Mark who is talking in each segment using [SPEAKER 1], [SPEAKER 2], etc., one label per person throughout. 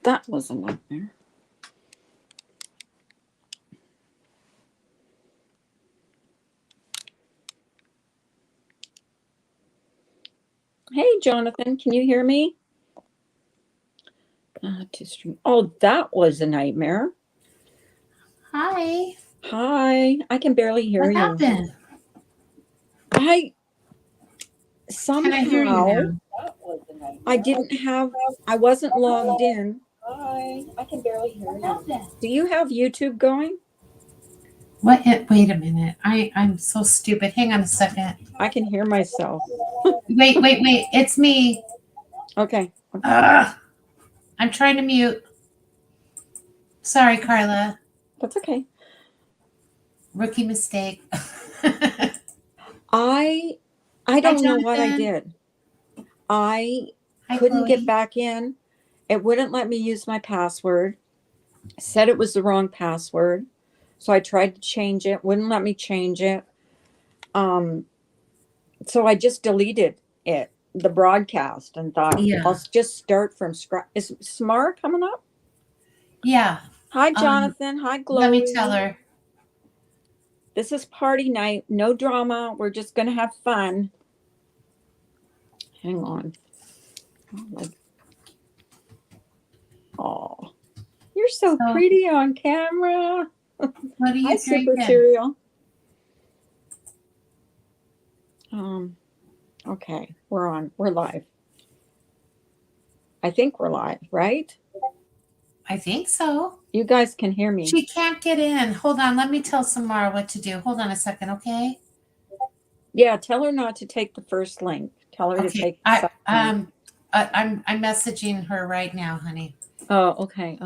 [SPEAKER 1] that was a nightmare. Hey, Jonathan, can you hear me? To stream. Oh, that was a nightmare.
[SPEAKER 2] Hi.
[SPEAKER 1] Hi. I can barely hear
[SPEAKER 2] What
[SPEAKER 1] you.
[SPEAKER 2] happened?
[SPEAKER 1] Somehow,
[SPEAKER 2] Can I hear you now?
[SPEAKER 1] I wasn't logged in.
[SPEAKER 3] Hi. I can barely hear you.
[SPEAKER 1] Do you have YouTube going?
[SPEAKER 2] What? Wait a minute. I'm so stupid. Hang on a second.
[SPEAKER 1] I can hear myself.
[SPEAKER 2] Wait. It's me.
[SPEAKER 1] Okay.
[SPEAKER 2] I'm trying to mute. Sorry, Carla.
[SPEAKER 1] That's okay.
[SPEAKER 2] Rookie mistake.
[SPEAKER 1] I don't know what I
[SPEAKER 2] Jonathan.
[SPEAKER 1] did. I
[SPEAKER 2] Hi,
[SPEAKER 1] couldn't
[SPEAKER 2] Chloe.
[SPEAKER 1] get back in. It wouldn't let me use my password. Said it was the wrong password. So I tried to change it. Wouldn't let me change it. So I just deleted it, the broadcast, and thought,
[SPEAKER 2] Yeah.
[SPEAKER 1] I'll just start from scratch. Is Samara coming up?
[SPEAKER 2] Yeah.
[SPEAKER 1] Hi, Jonathan. Hi, Chloe.
[SPEAKER 2] Let me tell her.
[SPEAKER 1] This is party night. No drama. We're just going to have fun. Hang on. Oh, you're so pretty on camera.
[SPEAKER 2] What are you
[SPEAKER 1] Hi,
[SPEAKER 2] drinking?
[SPEAKER 1] Super Cereal. Okay, we're on. We're live. I think we're live, right?
[SPEAKER 2] I think so.
[SPEAKER 1] You guys can hear me.
[SPEAKER 2] She can't get in. Hold on. Let me tell Samara what to do. Hold on a second, okay?
[SPEAKER 1] Yeah, tell her not to take the first link. Tell her to take the second link.
[SPEAKER 2] I'm messaging her right now, honey.
[SPEAKER 1] Oh, okay.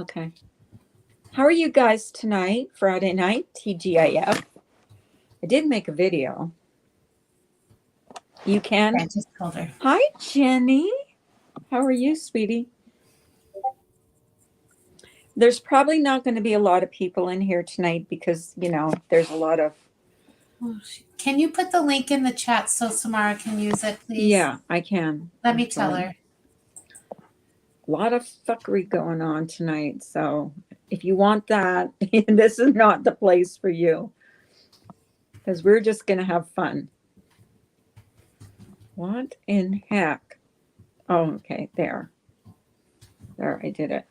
[SPEAKER 1] How are you guys tonight? Friday night, TGIF. I did make a video. You can?
[SPEAKER 2] I just told her.
[SPEAKER 1] Hi, Jenny. How are you, sweetie? There's probably not going to be a lot of people in here tonight because, there's a lot of...
[SPEAKER 2] Can you put the link in the chat so Samara can use it, please?
[SPEAKER 1] Yeah, I can.
[SPEAKER 2] Let me tell her.
[SPEAKER 1] A lot of fuckery going on tonight. So if you want that, this is not the place for you. Because we're just going to have fun. What in heck? Oh, okay. There, I did it.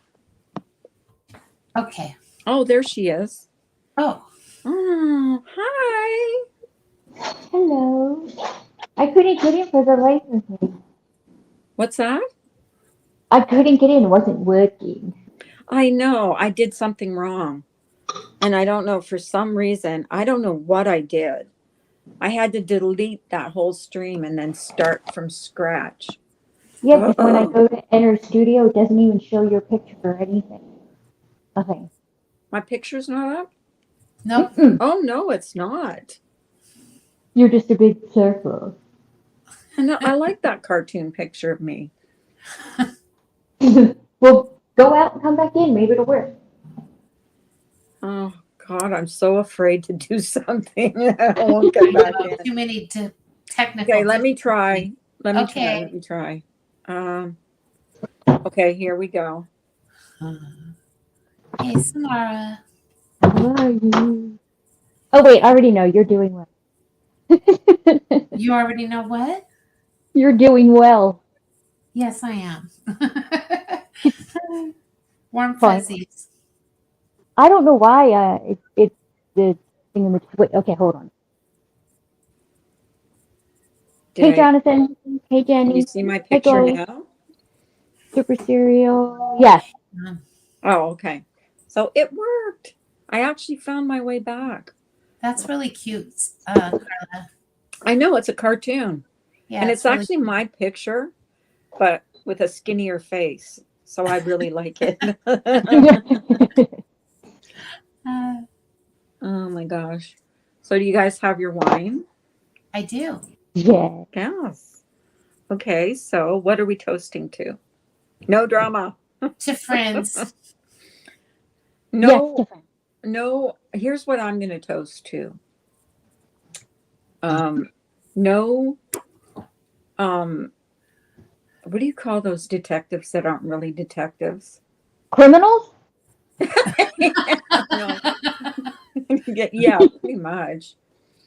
[SPEAKER 2] Okay.
[SPEAKER 1] Oh, there she is.
[SPEAKER 2] Oh,
[SPEAKER 1] hi.
[SPEAKER 3] Hello. I couldn't get in for the licensing.
[SPEAKER 1] What's that?
[SPEAKER 3] I couldn't get in. It wasn't working.
[SPEAKER 1] I know. I did something wrong. And I don't know, for some reason, I don't know what I did. I had to delete that whole stream and then start from scratch.
[SPEAKER 3] Yeah, because when I go to enter studio, it doesn't even show your picture or anything. Nothing.
[SPEAKER 1] My picture's not up?
[SPEAKER 2] no.
[SPEAKER 1] Oh, no, it's not.
[SPEAKER 3] You're just a big circle.
[SPEAKER 1] And I like that cartoon picture of me.
[SPEAKER 3] Well, go out and come back in. Maybe it'll work.
[SPEAKER 1] Oh, God, I'm so afraid to do something. I won't get back in.
[SPEAKER 2] Too many technical.
[SPEAKER 1] Okay, let me try. Let me try. Okay, here we go.
[SPEAKER 2] Hey, Samara.
[SPEAKER 3] How are you? Oh, wait, I already know. You're doing well.
[SPEAKER 2] You already know what?
[SPEAKER 3] You're doing well.
[SPEAKER 2] Yes, I am. Warm fuzzies.
[SPEAKER 3] I don't know why it's the thing in the... Wait, okay, hold on. Hey, Jonathan. Hey, Jenny.
[SPEAKER 1] Can you see my picture now?
[SPEAKER 3] Super Cereal. Yes.
[SPEAKER 1] Oh, okay. So it worked. I actually found my way back.
[SPEAKER 2] That's really cute, Carla.
[SPEAKER 1] I know, it's a cartoon.
[SPEAKER 2] Yeah,
[SPEAKER 1] and it's really actually my picture, but with a skinnier face. So I really like it. Oh my gosh. So do you guys have your wine?
[SPEAKER 2] I do.
[SPEAKER 3] Yeah.
[SPEAKER 1] Yes. Okay, so what are we toasting to? No drama.
[SPEAKER 2] To friends.
[SPEAKER 1] No,
[SPEAKER 3] yes,
[SPEAKER 1] no, here's what I'm going to toast to. No, what do you call those detectives that aren't really detectives?
[SPEAKER 3] Criminals?
[SPEAKER 1] No. Yeah, pretty much.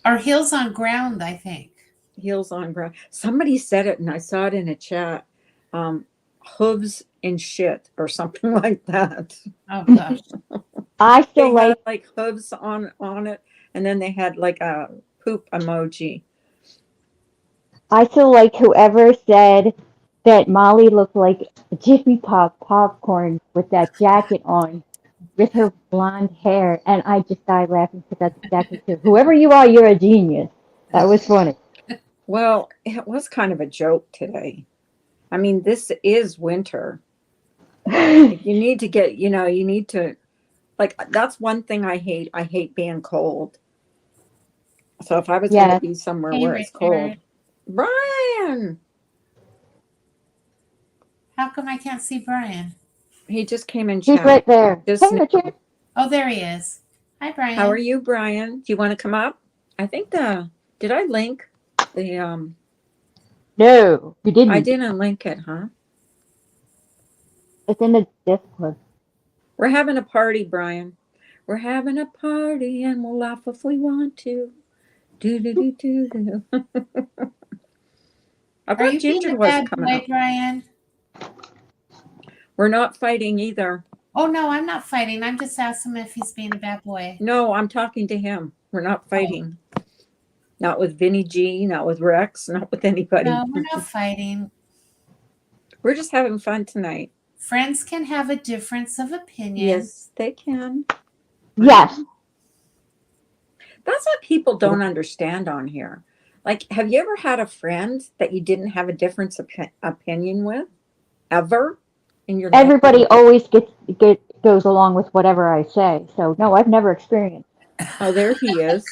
[SPEAKER 2] Or heels on ground, I think.
[SPEAKER 1] Heels on ground. Somebody said it, and I saw it in a chat. Hooves and shit, or something like that.
[SPEAKER 2] Oh gosh.
[SPEAKER 3] I
[SPEAKER 1] They
[SPEAKER 3] still
[SPEAKER 1] had
[SPEAKER 3] like
[SPEAKER 1] like hooves on it, and then they had like a poop emoji.
[SPEAKER 3] whoever said that Molly looked like Jiffy Pop popcorn with that jacket on, with her blonde hair, and I just died laughing because that's exactly true. Whoever you are, you're a genius. That was funny.
[SPEAKER 1] Well, it was kind of a joke today. I mean, this is winter. Like, you need to get, you need to, like, that's one thing I hate. I hate being cold. So if I was going
[SPEAKER 3] Yeah.
[SPEAKER 1] to be somewhere
[SPEAKER 2] Hey,
[SPEAKER 1] where it's cold,
[SPEAKER 2] Richard.
[SPEAKER 1] Brian,
[SPEAKER 2] How come I can't see Brian?
[SPEAKER 1] he just came in
[SPEAKER 3] He's
[SPEAKER 1] chat.
[SPEAKER 3] right there.
[SPEAKER 1] Just
[SPEAKER 3] Hey, Richard.
[SPEAKER 2] Oh, there he is. Hi, Brian.
[SPEAKER 1] How are you, Brian? Do you want to come up? I think did I link the,
[SPEAKER 3] No, you didn't.
[SPEAKER 1] I didn't link it, huh?
[SPEAKER 3] It's in the Discord.
[SPEAKER 1] We're having a party, Brian. We're having a party and we'll laugh if we want to. Do do do do do. I
[SPEAKER 2] Are
[SPEAKER 1] thought
[SPEAKER 2] you being
[SPEAKER 1] Ginger
[SPEAKER 2] a
[SPEAKER 1] was
[SPEAKER 2] bad
[SPEAKER 1] coming
[SPEAKER 2] boy,
[SPEAKER 1] up.
[SPEAKER 2] Brian?
[SPEAKER 1] We're not fighting either.
[SPEAKER 2] Oh no, I'm not fighting. I'm just asking him if he's being a bad boy.
[SPEAKER 1] No, I'm talking to him. We're not fighting. Not with Vinnie G, not with Rex, not with anybody.
[SPEAKER 2] No, we're not fighting.
[SPEAKER 1] We're just having fun tonight.
[SPEAKER 2] Friends can have a difference of opinion.
[SPEAKER 1] Yes, they can.
[SPEAKER 3] Yes.
[SPEAKER 1] That's what people don't understand on here. Like, have you ever had a friend that you didn't have a difference of opinion with? Ever? In your life?
[SPEAKER 3] Everybody always goes along with whatever I say. So no, I've never experienced.
[SPEAKER 1] Oh, there he is.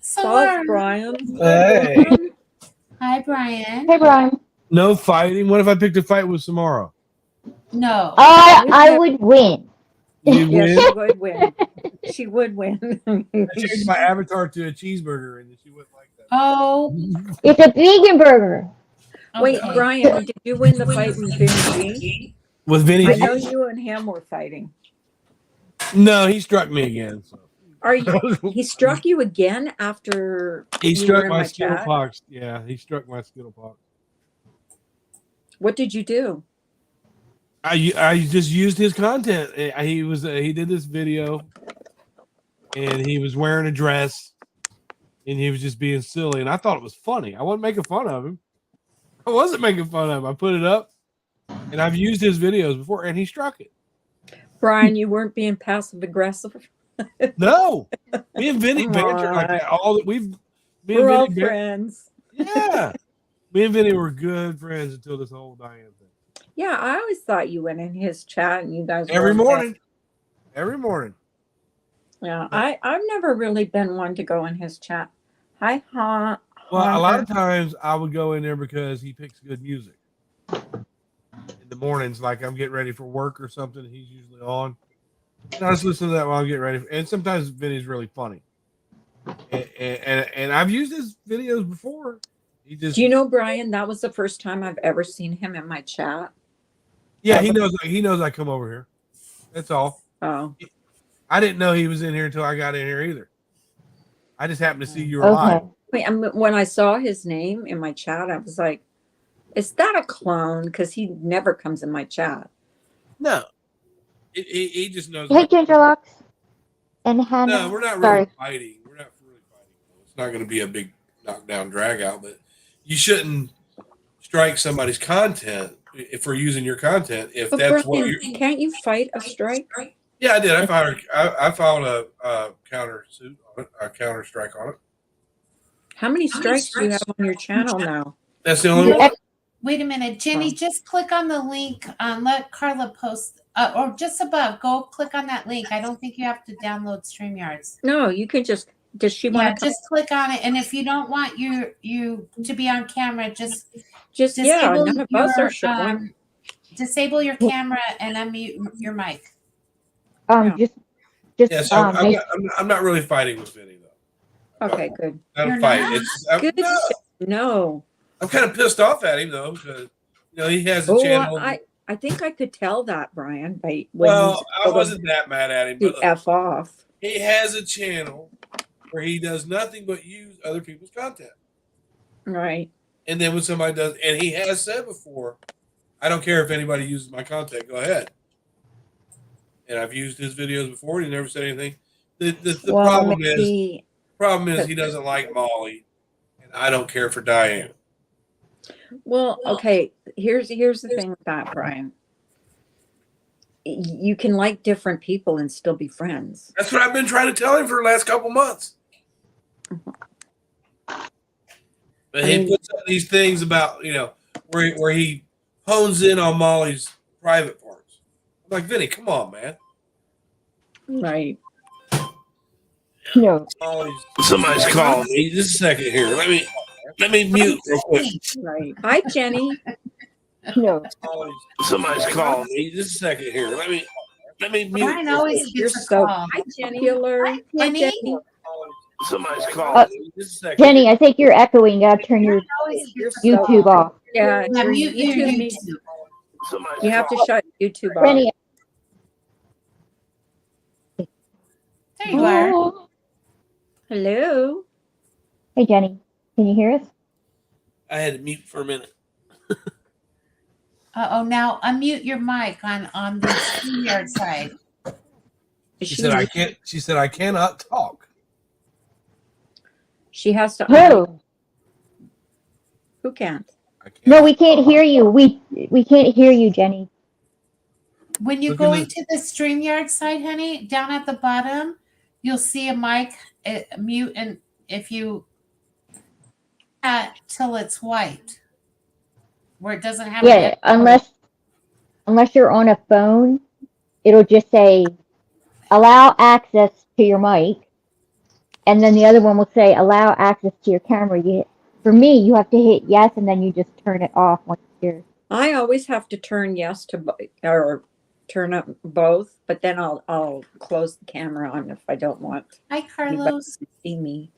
[SPEAKER 2] So
[SPEAKER 1] Saw
[SPEAKER 2] are-
[SPEAKER 1] Brian.
[SPEAKER 4] Hey.
[SPEAKER 2] Hi, Brian.
[SPEAKER 3] Hey, Brian.
[SPEAKER 4] No fighting. What if I picked a fight with Samara?
[SPEAKER 2] No.
[SPEAKER 3] I would win.
[SPEAKER 4] You
[SPEAKER 1] Yes,
[SPEAKER 4] win.
[SPEAKER 1] she would win. She would win.
[SPEAKER 4] I changed my avatar to a cheeseburger, and she wouldn't like that.
[SPEAKER 2] Oh,
[SPEAKER 3] It's a vegan burger.
[SPEAKER 1] Wait,
[SPEAKER 2] okay.
[SPEAKER 1] Brian, did you win the fight with Vinnie G?
[SPEAKER 4] With Vinnie
[SPEAKER 1] I
[SPEAKER 4] G?
[SPEAKER 1] know you and him were fighting.
[SPEAKER 4] No, he struck me again. So.
[SPEAKER 1] Are you? He struck you again after
[SPEAKER 4] He
[SPEAKER 1] you
[SPEAKER 4] struck
[SPEAKER 1] were in
[SPEAKER 4] my
[SPEAKER 1] chat?
[SPEAKER 4] Skittlepox. Yeah, he struck my Skittlepox.
[SPEAKER 1] What did you do?
[SPEAKER 4] I just used his content. He did this video, and he was wearing a dress, and he was just being silly, and I thought it was funny. I wasn't making fun of him. I wasn't making fun of him. I put it up, and I've used his videos before, and he struck it.
[SPEAKER 1] Brian, you weren't being passive aggressive.
[SPEAKER 4] No, me and Vinny
[SPEAKER 1] Come
[SPEAKER 4] banter like
[SPEAKER 1] on.
[SPEAKER 4] that. Me
[SPEAKER 1] We're all
[SPEAKER 4] and Vinny
[SPEAKER 1] friends.
[SPEAKER 4] yeah, me and Vinny were good friends until this whole Diane thing.
[SPEAKER 1] Yeah, I always thought you went in his chat and you guys were
[SPEAKER 4] Every
[SPEAKER 1] okay.
[SPEAKER 4] morning. Every morning.
[SPEAKER 1] Yeah, I've never really been one to go in his chat. Hi, huh?
[SPEAKER 4] Well, a lot of times I would go in there because he picks good music. In the mornings, like I'm getting ready for work or something, he's usually on. And I just listen to that while I'm getting ready. And sometimes Vinny's really funny. And I've used his videos before.
[SPEAKER 1] Do you know, Brian, that was the first time I've ever seen him in my chat.
[SPEAKER 4] Yeah, he knows I come over here. That's all.
[SPEAKER 1] Oh.
[SPEAKER 4] I didn't know he was in here until I got in here either. I just happened to see you
[SPEAKER 3] Okay.
[SPEAKER 4] live.
[SPEAKER 1] Wait, when I saw his name in my chat, I was like, is that a clone? Because he never comes in my chat.
[SPEAKER 4] No. He just knows.
[SPEAKER 3] Hey, Gingerlocks. And Hannah.
[SPEAKER 4] No, we're not really
[SPEAKER 3] Sorry.
[SPEAKER 4] fighting. We're not really fighting. It's not going to be a big knockdown drag out, but you shouldn't strike somebody's content if we're using your content. If
[SPEAKER 1] But
[SPEAKER 4] that's
[SPEAKER 1] Brian,
[SPEAKER 4] what you're.
[SPEAKER 1] can't you fight a strike?
[SPEAKER 4] Yeah, I did. I filed a counter suit on it, a counter strike on it.
[SPEAKER 1] How many strikes do you have on your channel now?
[SPEAKER 4] That's the only one.
[SPEAKER 2] Wait a minute, Jenny. Just click on the link. Let Carla post, or just above. Go click on that link. I don't think you have to download StreamYards.
[SPEAKER 1] No, you can just. Does she
[SPEAKER 2] Yeah,
[SPEAKER 1] want to?
[SPEAKER 2] just click on it. And if you don't want you to be on camera, just
[SPEAKER 1] Just yeah.
[SPEAKER 2] disable
[SPEAKER 1] None of us
[SPEAKER 2] your
[SPEAKER 1] are showing.
[SPEAKER 2] disable your camera and unmute your mic.
[SPEAKER 1] Yeah.
[SPEAKER 3] Just
[SPEAKER 4] Yeah, so I'm not really fighting with Vinny though.
[SPEAKER 1] Okay, good.
[SPEAKER 4] I
[SPEAKER 2] You're
[SPEAKER 4] don't fight.
[SPEAKER 2] not?
[SPEAKER 1] Good.
[SPEAKER 4] No.
[SPEAKER 1] No.
[SPEAKER 4] I'm kind of pissed off at him though because he has a
[SPEAKER 1] Oh,
[SPEAKER 4] channel.
[SPEAKER 1] I I think I could tell that, Brian, by when
[SPEAKER 4] Well, I
[SPEAKER 1] told him
[SPEAKER 4] wasn't that mad at him,
[SPEAKER 1] to
[SPEAKER 4] but look,
[SPEAKER 1] F off.
[SPEAKER 4] he has a channel where he does nothing but use other people's content.
[SPEAKER 1] Right.
[SPEAKER 4] And then when somebody does, and he has said before, I don't care if anybody uses my content, go ahead. And I've used his videos before, and he never said anything. The
[SPEAKER 1] Well,
[SPEAKER 4] problem is he doesn't like Molly, and I don't care for Diane.
[SPEAKER 1] well, okay. Here's the thing with that, Brian. You can like different people and still be friends.
[SPEAKER 4] That's what I've been trying to tell him for the last couple months. But he puts up these things about, where he hones in on Molly's private parts. I'm like, Vinny, come on, man.
[SPEAKER 1] Right.
[SPEAKER 3] No.
[SPEAKER 4] Somebody's calling me. Just a second here. Let me mute real quick.
[SPEAKER 1] Right. Hi, Jenny.
[SPEAKER 3] No.
[SPEAKER 4] Somebody's calling me. Just a second here. Let me mute.
[SPEAKER 2] Brian always
[SPEAKER 1] You're
[SPEAKER 2] gets a
[SPEAKER 1] so
[SPEAKER 2] call.
[SPEAKER 1] popular.
[SPEAKER 2] Hi, Jenny.
[SPEAKER 4] Somebody's calling me. Just a second.
[SPEAKER 3] Jenny, I think you're echoing. You gotta turn your
[SPEAKER 1] You're so-
[SPEAKER 3] YouTube off.
[SPEAKER 1] Yeah.
[SPEAKER 2] Yeah,
[SPEAKER 1] your
[SPEAKER 2] mute your
[SPEAKER 1] YouTube needs-
[SPEAKER 2] YouTube.
[SPEAKER 1] You have to shut YouTube off.
[SPEAKER 3] Jenny.
[SPEAKER 2] There you are.
[SPEAKER 3] Oh.
[SPEAKER 1] Hello.
[SPEAKER 3] Hey, Jenny. Can you hear us?
[SPEAKER 4] I had to mute for a minute.
[SPEAKER 2] Now unmute your mic on the StreamYard side.
[SPEAKER 1] Is
[SPEAKER 4] She said I cannot talk.
[SPEAKER 1] She has to.
[SPEAKER 3] Who?
[SPEAKER 1] Who can't?
[SPEAKER 4] I can't.
[SPEAKER 3] No, we can't hear you. We can't hear you, Jenny.
[SPEAKER 2] When you
[SPEAKER 4] Look
[SPEAKER 2] go
[SPEAKER 4] at
[SPEAKER 2] into the StreamYard side, honey, down at the bottom, you'll see a mic mute, and if you till it's white, where it doesn't have
[SPEAKER 3] Yeah, unless you're on a phone, it'll just say allow access to your mic, and then the other one will say allow access to your camera. For me, you have to hit yes, and then you just turn it off once you're.
[SPEAKER 1] I always have to turn yes to or turn up both, but then I'll close the camera on if I don't want
[SPEAKER 2] Hi, Carlos.
[SPEAKER 1] to see me.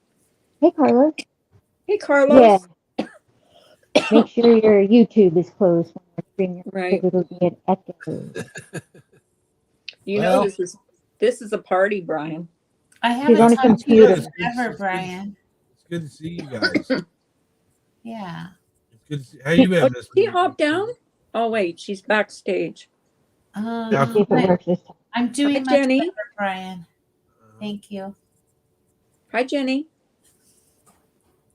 [SPEAKER 3] Hey, Carlos.
[SPEAKER 1] Hey, Carlos.
[SPEAKER 3] Yeah. Make sure your YouTube is closed when you're streaming,
[SPEAKER 1] Right.
[SPEAKER 3] because it'll be an echo.
[SPEAKER 1] You
[SPEAKER 4] Well-
[SPEAKER 1] know this is a party, Brian.
[SPEAKER 2] I
[SPEAKER 3] on
[SPEAKER 2] haven't
[SPEAKER 3] a
[SPEAKER 2] talked to
[SPEAKER 3] computer.
[SPEAKER 2] you ever, Brian.
[SPEAKER 4] It's good to see you guys.
[SPEAKER 2] Yeah.
[SPEAKER 4] It's good to see. How you been?
[SPEAKER 1] Oh,
[SPEAKER 4] this
[SPEAKER 1] did she
[SPEAKER 4] week?
[SPEAKER 1] hop down? Oh wait, she's backstage.
[SPEAKER 4] Yeah.
[SPEAKER 3] See if it works this time.
[SPEAKER 2] I'm doing
[SPEAKER 1] Hi,
[SPEAKER 2] much
[SPEAKER 1] Jenny.
[SPEAKER 2] better, Brian. Thank you.
[SPEAKER 1] Hi, Jenny.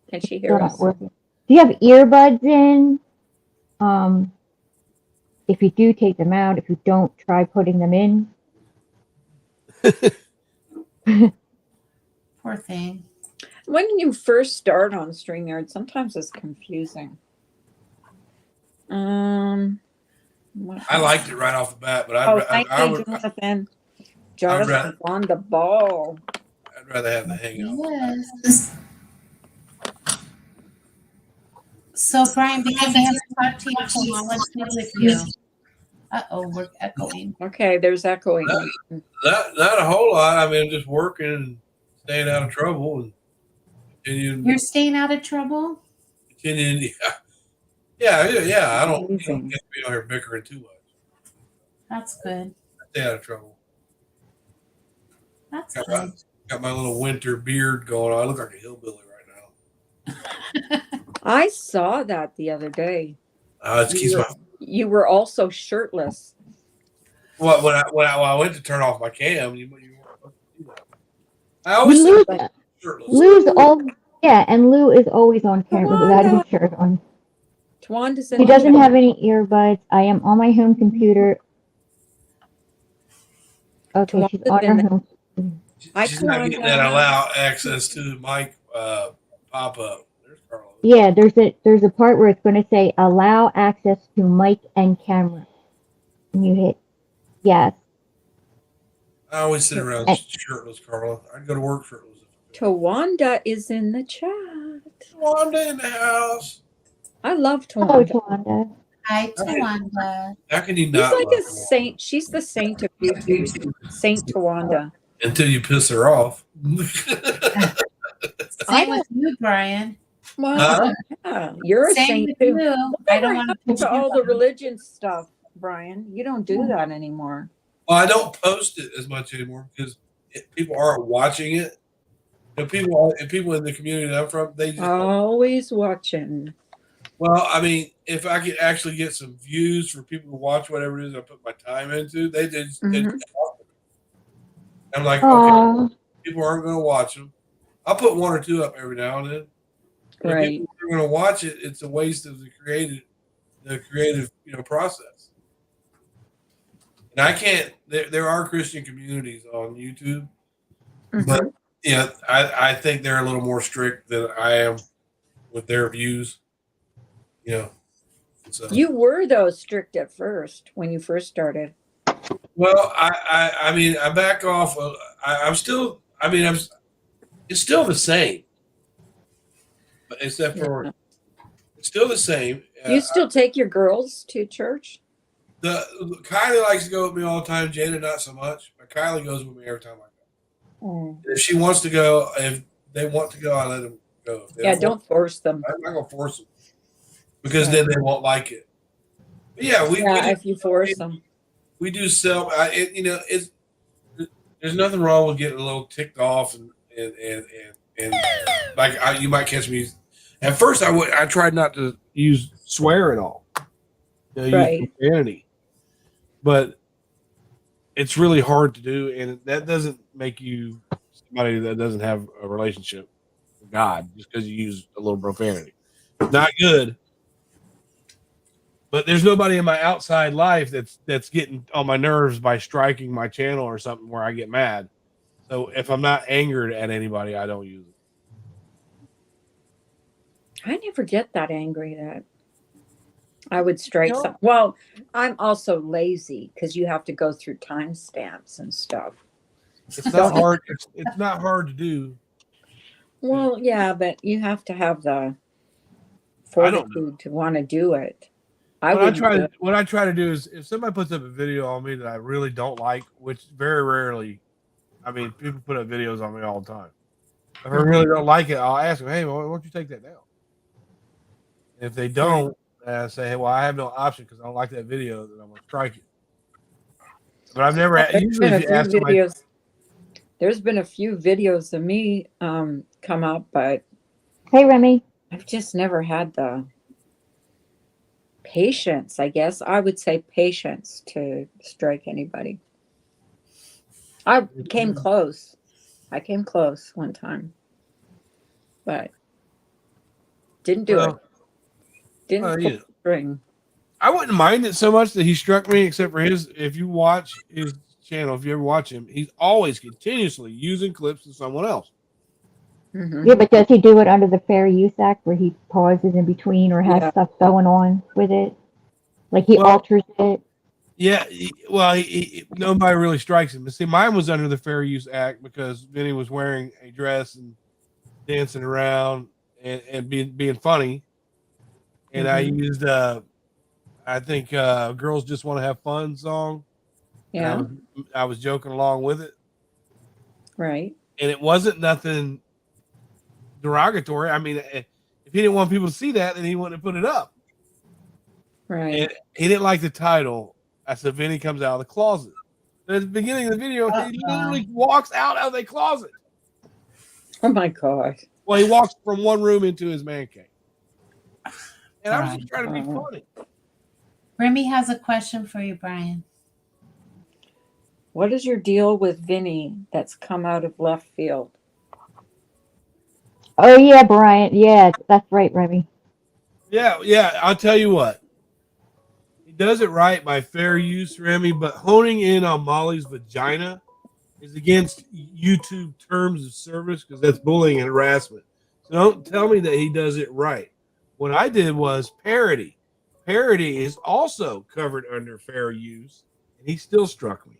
[SPEAKER 1] Can she hear
[SPEAKER 3] Still
[SPEAKER 1] us?
[SPEAKER 3] not working. Do you have earbuds in? If you do, take them out. If you don't, try putting them in.
[SPEAKER 2] Poor thing.
[SPEAKER 1] When you first start on StreamYard, sometimes it's confusing. What
[SPEAKER 4] I liked it right off the bat, but
[SPEAKER 1] thank you, Jonathan. Jonathan on the ball.
[SPEAKER 4] I'd rather have the hangout.
[SPEAKER 2] Yes. So, Brian, because I haven't talked to you too long, let's meet with you. We're echoing.
[SPEAKER 1] Okay, there's echoing.
[SPEAKER 4] Not a whole lot. I mean, just working and staying out of trouble and continuing.
[SPEAKER 2] You're staying out of trouble?
[SPEAKER 4] Yeah. I don't get to be out here bickering too much.
[SPEAKER 2] That's good.
[SPEAKER 4] Stay out of trouble.
[SPEAKER 2] That's
[SPEAKER 4] Got
[SPEAKER 2] good.
[SPEAKER 4] my little winter beard going on. I look like a hillbilly right now.
[SPEAKER 1] I saw that the other day.
[SPEAKER 4] It keeps my.
[SPEAKER 1] You were also shirtless.
[SPEAKER 4] Well, when I went to turn off my cam, you weren't supposed to do that. I always
[SPEAKER 3] Lou,
[SPEAKER 4] say shirtless.
[SPEAKER 3] and Lou is always on camera without his shirt on.
[SPEAKER 1] Twanda's in
[SPEAKER 3] He
[SPEAKER 1] the
[SPEAKER 3] doesn't
[SPEAKER 1] chat.
[SPEAKER 3] have any earbuds. I am on my home computer. Okay, she's on her home.
[SPEAKER 4] She's not getting that allow access to the mic pop up. There's Carlos.
[SPEAKER 3] Yeah, there's a part where it's going to say allow access to mic and camera, and you hit yes.
[SPEAKER 4] I always sit around shirtless, Carla. I'd go to work shirtless.
[SPEAKER 1] Tawanda is in the chat.
[SPEAKER 4] Wanda in the house.
[SPEAKER 1] I love
[SPEAKER 3] Hello,
[SPEAKER 1] Tawanda.
[SPEAKER 3] Tawanda.
[SPEAKER 2] Hi, Tawanda.
[SPEAKER 4] How can you
[SPEAKER 1] She's
[SPEAKER 4] not?
[SPEAKER 1] like
[SPEAKER 4] love
[SPEAKER 1] a
[SPEAKER 4] her?
[SPEAKER 1] saint. She's the saint of YouTube. Saint Tawanda.
[SPEAKER 4] Until you piss her off.
[SPEAKER 2] Same with you, Brian.
[SPEAKER 1] Well, yeah, you're a
[SPEAKER 2] Same
[SPEAKER 1] saint
[SPEAKER 2] with
[SPEAKER 1] too.
[SPEAKER 2] you. I don't want to
[SPEAKER 1] To all the religion stuff. Brian. You don't do that anymore.
[SPEAKER 5] Well, I don't post it as much anymore because people aren't watching it. People in the community that I'm from, they just
[SPEAKER 1] Always watching.
[SPEAKER 5] well, I mean, if I could actually get some views for people to watch whatever it is I put my time into, they just I'm like, okay,
[SPEAKER 3] Aw.
[SPEAKER 5] people aren't going to watch them. I'll put one or two up every now and then. But if
[SPEAKER 1] Right.
[SPEAKER 5] people are going to watch it, it's a waste of the creative, process. And I can't. There are Christian communities on YouTube, but I think they're a little more strict than I am with their views. So.
[SPEAKER 1] You were though strict at first when you first started.
[SPEAKER 5] Well, I mean, I back off. I'm still. I mean, it's still the same, except for it's still the same.
[SPEAKER 1] You still take your girls to church?
[SPEAKER 5] Kylie likes to go with me all the time. Jada not so much, but Kylie goes with me every time I go. If she wants to go, if they want to go, I let them go.
[SPEAKER 1] Don't force them.
[SPEAKER 5] I'm not gonna force them because then they won't like it. But yeah, we
[SPEAKER 1] if you force them,
[SPEAKER 5] we do sell. It's there's nothing wrong with getting a little ticked off and like you might catch me. At first, I tried not to
[SPEAKER 4] use swear at all.
[SPEAKER 1] Right.
[SPEAKER 4] Use profanity. But it's really hard to do, and that doesn't make you somebody that doesn't have a relationship with God just because you use a little profanity. It's not good. But there's nobody in my outside life that's getting on my nerves by striking my channel or something where I get mad. So if I'm not angered at anybody, I don't use it.
[SPEAKER 1] I never get that angry that I would strike some. Well, I'm also lazy because you have to go through timestamps and stuff.
[SPEAKER 4] It's not hard. It's not hard to do.
[SPEAKER 1] Well, yeah, but you have to have the fortitude to want to do it.
[SPEAKER 4] What I try to do is if somebody puts up a video on me that I really don't like, which very rarely, I mean, people put up videos on me all the time. If I really don't like it, I'll ask them, hey, why don't you take that down? If they don't, I say, hey, well, I have no option because I don't like that video, then I'm going to strike it. But I've never, usually if you ask somebody,
[SPEAKER 1] there's been a few videos of me come up, but
[SPEAKER 3] hey, Remy.
[SPEAKER 1] I've just never had the patience, I guess. I would say patience to strike anybody. I came close. I came close one time, but didn't do it. Didn't pull the string.
[SPEAKER 4] I wouldn't mind it so much that he struck me, except for if you watch his channel, if you ever watch him, he's always continuously using clips of someone else.
[SPEAKER 3] Yeah, but does he do it under the Fair Use Act where he pauses in between or has stuff going on with it? Like he alters it?
[SPEAKER 4] Yeah, nobody really strikes him. But see, mine was under the Fair Use Act because Vinnie was wearing a dress and dancing around and being funny. And I used, I think, Girls Just Want to Have Fun song.
[SPEAKER 1] Yeah.
[SPEAKER 4] I was joking along with it.
[SPEAKER 1] Right.
[SPEAKER 4] And it wasn't nothing derogatory. I mean, if he didn't want people to see that, then he wouldn't have put it up.
[SPEAKER 1] Right.
[SPEAKER 4] And he didn't like the title. I said, Vinnie comes out of the closet. At the beginning of the video, he literally walks out of the closet.
[SPEAKER 1] Oh, my God.
[SPEAKER 4] Well, he walks from one room into his man cave. And I was just trying to be funny.
[SPEAKER 2] Remy has a question for you, Brian.
[SPEAKER 1] What is your deal with Vinnie that's come out of left field?
[SPEAKER 3] Oh, yeah, Brian. Yeah, that's right, Remy.
[SPEAKER 4] Yeah. I'll tell you what. He does it right by fair use, Remy, but honing in on Molly's vagina is against YouTube terms of service because that's bullying and harassment. So don't tell me that he does it right. What I did was parody. Parody is also covered under fair use, and he still struck me.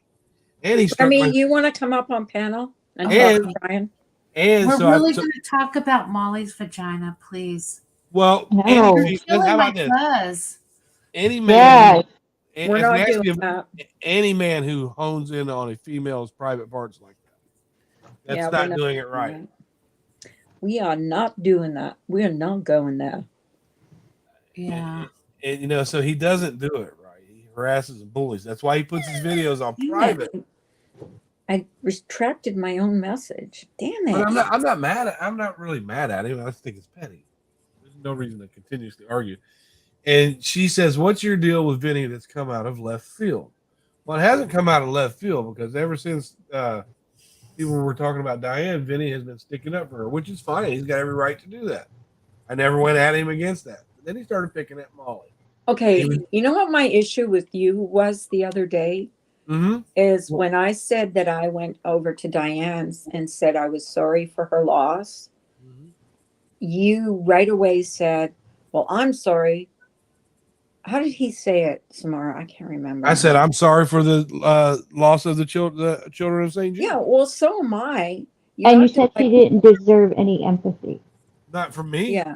[SPEAKER 4] And he struck me.
[SPEAKER 1] You want to come up on panel and talk to Brian?
[SPEAKER 2] And we're really going to talk about Molly's vagina, please.
[SPEAKER 4] Well,
[SPEAKER 3] no.
[SPEAKER 4] how about this? Any man,
[SPEAKER 1] we're not doing that.
[SPEAKER 4] Any man who hones in on a female's private parts like that, that's not doing it right.
[SPEAKER 1] We are not doing that. We are not going there.
[SPEAKER 2] Yeah.
[SPEAKER 4] And so he doesn't do it right. He harasses and bullies. That's why he puts his videos on
[SPEAKER 1] Damn
[SPEAKER 4] private.
[SPEAKER 1] it. I retracted my own message. Damn it.
[SPEAKER 4] But I'm not really mad at him. I just think it's petty. There's no reason to continuously argue. And she says, "What's your deal with Vinny that's come out of left field?" Well, it hasn't come out of left field because ever since people were talking about Diane, Vinny has been sticking up for her, which is fine. He's got every right to do that. I never went at him against that. But then he started picking at Molly.
[SPEAKER 1] Okay, you know what my issue with you was the other day?
[SPEAKER 4] Mm-hmm.
[SPEAKER 1] Is when I said that I went over to Diane's and said I was sorry for her loss.
[SPEAKER 4] Mm-hmm.
[SPEAKER 1] You right away said, "Well, I'm sorry." How did he say it, Samara? I can't remember.
[SPEAKER 4] I said, "I'm sorry for the loss of the children of St. Jude."
[SPEAKER 1] Yeah, well, so am I.
[SPEAKER 3] And you said she didn't deserve any empathy.
[SPEAKER 4] Not from me.
[SPEAKER 1] Yeah.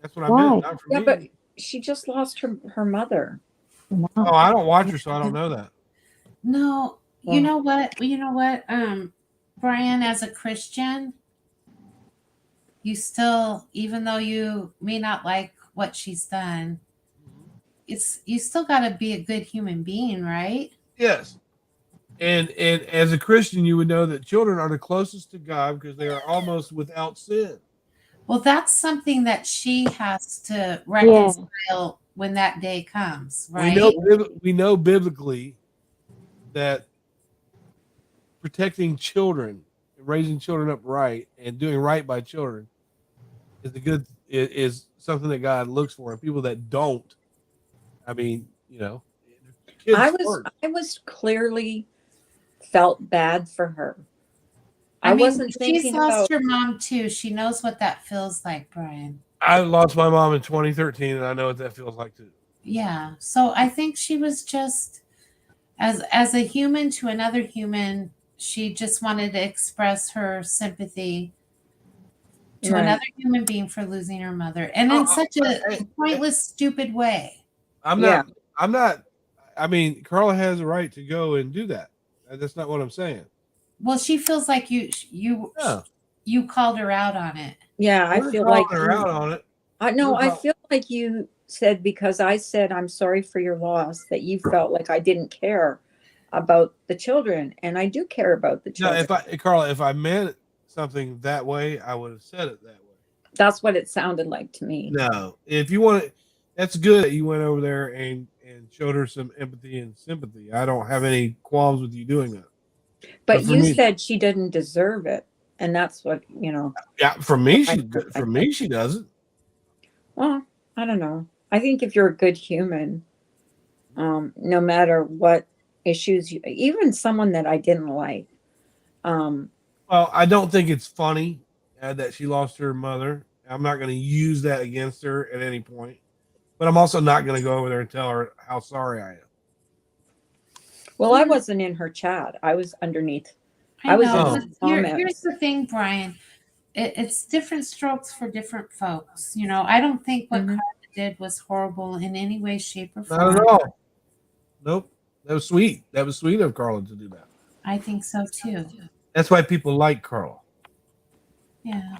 [SPEAKER 4] That's what I
[SPEAKER 3] Why?
[SPEAKER 4] meant. Not from
[SPEAKER 1] Yeah,
[SPEAKER 4] me.
[SPEAKER 1] but she just lost her mother.
[SPEAKER 3] No.
[SPEAKER 4] Oh, I don't watch her, so I don't know that.
[SPEAKER 2] No, you know what? Brian, as a Christian, you still, even though you may not like what she's done, you still got to be a good human being, right?
[SPEAKER 4] Yes. And as a Christian, you would know that children are the closest to God because they are almost without sin.
[SPEAKER 2] Well, that's something that she has to reconcile when that day comes, right?
[SPEAKER 4] We know biblically that protecting children, raising children up right, and doing right by children is something that God looks for. And people that don't, I mean, kids
[SPEAKER 1] I was clearly felt bad for her.
[SPEAKER 2] I mean,
[SPEAKER 1] wasn't
[SPEAKER 2] she's
[SPEAKER 1] thinking
[SPEAKER 2] lost
[SPEAKER 1] about
[SPEAKER 2] her mom too. She knows what that feels like, Brian.
[SPEAKER 4] I lost my mom in 2013, and I know what that feels like too.
[SPEAKER 2] Yeah. So I think she was just as a human to another human, she just wanted to express her sympathy to another human being for losing her mother. And in such a pointless, stupid way.
[SPEAKER 4] I'm not I mean, Carla has a right to go and do that. That's not what I'm saying.
[SPEAKER 2] Well, she feels like you called her out on it.
[SPEAKER 1] Yeah, I feel like
[SPEAKER 4] her out on it.
[SPEAKER 1] I feel like you said because I said I'm sorry for your loss that you felt like I didn't care about the children, and I do care about the children.
[SPEAKER 4] No, if I meant something that way, I would have said it that way.
[SPEAKER 1] That's what it sounded like to me.
[SPEAKER 4] No, if you want to, that's good that you went over there and showed her some empathy and sympathy. I don't have any qualms with you doing that.
[SPEAKER 1] But you said she didn't deserve it, and that's what
[SPEAKER 4] Yeah, for me, she doesn't.
[SPEAKER 1] Well, I don't know. I think if you're a good human, no matter what issues even someone that I didn't like.
[SPEAKER 4] Well, I don't think it's funny that she lost her mother. I'm not going to use that against her at any point, but I'm also not going to go over there and tell her how sorry I am.
[SPEAKER 1] Well, I wasn't in her chat. I was underneath.
[SPEAKER 2] Here's the thing, Brian. It's different strokes for different folks. I don't think what Carla did was horrible in any way, shape, or form.
[SPEAKER 4] Not at all. Nope. That was sweet. That was sweet of Carla to do that.
[SPEAKER 2] I think so too.
[SPEAKER 4] That's why people like Carla.
[SPEAKER 2] Yeah.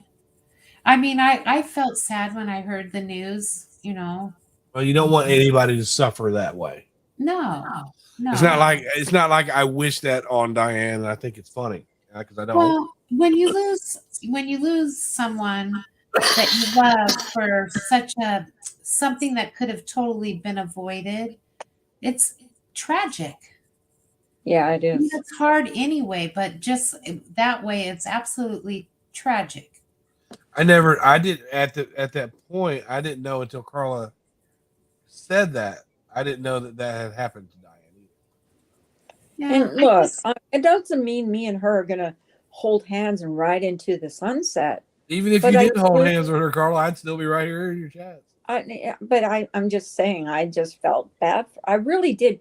[SPEAKER 2] I mean, I felt sad when I heard the news,
[SPEAKER 4] Well, you don't want anybody to suffer that way.
[SPEAKER 2] No.
[SPEAKER 4] It's not like I wish that on Diane, and I think it's funny because I don't.
[SPEAKER 2] Well, when you lose someone that you love for something that could have totally been avoided, it's tragic.
[SPEAKER 1] Yeah, it is.
[SPEAKER 2] I mean, it's hard anyway, but just that way, it's absolutely tragic.
[SPEAKER 4] I did at that point. I didn't know until Carla said that. I didn't know that had happened to Diane either.
[SPEAKER 1] Yeah, and look, it doesn't mean me and her are gonna hold hands and ride into the sunset.
[SPEAKER 4] Even if you did hold hands with her, Carla, I'd still be right here in your chats.
[SPEAKER 1] I'm just saying, I just felt bad. I really did.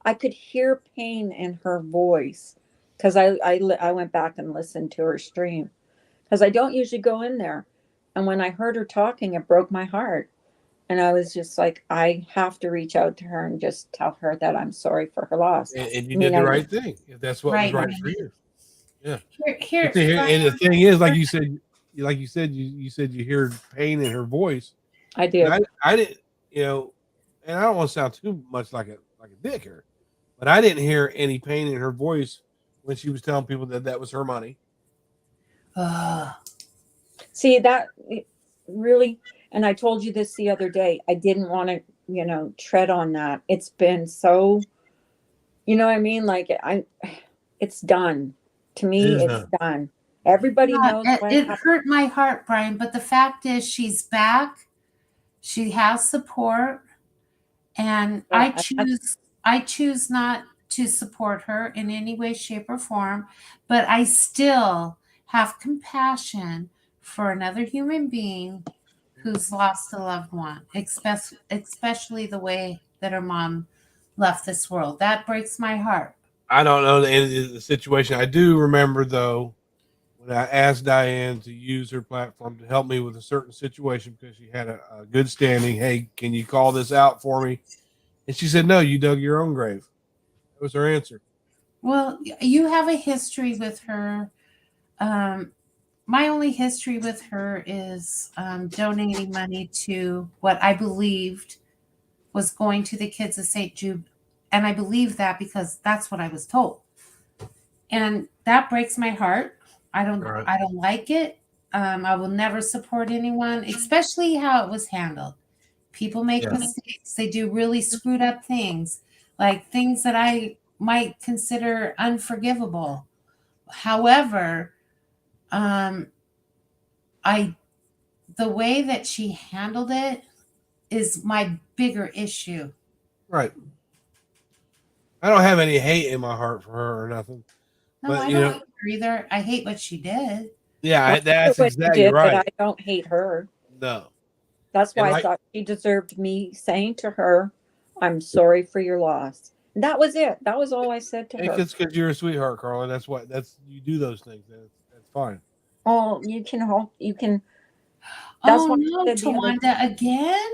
[SPEAKER 1] I could hear pain in her voice because I went back and listened to her stream because I don't usually go in there. And when I heard her talking, it broke my heart. And I was just like, I have to reach out to her and just tell her that I'm sorry for her loss.
[SPEAKER 4] And you did the right thing. If that's what was right for you. Yeah.
[SPEAKER 2] Here,
[SPEAKER 4] and the thing is, like you said, you hear pain in her voice.
[SPEAKER 1] I did.
[SPEAKER 4] I didn't, and I don't want to sound too much like a dick here, but I didn't hear any pain in her voice when she was telling people that that was her money.
[SPEAKER 1] See that really, and I told you this the other day. I didn't want to, tread on that. It's been so, you know what I mean? Like it's done. To
[SPEAKER 4] It
[SPEAKER 1] me,
[SPEAKER 4] is
[SPEAKER 1] it's
[SPEAKER 4] done.
[SPEAKER 1] done. Everybody
[SPEAKER 2] Yeah,
[SPEAKER 1] knows what
[SPEAKER 2] it
[SPEAKER 1] happened.
[SPEAKER 2] hurt my heart, Brian. But the fact is, she's back. She has support, and
[SPEAKER 1] Yeah,
[SPEAKER 2] I choose not to support her in any way, shape, or form. But I still have compassion for another human being who's lost a loved one, especially the way that her mom left this world. That breaks my heart.
[SPEAKER 4] I don't know the end of the situation. I do remember though when I asked Diane to use her platform to help me with a certain situation because she had a good standing. Hey, can you call this out for me? And she said, "No, you dug your own grave." That was her answer.
[SPEAKER 2] Well, you have a history with her. My only history with her is donating money to what I believed was going to the kids of St. Jude. And I believe that because that's what I was told. And that breaks my heart.
[SPEAKER 4] Right.
[SPEAKER 2] I don't like it. I will never support anyone, especially how it was handled. People make
[SPEAKER 4] Yeah.
[SPEAKER 2] mistakes. They do really screwed up things, like things that I might consider unforgivable. However, I the way that she handled it is my bigger issue.
[SPEAKER 4] Right. I don't have any hate in my heart for her or nothing.
[SPEAKER 2] No,
[SPEAKER 4] But
[SPEAKER 2] I
[SPEAKER 4] you
[SPEAKER 2] don't
[SPEAKER 4] know,
[SPEAKER 2] hate her either. I hate what she did.
[SPEAKER 4] yeah,
[SPEAKER 1] well, I
[SPEAKER 4] that's
[SPEAKER 1] get what you
[SPEAKER 4] exactly
[SPEAKER 1] did, but I
[SPEAKER 4] right.
[SPEAKER 1] don't hate her.
[SPEAKER 4] No.
[SPEAKER 1] That's
[SPEAKER 4] And
[SPEAKER 1] why I
[SPEAKER 4] like
[SPEAKER 1] thought she deserved me saying to her, "I'm sorry for your loss." And that was it. That was all I said to her.
[SPEAKER 4] it's because you're a sweetheart, Carla. That's you do those things. That's fine.
[SPEAKER 1] Oh, you can hope you can. That's
[SPEAKER 2] Oh
[SPEAKER 1] why
[SPEAKER 2] no,
[SPEAKER 1] I said the other.
[SPEAKER 2] Tawanda again?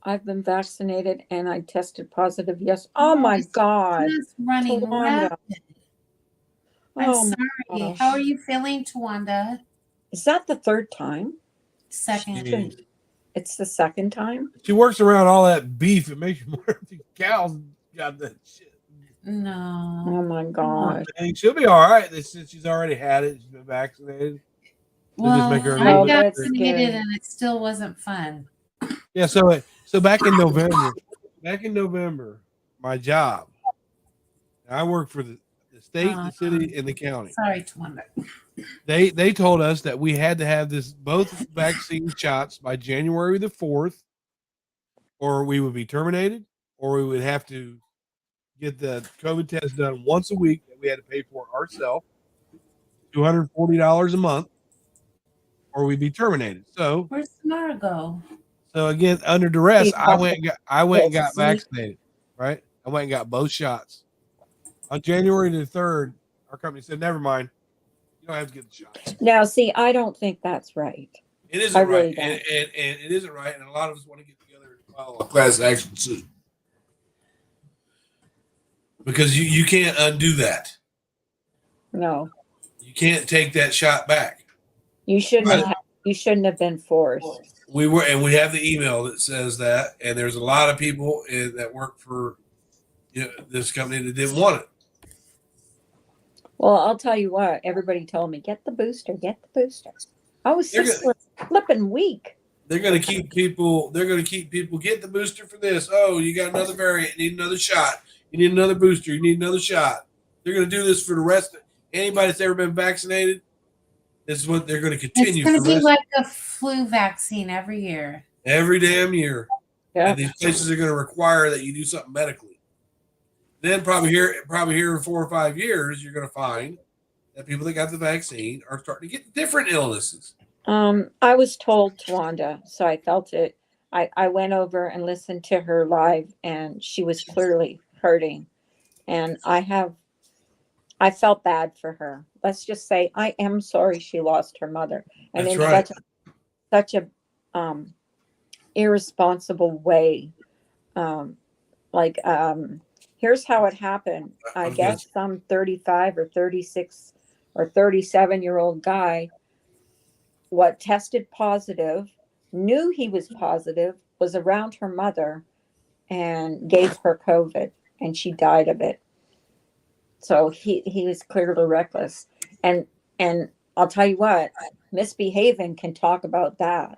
[SPEAKER 1] I've been vaccinated and I tested positive. Yes. Oh
[SPEAKER 2] Oh,
[SPEAKER 1] my
[SPEAKER 2] it's
[SPEAKER 1] God,
[SPEAKER 2] just running
[SPEAKER 1] Tawanda.
[SPEAKER 2] rapid. I'm
[SPEAKER 1] Oh my
[SPEAKER 2] sorry. How
[SPEAKER 1] gosh.
[SPEAKER 2] are you feeling, Tawanda?
[SPEAKER 1] Is that the third time?
[SPEAKER 2] Second.
[SPEAKER 4] Jeez.
[SPEAKER 1] It's the second time.
[SPEAKER 4] She works around all that beef. It makes you wonder if the cows got that shit.
[SPEAKER 2] No.
[SPEAKER 1] Oh my gosh.
[SPEAKER 4] And she'll be all right since she's already had it. She's been vaccinated. They'll just make
[SPEAKER 2] Well,
[SPEAKER 4] her a little
[SPEAKER 2] I'm
[SPEAKER 1] Oh,
[SPEAKER 4] bit
[SPEAKER 1] but it's
[SPEAKER 4] sick.
[SPEAKER 2] vaccinated
[SPEAKER 1] scary.
[SPEAKER 2] and it still wasn't fun.
[SPEAKER 4] Yeah. So back in November, my job. I work for the state, the city, and the county.
[SPEAKER 2] Sorry, Tawanda.
[SPEAKER 4] They told us that we had to have this both vaccine shots by January the 4th, or we would be terminated, or we would have to get the COVID test done once a week that we had to pay for ourselves, $240 a month, or we'd be terminated.
[SPEAKER 2] Where's Samara go?
[SPEAKER 4] So again, under duress,
[SPEAKER 1] She's probably
[SPEAKER 4] I went and got
[SPEAKER 1] asleep.
[SPEAKER 4] vaccinated. Right, I went and got both shots on January the 3rd. Our company said, "Never mind, you don't have to get the shots."
[SPEAKER 1] Now, see, I don't think that's right.
[SPEAKER 5] It
[SPEAKER 1] I
[SPEAKER 5] isn't
[SPEAKER 1] really
[SPEAKER 5] right,
[SPEAKER 1] don't.
[SPEAKER 5] and it isn't right, and a lot of us want to get together and file a class action suit because you can't undo that.
[SPEAKER 1] No,
[SPEAKER 5] You can't take that shot back.
[SPEAKER 1] you shouldn't
[SPEAKER 5] Right.
[SPEAKER 1] have. You shouldn't have been forced.
[SPEAKER 5] We were, and we have the email that says that, and there's a lot of people that work for this company that didn't want it.
[SPEAKER 1] Well, I'll tell you what. Everybody told me, get the booster. Get the booster. I was
[SPEAKER 5] They're
[SPEAKER 1] just
[SPEAKER 5] gonna,
[SPEAKER 1] flipping weak.
[SPEAKER 5] they're going to keep people. They're going to keep people get the booster for this. Oh, you got another variant. You need another shot. You need another booster. You need another shot. They're going to do this for the rest of anybody that's ever been vaccinated. This is what they're going to continue
[SPEAKER 2] It's going
[SPEAKER 5] for
[SPEAKER 2] to
[SPEAKER 5] the
[SPEAKER 2] be
[SPEAKER 5] rest
[SPEAKER 2] like a flu vaccine every year.
[SPEAKER 5] every damn year.
[SPEAKER 1] Yeah.
[SPEAKER 5] And these places are going to require that you do something medically. Then probably here in 4 or 5 years, you're going to find that people that got the vaccine are starting to get different illnesses.
[SPEAKER 1] I was told, Tawanda, so I felt it. I went over and listened to her live, and she was clearly hurting. And I felt bad for her. Let's just say I am sorry she lost her mother, and
[SPEAKER 5] That's
[SPEAKER 1] in
[SPEAKER 5] right.
[SPEAKER 1] such a irresponsible way. Like here's how it happened. I guess some 35 or 36 or 37-year-old guy tested positive knew he was positive, was around her mother, and gave her COVID, and she died of it. So he was clearly reckless. And I'll tell you what, misbehaving can talk about that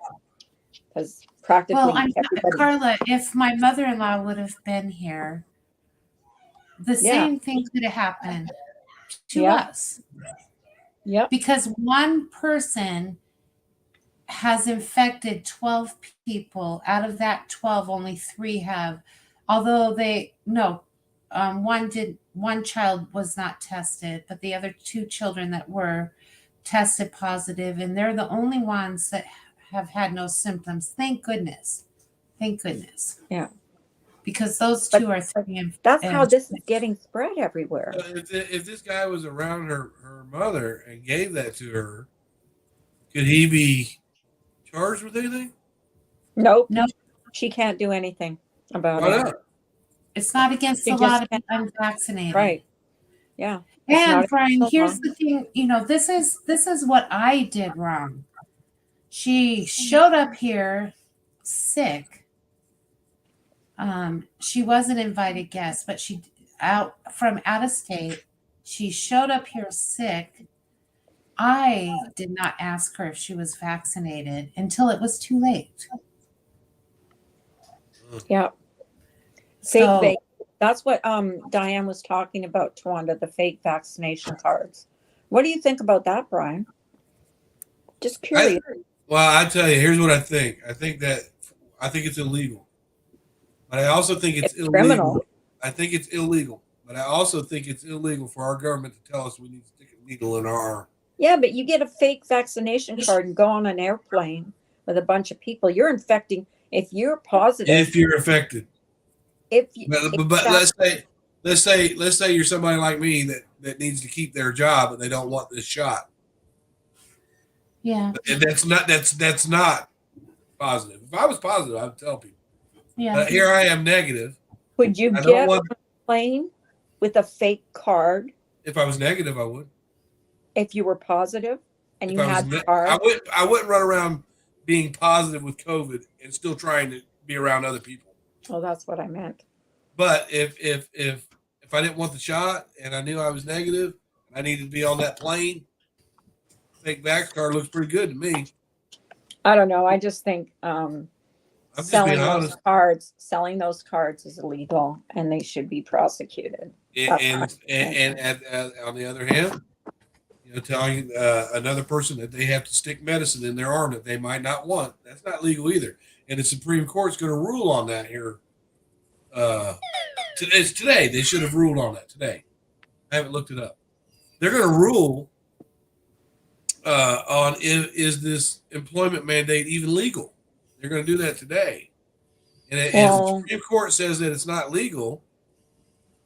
[SPEAKER 1] because practically
[SPEAKER 2] Well,
[SPEAKER 1] everybody.
[SPEAKER 2] Carla, if my mother-in-law would have been here, the
[SPEAKER 1] Yeah.
[SPEAKER 2] same thing could have happened to
[SPEAKER 1] Yeah.
[SPEAKER 2] us.
[SPEAKER 1] Yep.
[SPEAKER 2] Because one person has infected 12 people. Out of that 12, only 3 have, although one child was not tested, but the other 2 children that were tested positive, and they're the only ones that have had no symptoms. Thank goodness. Thank goodness.
[SPEAKER 1] Yeah.
[SPEAKER 2] Because those
[SPEAKER 1] But
[SPEAKER 2] 2 are 3
[SPEAKER 1] that's how this is getting spread everywhere.
[SPEAKER 5] If this guy was around her mother and gave that to her, could he be charged with anything?
[SPEAKER 1] Nope.
[SPEAKER 2] No,
[SPEAKER 1] She can't do anything about
[SPEAKER 5] Why
[SPEAKER 1] it.
[SPEAKER 5] not?
[SPEAKER 2] it's not against
[SPEAKER 1] She
[SPEAKER 2] the law
[SPEAKER 1] just
[SPEAKER 2] to be unvaccinated.
[SPEAKER 1] Right. Yeah. It's
[SPEAKER 2] And
[SPEAKER 1] not
[SPEAKER 2] Brian,
[SPEAKER 1] against the
[SPEAKER 2] here's
[SPEAKER 1] law.
[SPEAKER 2] the thing, this is what I did wrong. She showed up here sick. She was an invited guest, but she out of state. She showed up here sick. I did not ask her if she was vaccinated until it was too late.
[SPEAKER 1] Yeah.
[SPEAKER 2] So,
[SPEAKER 1] Fake that's what Diane was talking about, Tawanda, the fake vaccination cards. What do you think about that, Brian? Just curious.
[SPEAKER 5] Well, I tell you, here's what I think. I think it's illegal, but I also think it's illegal.
[SPEAKER 1] Criminal.
[SPEAKER 5] I think it's illegal, but I also think it's illegal for our government to tell us we need to stick a needle in our arm.
[SPEAKER 1] Yeah, but you get a fake vaccination card and go on an airplane with a bunch of people. You're infecting. If you're positive,
[SPEAKER 5] If you're affected,
[SPEAKER 1] if you,
[SPEAKER 5] but let's say you're somebody like me that needs to keep their job, but they don't want this shot.
[SPEAKER 2] yeah.
[SPEAKER 5] And that's not positive. If I was positive, I would tell people.
[SPEAKER 2] Yeah.
[SPEAKER 5] But here I am negative.
[SPEAKER 1] would you
[SPEAKER 5] I don't
[SPEAKER 1] get on
[SPEAKER 5] want-
[SPEAKER 1] a plane with a fake card
[SPEAKER 5] If I was negative, I would.
[SPEAKER 1] if you were positive and
[SPEAKER 5] If
[SPEAKER 1] you
[SPEAKER 5] I was
[SPEAKER 1] had the
[SPEAKER 5] ne-
[SPEAKER 1] card?
[SPEAKER 5] I wouldn't run around being positive with COVID and still trying to be around other people.
[SPEAKER 1] Well, that's what I meant.
[SPEAKER 5] But if I didn't want the shot and I knew I was negative, and I needed to be on that plane, fake vax card looks pretty good to me.
[SPEAKER 1] I don't know. I just think
[SPEAKER 5] I'm just
[SPEAKER 1] selling
[SPEAKER 5] being honest.
[SPEAKER 1] selling those cards is illegal and they should be prosecuted.
[SPEAKER 5] And on the other hand, telling another person that they have to stick medicine in their arm that they might not want, that's not legal either. And the Supreme Court's going to rule on that here. It's today. They should have ruled on that today. I haven't looked it up. They're going to rule on is this employment mandate even legal. They're going to do that today. And if the Supreme Court says that it's not legal,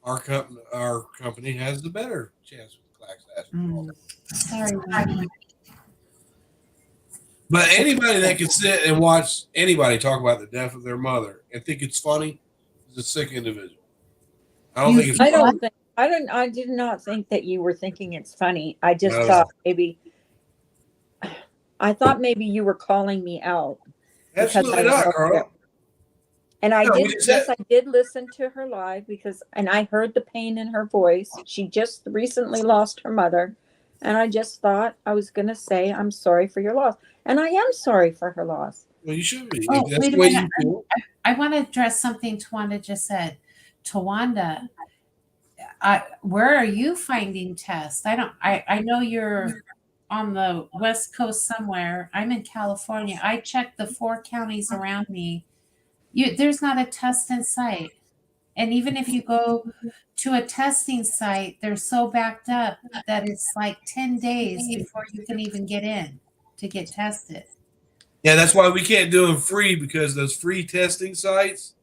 [SPEAKER 5] our company has the better chance with the Clax Act.
[SPEAKER 2] Sorry.
[SPEAKER 5] But anybody that can sit and watch anybody talk about the death of their mother and think it's funny is a sick individual. I don't think it's funny.
[SPEAKER 1] I did not think that you were thinking it's funny. I just
[SPEAKER 5] No.
[SPEAKER 1] thought maybe you were calling me out.
[SPEAKER 5] Absolutely
[SPEAKER 1] because I
[SPEAKER 5] not,
[SPEAKER 1] know
[SPEAKER 5] Carla.
[SPEAKER 1] And I
[SPEAKER 5] No,
[SPEAKER 1] did,
[SPEAKER 5] we just
[SPEAKER 1] yes,
[SPEAKER 5] said-
[SPEAKER 1] I did listen to her live and I heard the pain in her voice. She just recently lost her mother. And I just thought I was going to say, I'm sorry for your loss. And I am sorry for her loss.
[SPEAKER 5] Well, you should be.
[SPEAKER 2] Oh,
[SPEAKER 5] That's
[SPEAKER 2] wait
[SPEAKER 5] the
[SPEAKER 2] a
[SPEAKER 5] way
[SPEAKER 2] minute.
[SPEAKER 5] you feel.
[SPEAKER 2] I want to address something Tawanda just said. Tawanda, where are you finding tests? I know you're on the West Coast somewhere. I'm in California. I checked the 4 counties around me. There's not a test in sight. And even if you go to a testing site, they're so backed up that it's like 10 days before you can even get in to get tested.
[SPEAKER 5] Yeah, that's why we can't do them free, because those free testing sites,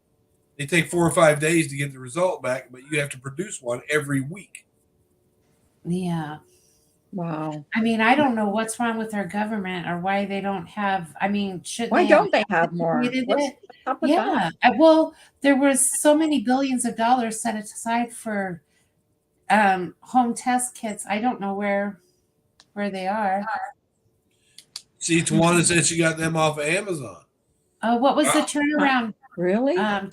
[SPEAKER 5] they take 4 or 5 days to get the result back, but you have to produce one every week.
[SPEAKER 2] Yeah.
[SPEAKER 1] Wow.
[SPEAKER 2] I mean, I don't know what's wrong with our government or why they don't have, should
[SPEAKER 1] Why don't they have more? What's up with that?
[SPEAKER 2] Yeah. Well, there was so many billions of dollars set aside for home test kits. I don't know where they are.
[SPEAKER 5] See, Tawana said she got them off of Amazon.
[SPEAKER 2] What was the turnaround
[SPEAKER 1] Really?
[SPEAKER 2] time,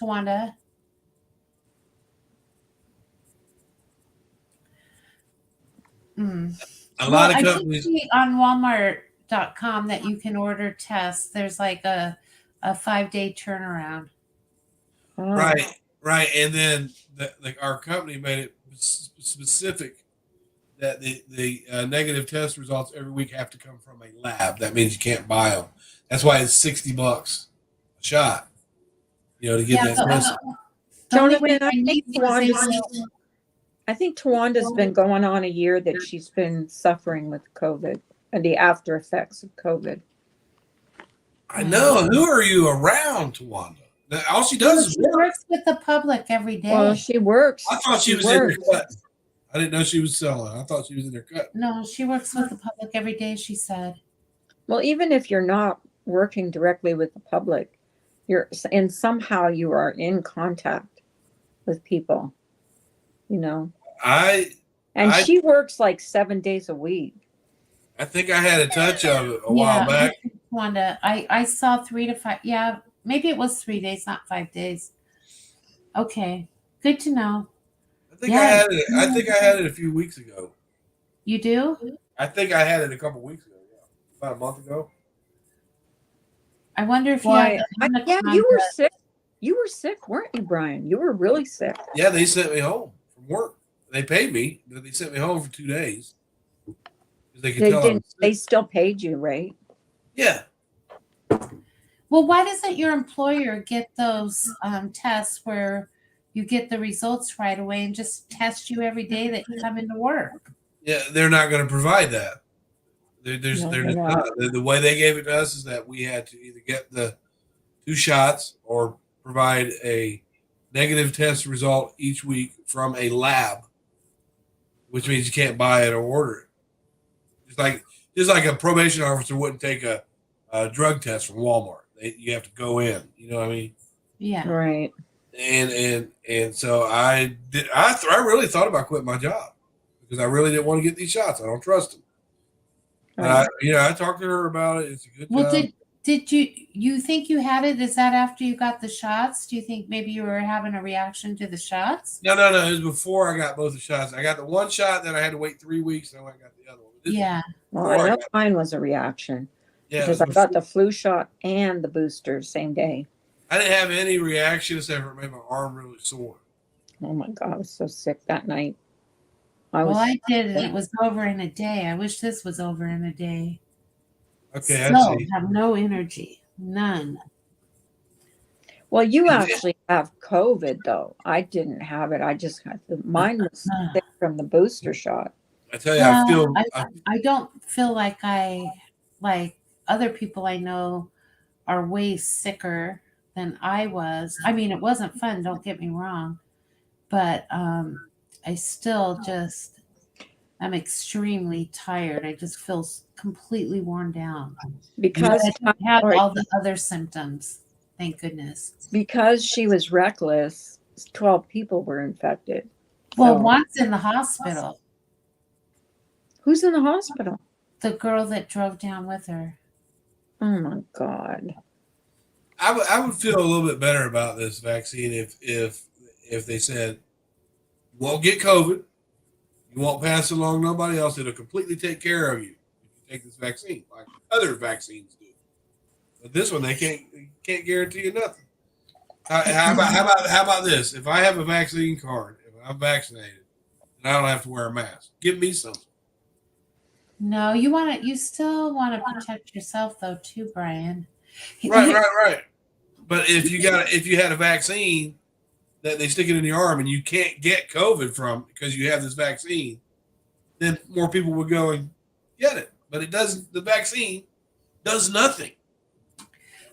[SPEAKER 2] Tawanda?
[SPEAKER 5] A
[SPEAKER 2] Well,
[SPEAKER 5] lot of
[SPEAKER 2] I did
[SPEAKER 5] companies.
[SPEAKER 2] see on Walmart.com that you can order tests. There's like a 5-day turnaround.
[SPEAKER 1] Oh.
[SPEAKER 5] Right. And then our company made it specific that the negative test results every week have to come from a lab. That means you can't buy them. That's why it's $60 a shot. To get
[SPEAKER 2] Yeah,
[SPEAKER 5] that test.
[SPEAKER 2] the only
[SPEAKER 1] Jonathan,
[SPEAKER 2] way my niece was able
[SPEAKER 1] I think Tawanda's been going on a year that she's been suffering with COVID and the after effects of COVID.
[SPEAKER 5] I know. Who are you around, Tawanda? All she does is
[SPEAKER 2] she
[SPEAKER 5] work.
[SPEAKER 2] works with the public every day.
[SPEAKER 1] Well, she works.
[SPEAKER 5] I thought she was in there cutting. I didn't know she was selling. I thought she was in there cutting.
[SPEAKER 2] No, she works with the public every day, she said.
[SPEAKER 1] Well, even if you're not working directly with the public, and somehow you are in contact with people, And she works like 7 days a week.
[SPEAKER 5] I think I had a touch of it a while back.
[SPEAKER 2] Wanda, I saw 3 to 5. Yeah, maybe it was 3 days, not 5 days. Okay, good to know.
[SPEAKER 5] I think I had it a few weeks ago.
[SPEAKER 2] You do?
[SPEAKER 5] I think I had it a couple weeks ago. Yeah, about a month ago.
[SPEAKER 2] I wonder if
[SPEAKER 1] yeah, you were sick. You were sick, weren't you, Brian? You were really sick.
[SPEAKER 5] Yeah, they sent me home from work. They paid me, but they sent me home for 2 days.
[SPEAKER 1] They still paid you, right?
[SPEAKER 5] Yeah.
[SPEAKER 2] Well, why doesn't your employer get those tests where you get the results right away and just test you every day that you come into work?
[SPEAKER 5] Yeah, they're not going to provide that. They're just not. The way they gave it to us is that we had to either get the 2 shots or provide a negative test result each week from a lab, which means you can't buy it or order it. Just like a probation officer wouldn't take a drug test from Walmart. You have to go in. You know what I mean?
[SPEAKER 2] Yeah.
[SPEAKER 1] Right.
[SPEAKER 5] And so I really thought about quitting my job because I really didn't want to get these shots. I don't trust them. But I talked to her about it. It's a good job.
[SPEAKER 2] Did you think you had it? Is that after you got the shots? Do you think maybe you were having a reaction to the shots?
[SPEAKER 5] No. It was before I got both the shots. I got the 1 shot, then I had to wait 3 weeks, and I got the other one.
[SPEAKER 2] Yeah.
[SPEAKER 1] Well, I know mine was a reaction.
[SPEAKER 5] Yeah,
[SPEAKER 1] because I got the flu shot and the booster same day.
[SPEAKER 5] I didn't have any reaction except for it made my arm really sore.
[SPEAKER 1] Oh my God, I was so sick that night.
[SPEAKER 2] I did, and it was over in a day. I wish this was over in a day.
[SPEAKER 5] Okay,
[SPEAKER 2] I have no energy, none.
[SPEAKER 1] Well, you actually have COVID though. I didn't have it. I just had mine was sick from the booster shot.
[SPEAKER 5] I tell you,
[SPEAKER 2] I don't feel like other people I know are way sicker than I was. I mean, it wasn't fun, don't get me wrong, but I still I'm extremely tired. I just feel completely worn down.
[SPEAKER 1] Because
[SPEAKER 2] I have all the other symptoms, thank goodness.
[SPEAKER 1] Because she was reckless, 12 people were infected.
[SPEAKER 2] Well, one's in the hospital.
[SPEAKER 1] Who's in the hospital?
[SPEAKER 2] The girl that drove down with her.
[SPEAKER 1] Oh my God.
[SPEAKER 5] I would feel a little bit better about this vaccine if they said, you won't get COVID, you won't pass it along to nobody else. It'll completely take care of you if you take this vaccine, like other vaccines do. But this one, they can't guarantee you nothing. How about this? If I have a vaccine card, if I'm vaccinated, and I don't have to wear a mask, give me something.
[SPEAKER 2] No, you still want to protect yourself though, too, Brian.
[SPEAKER 5] Right. But if you had a vaccine that they stick it in your arm and you can't get COVID from because you have this vaccine, then more people would go and get it. But it doesn't. The vaccine does nothing.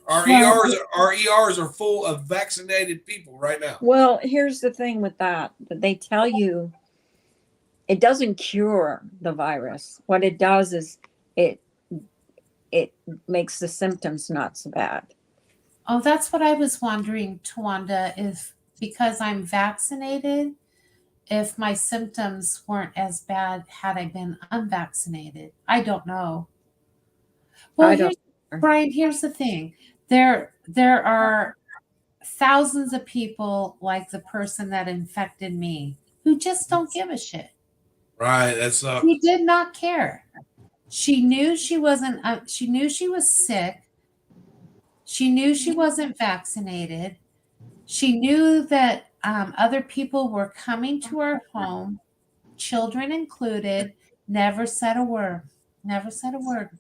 [SPEAKER 5] Our ERs are full of vaccinated people right now.
[SPEAKER 1] Well, here's the thing with that they tell you it doesn't cure the virus. What it does is it makes the symptoms not so bad.
[SPEAKER 2] Oh, that's what I was wondering, Tawanda, if because I'm vaccinated, if my symptoms weren't as bad had I been unvaccinated. I don't know. Well, Brian, here's the thing. there are thousands of people like the person that infected me who just don't give a shit.
[SPEAKER 5] Right. That sucks.
[SPEAKER 2] She did not care. She knew she wasn't. She knew she was sick. She knew she wasn't vaccinated. She knew that other people were coming to our home, children included. Never said a word. Never said a word.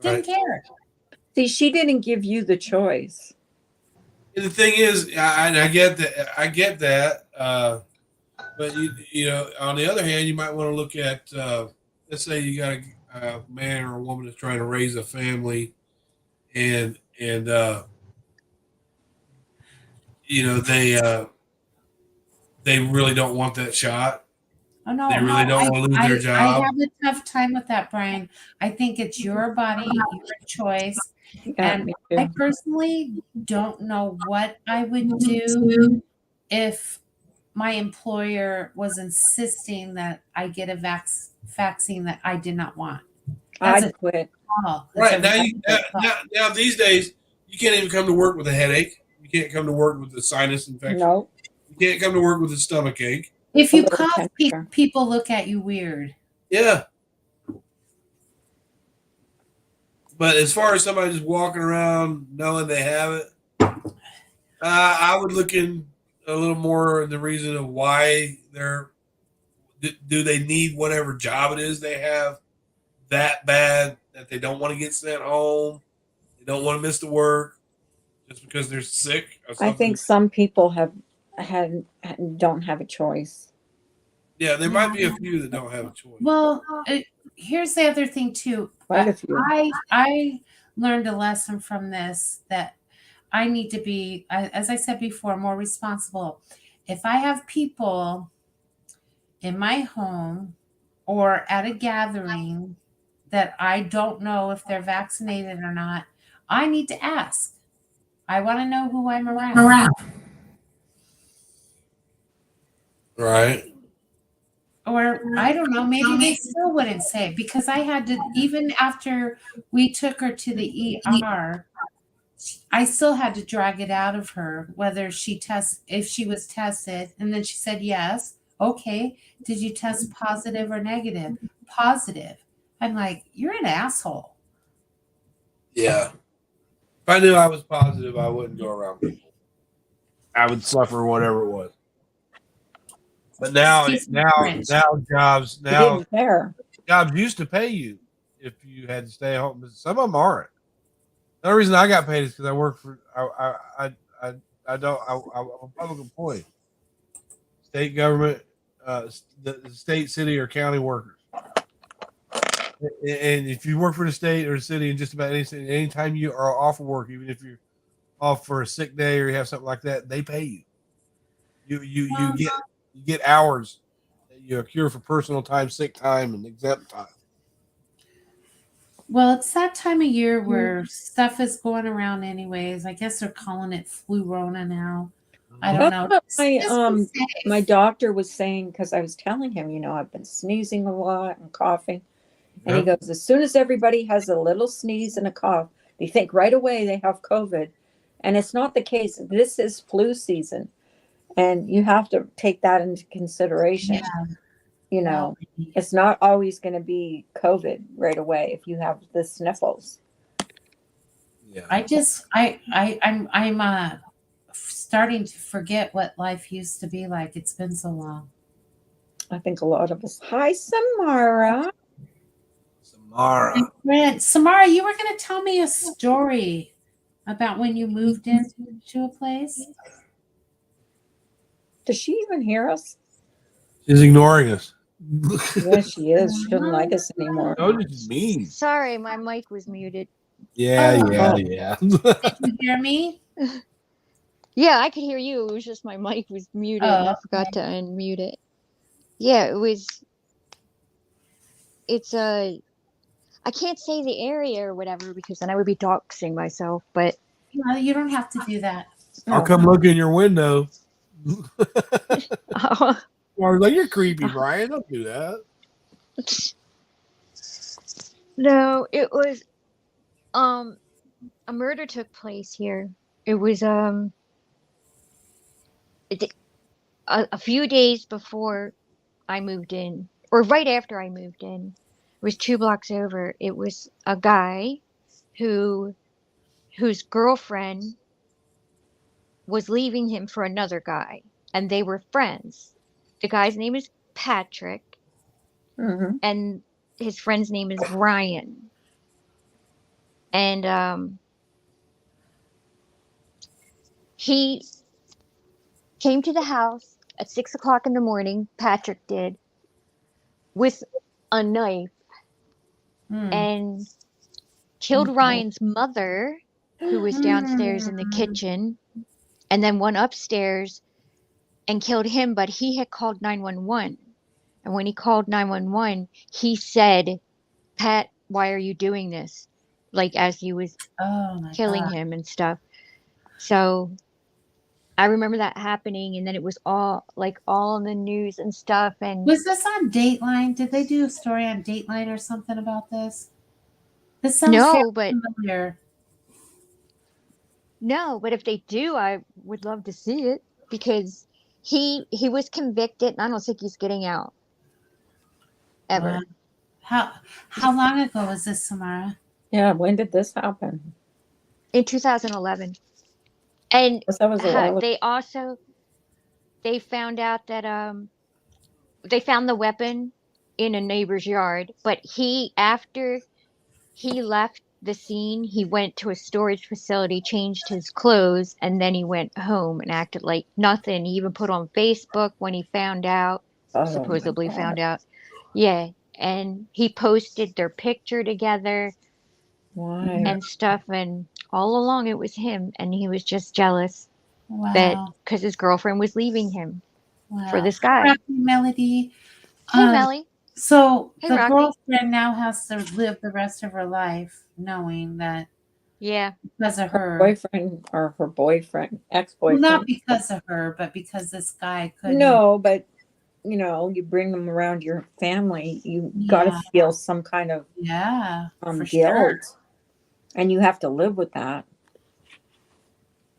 [SPEAKER 2] Didn't
[SPEAKER 5] Right.
[SPEAKER 2] care.
[SPEAKER 1] See, she didn't give you the choice.
[SPEAKER 5] And the thing is, I get that. I get that. But you know, on the other hand, you might want to look at, let's say you got a man or a woman that's trying to raise a family, and you know they really don't want that shot.
[SPEAKER 2] Oh no,
[SPEAKER 5] They really don't want to lose their
[SPEAKER 2] I
[SPEAKER 5] job.
[SPEAKER 2] have a tough time with that, Brian. I think it's your body, your choice.
[SPEAKER 1] Yeah,
[SPEAKER 2] And
[SPEAKER 1] me
[SPEAKER 2] I
[SPEAKER 1] too.
[SPEAKER 2] personally don't know what I would do if my employer was insisting that I get a vaccine that I did not want. That's
[SPEAKER 1] I'd quit.
[SPEAKER 2] call. It's
[SPEAKER 5] Right
[SPEAKER 2] a
[SPEAKER 5] now,
[SPEAKER 2] regular call.
[SPEAKER 5] now these days, you can't even come to work with a headache. You can't come to work with a sinus infection.
[SPEAKER 1] No,
[SPEAKER 5] You can't come to work with a stomach ache.
[SPEAKER 2] If
[SPEAKER 1] a
[SPEAKER 2] you
[SPEAKER 1] little
[SPEAKER 2] cough,
[SPEAKER 1] temperature.
[SPEAKER 2] people look at you weird.
[SPEAKER 5] Yeah. But as far as somebody just walking around knowing they have it, I would look in a little more in the reason of why they're. Do they need whatever job it is they have that bad that they don't want to get sent home? They don't want to miss the work just because they're sick or
[SPEAKER 1] I
[SPEAKER 5] something.
[SPEAKER 1] think some people don't have a choice.
[SPEAKER 5] Yeah, there might be a few that don't have a choice.
[SPEAKER 2] Well, here's the other thing too.
[SPEAKER 1] Quite a few.
[SPEAKER 2] I learned a lesson from this that I need to be, as I said before, more responsible. If I have people in my home or at a gathering that I don't know if they're vaccinated or not, I need to ask. I want to know who I'm around.
[SPEAKER 5] Right.
[SPEAKER 2] Or I don't know, maybe they still wouldn't say it because I had to, even after we took her to the ER, I still had to drag it out of her whether if she was tested. And then she said yes. Okay. Did you test positive or negative? Positive. I'm like, you're an asshole.
[SPEAKER 5] Yeah. If I knew I was positive, I wouldn't go around people. I would suffer whatever it was. But now
[SPEAKER 1] You
[SPEAKER 5] jobs
[SPEAKER 1] didn't care.
[SPEAKER 5] used to pay you if you had to stay home. But some of them aren't. The only reason I got paid is because I work for I'm a public employee, state government, the state, city, or county workers. And if you work for the state or the city, and just about anytime you are off of work, even if you're off for a sick day or you have something like that, they pay you. You get hours that you accrue for personal time, sick time, and exempt time.
[SPEAKER 2] Well, it's that time of year where stuff is going around anyways. I guess they're calling it flu rona now. I don't know.
[SPEAKER 1] That's what
[SPEAKER 2] Just be safe.
[SPEAKER 1] my doctor was saying, because I was telling him, I've been sneezing a lot and coughing. And he goes, as soon as everybody has a little sneeze and a cough, they think right away they have COVID. And it's not the case. This is flu season. And you have to take that into consideration.
[SPEAKER 2] Yeah.
[SPEAKER 1] It's not always going to be COVID right away if you have the sniffles.
[SPEAKER 5] Yeah.
[SPEAKER 2] I'm starting to forget what life used to be like. It's been so long.
[SPEAKER 1] I think a lot of us. Hi, Samara.
[SPEAKER 2] Samara, you were going to tell me a story about when you moved into a place.
[SPEAKER 1] Does she even hear us?
[SPEAKER 4] She's ignoring us.
[SPEAKER 1] Yes, she is. She doesn't like us anymore.
[SPEAKER 4] Oh, this is mean.
[SPEAKER 3] Sorry, my mic was muted.
[SPEAKER 4] Yeah.
[SPEAKER 2] Did you hear me?
[SPEAKER 3] Yeah, I could hear you. It was just my mic was muted and I forgot to unmute it. Yeah, I can't say the area or whatever because then I would be doxing myself, but
[SPEAKER 2] No, you don't have to do that.
[SPEAKER 4] I'll come look in your window. I was like, you're creepy, Brian. Don't do that.
[SPEAKER 3] no, it was a murder took place here. It was a few days before I moved in, or right after I moved in. It was 2 blocks over. It was a guy who whose girlfriend was leaving him for another guy, and they were friends. The guy's name is Patrick,
[SPEAKER 1] Hmm.
[SPEAKER 3] and his friend's name is Brian. And he came to the house at 6 o'clock in the morning, Patrick did, with a knife
[SPEAKER 2] Mm.
[SPEAKER 3] and killed Ryan's mother, who was downstairs in the kitchen, and then went upstairs and killed him, but he had called 911. And when he called 911, he said, Pat, why are you doing this? Like, as he was
[SPEAKER 2] Oh my
[SPEAKER 3] killing
[SPEAKER 2] God.
[SPEAKER 3] him and stuff. So I remember that happening, and then it was all in the news and stuff. And
[SPEAKER 2] Was this on Dateline? Did they do a story on Dateline or something about this? This sounds very
[SPEAKER 3] no, but
[SPEAKER 2] familiar.
[SPEAKER 3] no, but if they do, I would love to see it because he was convicted, and I don't think he's getting out
[SPEAKER 2] Wow.
[SPEAKER 3] ever.
[SPEAKER 2] How long ago was this, Samara?
[SPEAKER 1] Yeah, when did this happen?
[SPEAKER 3] In 2011. And
[SPEAKER 1] Because that was a while ago.
[SPEAKER 3] they found out that they found the weapon in a neighbor's yard, but after he left the scene, he went to a storage facility, changed his clothes, and then he went home and acted like nothing. He even put on Facebook when he found out,
[SPEAKER 1] Oh my
[SPEAKER 3] supposedly
[SPEAKER 1] God.
[SPEAKER 3] found out. Yeah, and he posted their picture together
[SPEAKER 1] Why?
[SPEAKER 3] and stuff, and all along it was him, and he was just jealous that
[SPEAKER 2] Wow.
[SPEAKER 3] because his girlfriend was leaving him for
[SPEAKER 2] Wow.
[SPEAKER 3] this guy.
[SPEAKER 2] Rocky Melody.
[SPEAKER 3] Hey, Melly.
[SPEAKER 2] So
[SPEAKER 3] Hey,
[SPEAKER 2] the
[SPEAKER 3] Rocky.
[SPEAKER 2] girlfriend now has to live the rest of her life knowing that
[SPEAKER 3] Yeah.
[SPEAKER 2] because of her.
[SPEAKER 1] Boyfriend or her boyfriend,
[SPEAKER 2] Well,
[SPEAKER 1] ex-boyfriend.
[SPEAKER 2] not because of her, but because this guy couldn't.
[SPEAKER 1] No, but you bring them around your family, you got to
[SPEAKER 2] Yeah.
[SPEAKER 1] feel some kind of
[SPEAKER 2] Yeah. For
[SPEAKER 1] guilt,
[SPEAKER 2] sure.
[SPEAKER 1] and you have to live with that.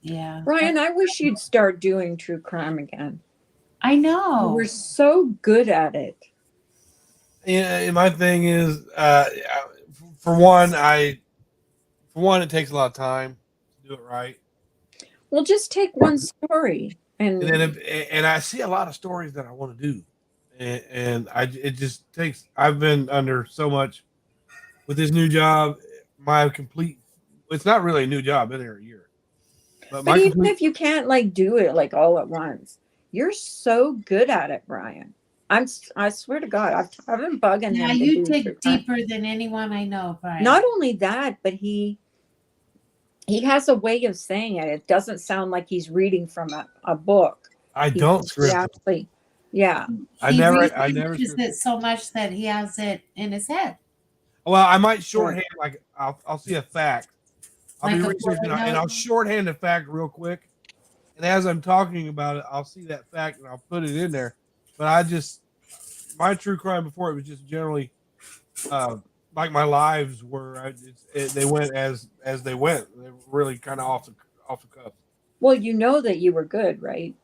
[SPEAKER 2] Yeah.
[SPEAKER 1] Brian, I wish you'd start doing true crime again.
[SPEAKER 2] I
[SPEAKER 1] You
[SPEAKER 2] know.
[SPEAKER 1] were so good at it.
[SPEAKER 4] Yeah, and my thing is, for one, it takes a lot of time to do it right.
[SPEAKER 1] Well, just take one story
[SPEAKER 4] And then,
[SPEAKER 1] and
[SPEAKER 4] and I see a lot of stories that I want to do, and it just takes. I've been under so much with this new job. My complete, it's not really a new job. I've been here a year, but
[SPEAKER 1] but
[SPEAKER 4] my
[SPEAKER 1] even
[SPEAKER 4] complete.
[SPEAKER 1] if you can't do it all at once, you're so good at it, Brian. I swear to God, I've been bugging
[SPEAKER 2] Yeah,
[SPEAKER 1] him to
[SPEAKER 2] you
[SPEAKER 1] do true
[SPEAKER 2] dig
[SPEAKER 1] crime.
[SPEAKER 2] deeper than anyone I know, Brian.
[SPEAKER 1] Not only that, but he has a way of saying it. It doesn't sound like he's reading from a book.
[SPEAKER 4] I don't script.
[SPEAKER 1] Actually, yeah.
[SPEAKER 4] I
[SPEAKER 2] He
[SPEAKER 4] never
[SPEAKER 2] researches
[SPEAKER 4] script.
[SPEAKER 2] it so much that he has it in his head.
[SPEAKER 4] Well, I might shorthand, like I'll see a fact. I'll
[SPEAKER 2] Like
[SPEAKER 4] be
[SPEAKER 2] a
[SPEAKER 4] researching
[SPEAKER 2] bullet
[SPEAKER 4] and I'll
[SPEAKER 2] note?
[SPEAKER 4] shorthand the fact real quick. And as I'm talking about it, I'll see that fact and I'll put it in there. But my true crime before it was just generally like my lives were. They went as they went. They were really kind of off the cuff.
[SPEAKER 1] Well, you know that you were good, right?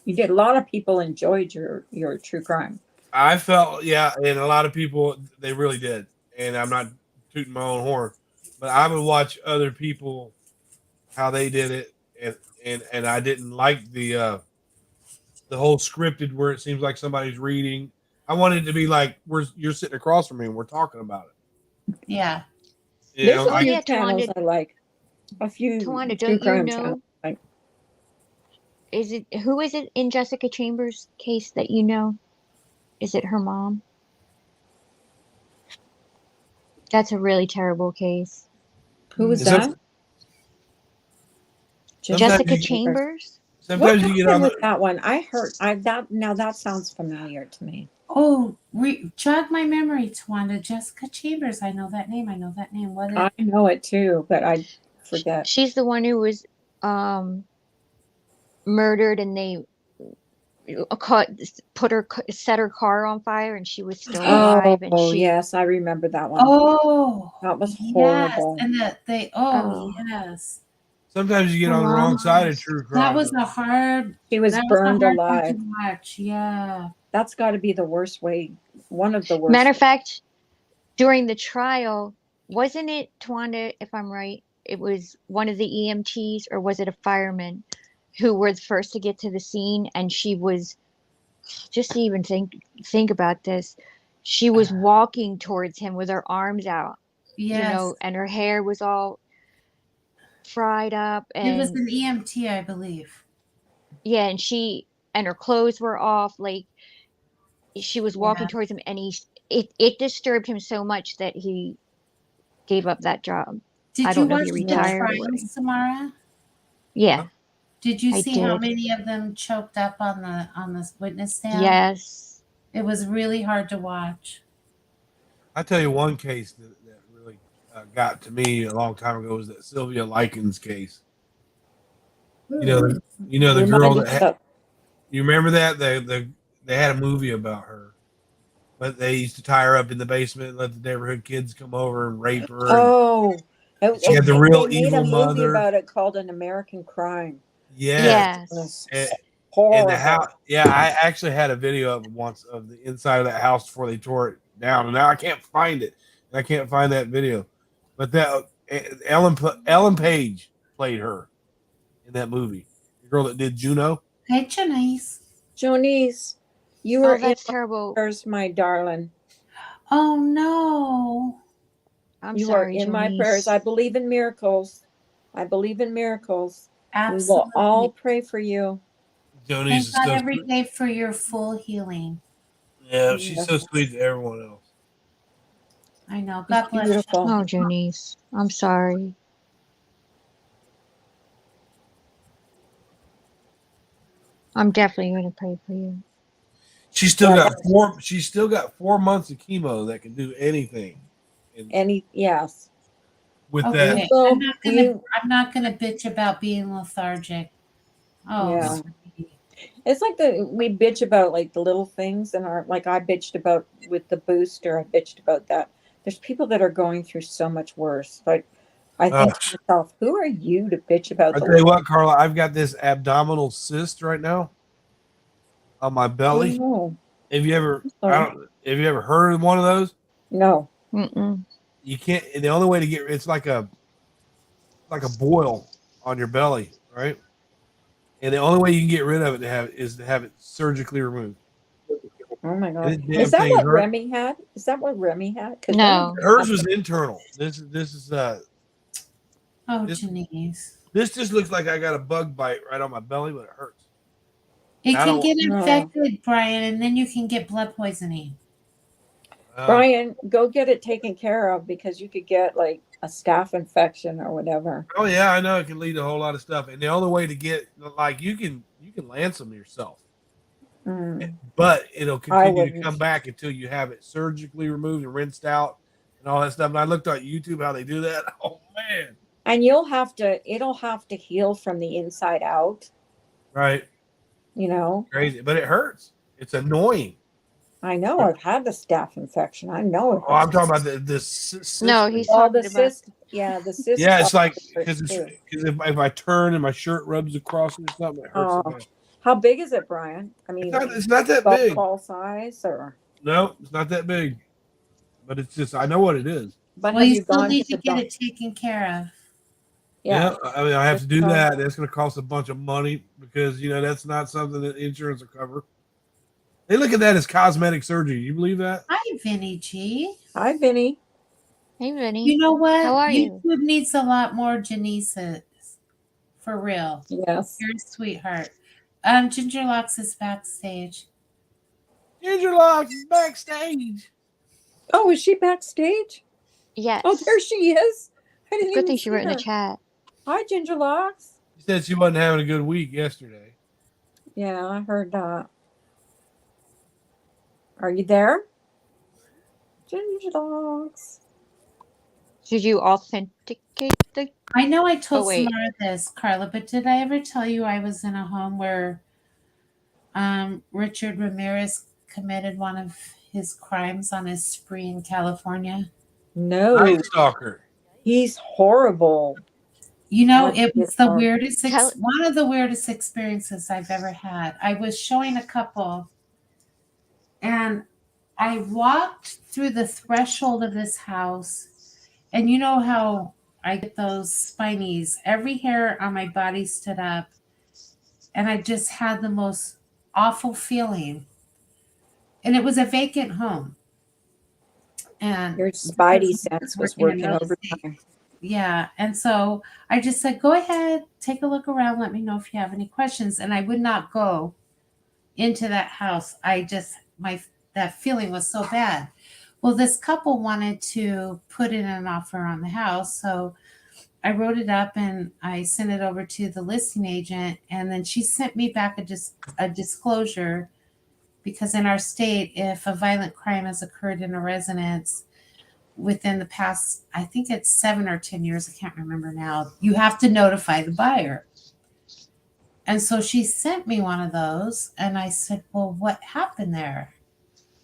[SPEAKER 1] You did. A lot of people enjoyed your true crime.
[SPEAKER 4] I felt, yeah, and a lot of people, they really did. And I'm not tooting my own horn, but I would watch other people how they did it, and I didn't like the whole scripted where it seems like somebody's reading. I wanted it to be like you're sitting across from me and we're talking about it.
[SPEAKER 2] Yeah.
[SPEAKER 4] You
[SPEAKER 1] There's
[SPEAKER 4] know,
[SPEAKER 1] a few
[SPEAKER 3] yeah,
[SPEAKER 1] channels
[SPEAKER 3] Tawanda,
[SPEAKER 1] I like. A few
[SPEAKER 3] Tawanda,
[SPEAKER 1] true
[SPEAKER 3] don't you
[SPEAKER 1] crime
[SPEAKER 3] know?
[SPEAKER 1] channels. Like,
[SPEAKER 3] Who is it in Jessica Chambers' case that you know? Is it her mom? That's a really terrible case.
[SPEAKER 1] who was
[SPEAKER 4] and some,
[SPEAKER 1] that?
[SPEAKER 4] sometimes
[SPEAKER 3] Jessica
[SPEAKER 4] you,
[SPEAKER 3] Chambers?
[SPEAKER 1] What
[SPEAKER 4] sometimes you get on
[SPEAKER 1] happened with
[SPEAKER 4] the.
[SPEAKER 1] that one? I heard. That sounds familiar to me.
[SPEAKER 2] Oh, jog my memory, Tawanda. Jessica Chambers. I know that name. What
[SPEAKER 1] I
[SPEAKER 2] is
[SPEAKER 1] know it too, but I forget.
[SPEAKER 3] She's the one who was murdered, and set her car on fire, and she was still
[SPEAKER 1] Oh,
[SPEAKER 3] alive, and she
[SPEAKER 1] yes, I remember that one.
[SPEAKER 2] Oh,
[SPEAKER 1] That was
[SPEAKER 2] yes.
[SPEAKER 1] horrible.
[SPEAKER 2] And that they,
[SPEAKER 3] Oh.
[SPEAKER 2] yes.
[SPEAKER 4] Sometimes you get on the wrong side of true crime.
[SPEAKER 2] That was a hard,
[SPEAKER 1] She was
[SPEAKER 2] that was a
[SPEAKER 1] burned
[SPEAKER 2] hard one
[SPEAKER 1] alive.
[SPEAKER 2] to watch. Yeah.
[SPEAKER 1] That's got to be the worst way. One of the worst.
[SPEAKER 3] Matter of fact, during the trial, wasn't it, Twanda, if I'm right, it was one of the EMTs, or was it a fireman who were the first to get to the scene, and she was, just to even think about this, she was walking towards him with her arms out,
[SPEAKER 2] Yes.
[SPEAKER 3] and her hair was all fried up,
[SPEAKER 2] It was
[SPEAKER 3] and
[SPEAKER 2] an EMT, I believe.
[SPEAKER 3] yeah, and her clothes were off, like she was walking
[SPEAKER 2] Yeah.
[SPEAKER 3] towards him, and it disturbed him so much that he gave up that job.
[SPEAKER 2] Did
[SPEAKER 3] I
[SPEAKER 2] you
[SPEAKER 3] don't know if
[SPEAKER 2] watch
[SPEAKER 3] he
[SPEAKER 2] the
[SPEAKER 3] retired or what.
[SPEAKER 2] trials, Samara?
[SPEAKER 3] Yeah,
[SPEAKER 2] Did you
[SPEAKER 3] I
[SPEAKER 2] see how
[SPEAKER 3] did.
[SPEAKER 2] many of them choked up on the witness stand?
[SPEAKER 3] Yes.
[SPEAKER 2] It was really hard to watch.
[SPEAKER 4] I tell you one case that really got to me a long time ago was that Sylvia Likens case. You know the girl
[SPEAKER 1] Remind us
[SPEAKER 4] that
[SPEAKER 1] of-
[SPEAKER 4] you remember that they had a movie about her, but they used to tie her up in the basement and let the neighborhood kids come over and rape her.
[SPEAKER 1] Oh,
[SPEAKER 4] She had the real
[SPEAKER 1] they made
[SPEAKER 4] evil
[SPEAKER 1] a movie
[SPEAKER 4] mother.
[SPEAKER 1] about it called An American Crime.
[SPEAKER 4] Yes.
[SPEAKER 1] It was
[SPEAKER 4] And
[SPEAKER 1] horrible.
[SPEAKER 4] the house, yeah, I actually had a video of it once of the inside of that house before they tore it down, and now I can't find it. I can't find that video, but that Ellen Page played her in that movie, the girl that did Juno.
[SPEAKER 2] Hey, Janice.
[SPEAKER 1] Jonice, you were
[SPEAKER 3] Oh,
[SPEAKER 1] in
[SPEAKER 3] that's
[SPEAKER 1] my
[SPEAKER 3] terrible.
[SPEAKER 1] prayers, my darling.
[SPEAKER 2] Oh, no.
[SPEAKER 3] I'm
[SPEAKER 1] You
[SPEAKER 3] sorry,
[SPEAKER 1] are in my
[SPEAKER 3] Janice.
[SPEAKER 1] prayers. I believe in miracles. I believe in miracles.
[SPEAKER 2] Absolutely.
[SPEAKER 1] We will all pray for you.
[SPEAKER 4] Jonice
[SPEAKER 2] Thank
[SPEAKER 4] is
[SPEAKER 2] God
[SPEAKER 4] so
[SPEAKER 2] every
[SPEAKER 4] sweet.
[SPEAKER 2] day for your full healing.
[SPEAKER 4] Yeah, she's so sweet to everyone else.
[SPEAKER 2] I know. God bless you.
[SPEAKER 1] Beautiful.
[SPEAKER 3] Oh, Janice, I'm sorry. I'm definitely going to pray for you.
[SPEAKER 4] She's still
[SPEAKER 1] Yeah,
[SPEAKER 4] got four. She's still got 4 months of chemo that can do anything. And
[SPEAKER 1] Yes.
[SPEAKER 4] with
[SPEAKER 2] Okay.
[SPEAKER 4] that,
[SPEAKER 1] So
[SPEAKER 2] I'm not gonna bitch about being lethargic. Oh,
[SPEAKER 1] Yeah.
[SPEAKER 2] sweetie.
[SPEAKER 1] It's like we bitch about like the little things and like I bitched about with the booster. I bitched about that. There's people that are going through so much worse. Like I think to myself, who are you to bitch about
[SPEAKER 4] I
[SPEAKER 1] the
[SPEAKER 4] tell you what, Carla, I've got this abdominal cyst right now on my belly.
[SPEAKER 1] Oh,
[SPEAKER 4] Have you ever?
[SPEAKER 1] sorry.
[SPEAKER 4] Have you ever heard of one of those?
[SPEAKER 1] No.
[SPEAKER 3] Mm-mm.
[SPEAKER 4] You can't. The only way to get it's like a boil on your belly, right? And the only way you can get rid of it is to have it surgically removed.
[SPEAKER 1] Oh my God.
[SPEAKER 4] And
[SPEAKER 1] Is that
[SPEAKER 4] thing
[SPEAKER 1] what
[SPEAKER 4] hurt.
[SPEAKER 1] Remy had? Is that what Remy had? Because
[SPEAKER 3] No.
[SPEAKER 4] Hers was internal. This is
[SPEAKER 2] Oh,
[SPEAKER 4] This-
[SPEAKER 2] Janice.
[SPEAKER 4] this just looks like I got a bug bite right on my belly, but it hurts.
[SPEAKER 2] It
[SPEAKER 4] I
[SPEAKER 2] can
[SPEAKER 4] don't-
[SPEAKER 2] get
[SPEAKER 1] No.
[SPEAKER 2] infected, Brian, and then you can get blood poisoning.
[SPEAKER 1] Brian, go get it taken care of because you could get like a staph infection or whatever.
[SPEAKER 4] Oh yeah, I know it can lead to a whole lot of stuff. And the only way to get like you can lance them yourself,
[SPEAKER 1] Mm.
[SPEAKER 4] but it'll continue to
[SPEAKER 1] wouldn't.
[SPEAKER 4] come back until you have it surgically removed and rinsed out and all that stuff. And I looked on YouTube how they do that. Oh man.
[SPEAKER 1] And it'll have to heal from the inside out,
[SPEAKER 4] Right.
[SPEAKER 1] Crazy.
[SPEAKER 4] But it hurts. It's annoying.
[SPEAKER 1] I know I've had the staph infection. I know it.
[SPEAKER 4] Oh, I'm talking about this cyst.
[SPEAKER 3] No, he's
[SPEAKER 1] All
[SPEAKER 3] talking
[SPEAKER 1] the
[SPEAKER 3] about.
[SPEAKER 1] cyst. Yeah, the cyst.
[SPEAKER 4] Yeah, it's like
[SPEAKER 1] hurts
[SPEAKER 4] because
[SPEAKER 1] too.
[SPEAKER 4] if I turn and my shirt rubs across it or something, it hurts.
[SPEAKER 1] Oh, how big is it, Brian? I mean,
[SPEAKER 4] It's not that
[SPEAKER 1] golf
[SPEAKER 4] big.
[SPEAKER 1] ball size or?
[SPEAKER 4] No, it's not that big. But it's just I know what it is.
[SPEAKER 1] But
[SPEAKER 2] Well,
[SPEAKER 1] have
[SPEAKER 2] you
[SPEAKER 1] you
[SPEAKER 2] still
[SPEAKER 1] gone
[SPEAKER 2] need
[SPEAKER 1] to
[SPEAKER 2] to
[SPEAKER 1] the
[SPEAKER 2] get
[SPEAKER 1] doc-
[SPEAKER 2] it taken care of.
[SPEAKER 1] Yeah.
[SPEAKER 4] I mean I have to do
[SPEAKER 1] Just,
[SPEAKER 4] that. That's going to cost a bunch of money because that's not something that insurance will cover. They look at that as cosmetic surgery. You believe that?
[SPEAKER 2] Hi, Vinnie G.
[SPEAKER 1] Hi, Vinny.
[SPEAKER 3] Hey, Vinny.
[SPEAKER 2] You know what?
[SPEAKER 3] How are you?
[SPEAKER 2] YouTube needs a lot more Janices. For real.
[SPEAKER 1] Yes.
[SPEAKER 2] You're a sweetheart. Ginger Locks is backstage.
[SPEAKER 4] Ginger Locks is backstage.
[SPEAKER 1] Oh, is she backstage?
[SPEAKER 3] Yes.
[SPEAKER 1] Oh, there she is. I didn't
[SPEAKER 3] Good
[SPEAKER 1] even
[SPEAKER 3] thing she
[SPEAKER 1] see
[SPEAKER 3] wrote in
[SPEAKER 1] her.
[SPEAKER 3] the chat.
[SPEAKER 1] Hi, Ginger Locks.
[SPEAKER 4] She said she wasn't having a good week yesterday.
[SPEAKER 1] Yeah, I heard that. Are you there? Ginger Locks.
[SPEAKER 3] Did you authenticate the?
[SPEAKER 2] I know I told
[SPEAKER 3] Oh, wait.
[SPEAKER 2] Samara this, Carla, but did I ever tell you I was in a home where Richard Ramirez committed one of his crimes on his spree in California?
[SPEAKER 1] No,
[SPEAKER 5] Night Stalker.
[SPEAKER 1] he's horrible.
[SPEAKER 2] You know,
[SPEAKER 1] What
[SPEAKER 2] it was
[SPEAKER 1] is
[SPEAKER 2] the
[SPEAKER 1] horrible?
[SPEAKER 2] weirdest,
[SPEAKER 3] Tell-
[SPEAKER 2] one of the weirdest experiences I've ever had. I was showing a couple, and I walked through the threshold of this house, and you know how I get those spinies. Every hair on my body stood up, and I just had the most awful feeling. And it was a vacant home. And
[SPEAKER 1] Your spidey sense was
[SPEAKER 2] working in
[SPEAKER 1] working
[SPEAKER 2] real estate.
[SPEAKER 1] overtime.
[SPEAKER 2] Yeah. And so I just said, go ahead, take a look around. Let me know if you have any questions. And I would not go into that house. That feeling was so bad. Well, this couple wanted to put in an offer on the house. So I wrote it up and I sent it over to the listing agent. And then she sent me back a disclosure, because in our state, if a violent crime has occurred in a residence within the past, I think it's 7 or 10 years, I can't remember now, you have to notify the buyer. And so she sent me one of those, and I said, well, what happened there?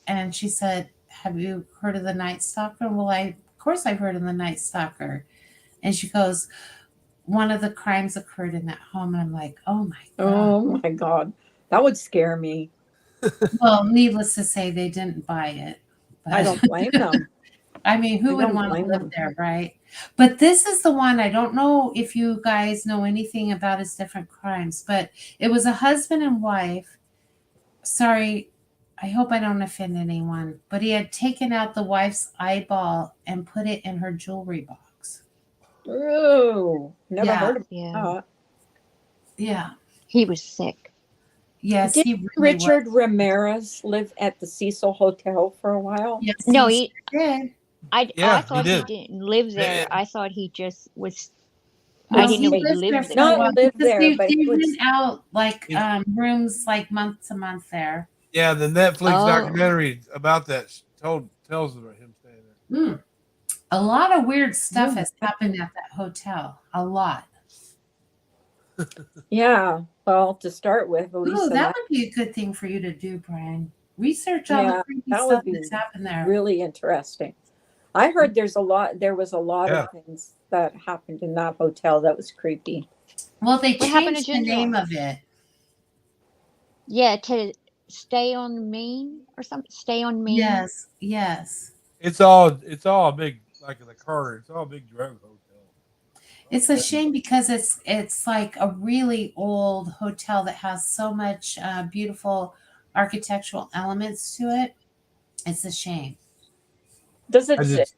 [SPEAKER 2] And she said, have you heard of the Night Stalker? Well, of course I've heard of the Night Stalker. And she goes, one of the crimes occurred in that home. And I'm like, oh my God.
[SPEAKER 1] Oh my God. That would scare me.
[SPEAKER 2] Well, needless to say, they didn't buy it.
[SPEAKER 1] I don't blame them.
[SPEAKER 2] I mean, who
[SPEAKER 1] I
[SPEAKER 2] would
[SPEAKER 1] don't
[SPEAKER 2] want to
[SPEAKER 1] blame
[SPEAKER 2] live
[SPEAKER 1] them.
[SPEAKER 2] there, right? But this is the one, I don't know if you guys know anything about his different crimes, but it was a husband and wife. Sorry, I hope I don't offend anyone, but he had taken out the wife's eyeball and put it in her jewelry box.
[SPEAKER 1] Ooh, never
[SPEAKER 2] Yeah.
[SPEAKER 1] heard of
[SPEAKER 3] Yeah.
[SPEAKER 1] that.
[SPEAKER 2] Yeah.
[SPEAKER 3] He was sick.
[SPEAKER 2] Yes,
[SPEAKER 1] Did
[SPEAKER 2] he really
[SPEAKER 1] Richard
[SPEAKER 2] was.
[SPEAKER 1] Ramirez live at the Cecil Hotel for a while?
[SPEAKER 2] Yes,
[SPEAKER 3] No,
[SPEAKER 2] he
[SPEAKER 3] he.
[SPEAKER 2] did.
[SPEAKER 3] I
[SPEAKER 4] Yeah, he
[SPEAKER 3] thought he
[SPEAKER 4] did.
[SPEAKER 3] didn't live there.
[SPEAKER 5] Yeah.
[SPEAKER 3] I thought he just was.
[SPEAKER 2] Well,
[SPEAKER 3] I didn't know
[SPEAKER 2] he
[SPEAKER 3] he
[SPEAKER 2] lived there
[SPEAKER 3] lived
[SPEAKER 2] for
[SPEAKER 3] there.
[SPEAKER 2] a
[SPEAKER 1] Not
[SPEAKER 2] while
[SPEAKER 1] lived
[SPEAKER 2] because
[SPEAKER 1] there,
[SPEAKER 2] they
[SPEAKER 1] but he
[SPEAKER 2] rent
[SPEAKER 1] was.
[SPEAKER 2] out like
[SPEAKER 4] Yeah.
[SPEAKER 2] rooms like month to month there.
[SPEAKER 4] Yeah, the Netflix
[SPEAKER 3] Oh.
[SPEAKER 4] documentary about that tells about him staying there.
[SPEAKER 2] Mm. A lot of weird stuff
[SPEAKER 1] Mm.
[SPEAKER 2] has happened at that hotel. A lot.
[SPEAKER 1] Yeah. Well, to start with,
[SPEAKER 2] Ooh,
[SPEAKER 1] Lisa,
[SPEAKER 2] that would be a good thing for you to do, Brian. Research all
[SPEAKER 1] yeah,
[SPEAKER 2] the creepy
[SPEAKER 1] that
[SPEAKER 2] stuff
[SPEAKER 1] would be
[SPEAKER 2] that's happened there.
[SPEAKER 1] really interesting. I heard there was a lot
[SPEAKER 4] Yeah.
[SPEAKER 1] of things that happened in that hotel that was creepy.
[SPEAKER 2] Well, they
[SPEAKER 3] What happened to
[SPEAKER 2] changed the
[SPEAKER 3] Ginger?
[SPEAKER 2] name of it.
[SPEAKER 3] Yeah, to stay on Main or something. Stay on Main.
[SPEAKER 2] Yes, yes.
[SPEAKER 4] It's all a big, like in the Carter. It's all a big drug hotel.
[SPEAKER 2] It's a shame because it's like a really old hotel that has so much beautiful architectural elements to it. It's a shame.
[SPEAKER 1] Does
[SPEAKER 4] I just-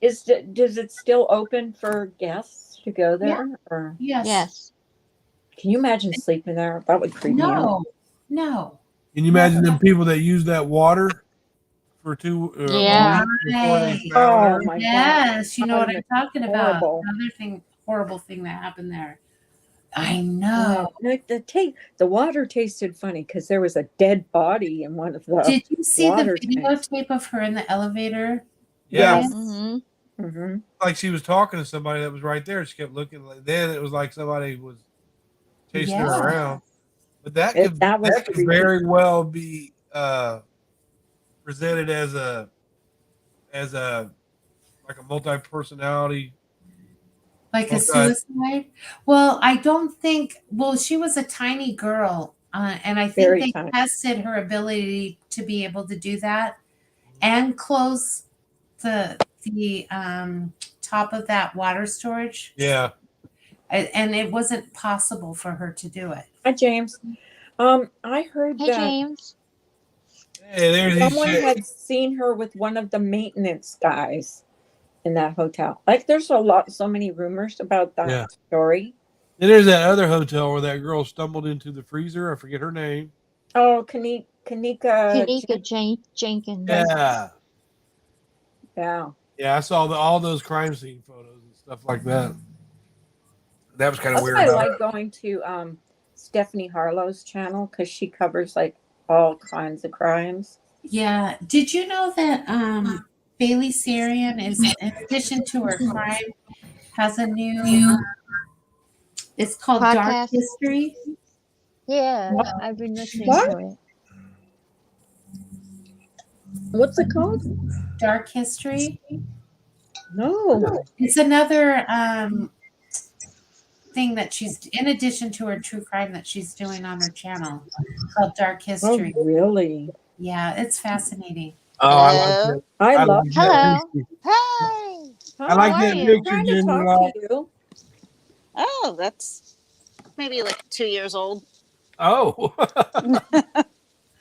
[SPEAKER 1] does it still open for guests to go there? Or
[SPEAKER 2] Yes.
[SPEAKER 3] Yes.
[SPEAKER 1] can you imagine sleeping there? That would creep me out.
[SPEAKER 2] No. No.
[SPEAKER 4] Can you imagine them people that use that water for two?
[SPEAKER 3] Yeah.
[SPEAKER 4] Before they
[SPEAKER 2] Right.
[SPEAKER 4] shower?
[SPEAKER 1] Oh my God.
[SPEAKER 2] Yes, you know what
[SPEAKER 1] That
[SPEAKER 2] I'm talking about.
[SPEAKER 1] horrible.
[SPEAKER 2] Another horrible thing that happened there. I know.
[SPEAKER 1] Like the water tasted funny because there was a dead body in one of the.
[SPEAKER 2] Did you see the
[SPEAKER 1] water tanks.
[SPEAKER 2] videotape of her in the elevator?
[SPEAKER 4] Yeah,
[SPEAKER 1] Yes.
[SPEAKER 3] Mm-hmm.
[SPEAKER 1] Mhm.
[SPEAKER 4] like she was talking to somebody that was right there. She kept looking. Then it was like somebody was chasing her
[SPEAKER 2] Yeah.
[SPEAKER 4] around. But that
[SPEAKER 1] That
[SPEAKER 4] could
[SPEAKER 1] was
[SPEAKER 4] could
[SPEAKER 1] creepy.
[SPEAKER 4] very well be presented as a like a multi-personality.
[SPEAKER 2] Like a
[SPEAKER 4] Okay.
[SPEAKER 2] suicide? Well, I don't think. Well, she was a tiny girl, and I think
[SPEAKER 1] Very
[SPEAKER 2] they
[SPEAKER 1] tiny.
[SPEAKER 2] tested her ability to be able to do that and close the top of that water storage.
[SPEAKER 4] Yeah,
[SPEAKER 2] And it wasn't possible for her to do it.
[SPEAKER 1] Hi, James. I heard
[SPEAKER 3] Hey,
[SPEAKER 1] that
[SPEAKER 3] James.
[SPEAKER 4] hey, there's
[SPEAKER 1] someone
[SPEAKER 4] these
[SPEAKER 1] had seen her with one of the maintenance guys in that hotel. Like, there's so many rumors about that
[SPEAKER 4] Yeah.
[SPEAKER 1] story.
[SPEAKER 4] Then there's that other hotel where that girl stumbled into the freezer. I forget her name.
[SPEAKER 1] Oh, Kanika.
[SPEAKER 3] Kanika Jenkins.
[SPEAKER 4] Yeah,
[SPEAKER 1] Yeah.
[SPEAKER 4] yeah. I saw all those crime scene photos and stuff like that. That was kind of
[SPEAKER 1] That's
[SPEAKER 4] weird.
[SPEAKER 1] why I
[SPEAKER 4] about
[SPEAKER 1] like
[SPEAKER 4] it.
[SPEAKER 1] going to Stephanie Harlow's channel because she covers like all kinds of crimes.
[SPEAKER 2] Yeah. Did you know that Bailey Sarian is, in addition to her crime, has a new it's called Dark
[SPEAKER 3] Podcast?
[SPEAKER 2] History.
[SPEAKER 3] Yeah,
[SPEAKER 1] What?
[SPEAKER 3] I've been listening
[SPEAKER 1] What?
[SPEAKER 3] to it.
[SPEAKER 1] What's it called?
[SPEAKER 2] Dark History.
[SPEAKER 1] No.
[SPEAKER 2] It's another thing that she's, in addition to her true crime that she's doing on her channel, called Dark
[SPEAKER 1] Oh,
[SPEAKER 2] History.
[SPEAKER 1] really?
[SPEAKER 2] Yeah, it's fascinating.
[SPEAKER 4] Oh, I like
[SPEAKER 6] Hello.
[SPEAKER 4] that.
[SPEAKER 1] I
[SPEAKER 4] I
[SPEAKER 1] love
[SPEAKER 4] like
[SPEAKER 1] that.
[SPEAKER 4] that
[SPEAKER 6] Hello.
[SPEAKER 4] picture.
[SPEAKER 6] Hi.
[SPEAKER 4] I like
[SPEAKER 1] Hi,
[SPEAKER 6] How are
[SPEAKER 4] that
[SPEAKER 6] you?
[SPEAKER 4] picture,
[SPEAKER 1] trying to
[SPEAKER 4] Ginger.
[SPEAKER 1] talk to you.
[SPEAKER 6] Oh, that's maybe like 2 years old.
[SPEAKER 4] Oh.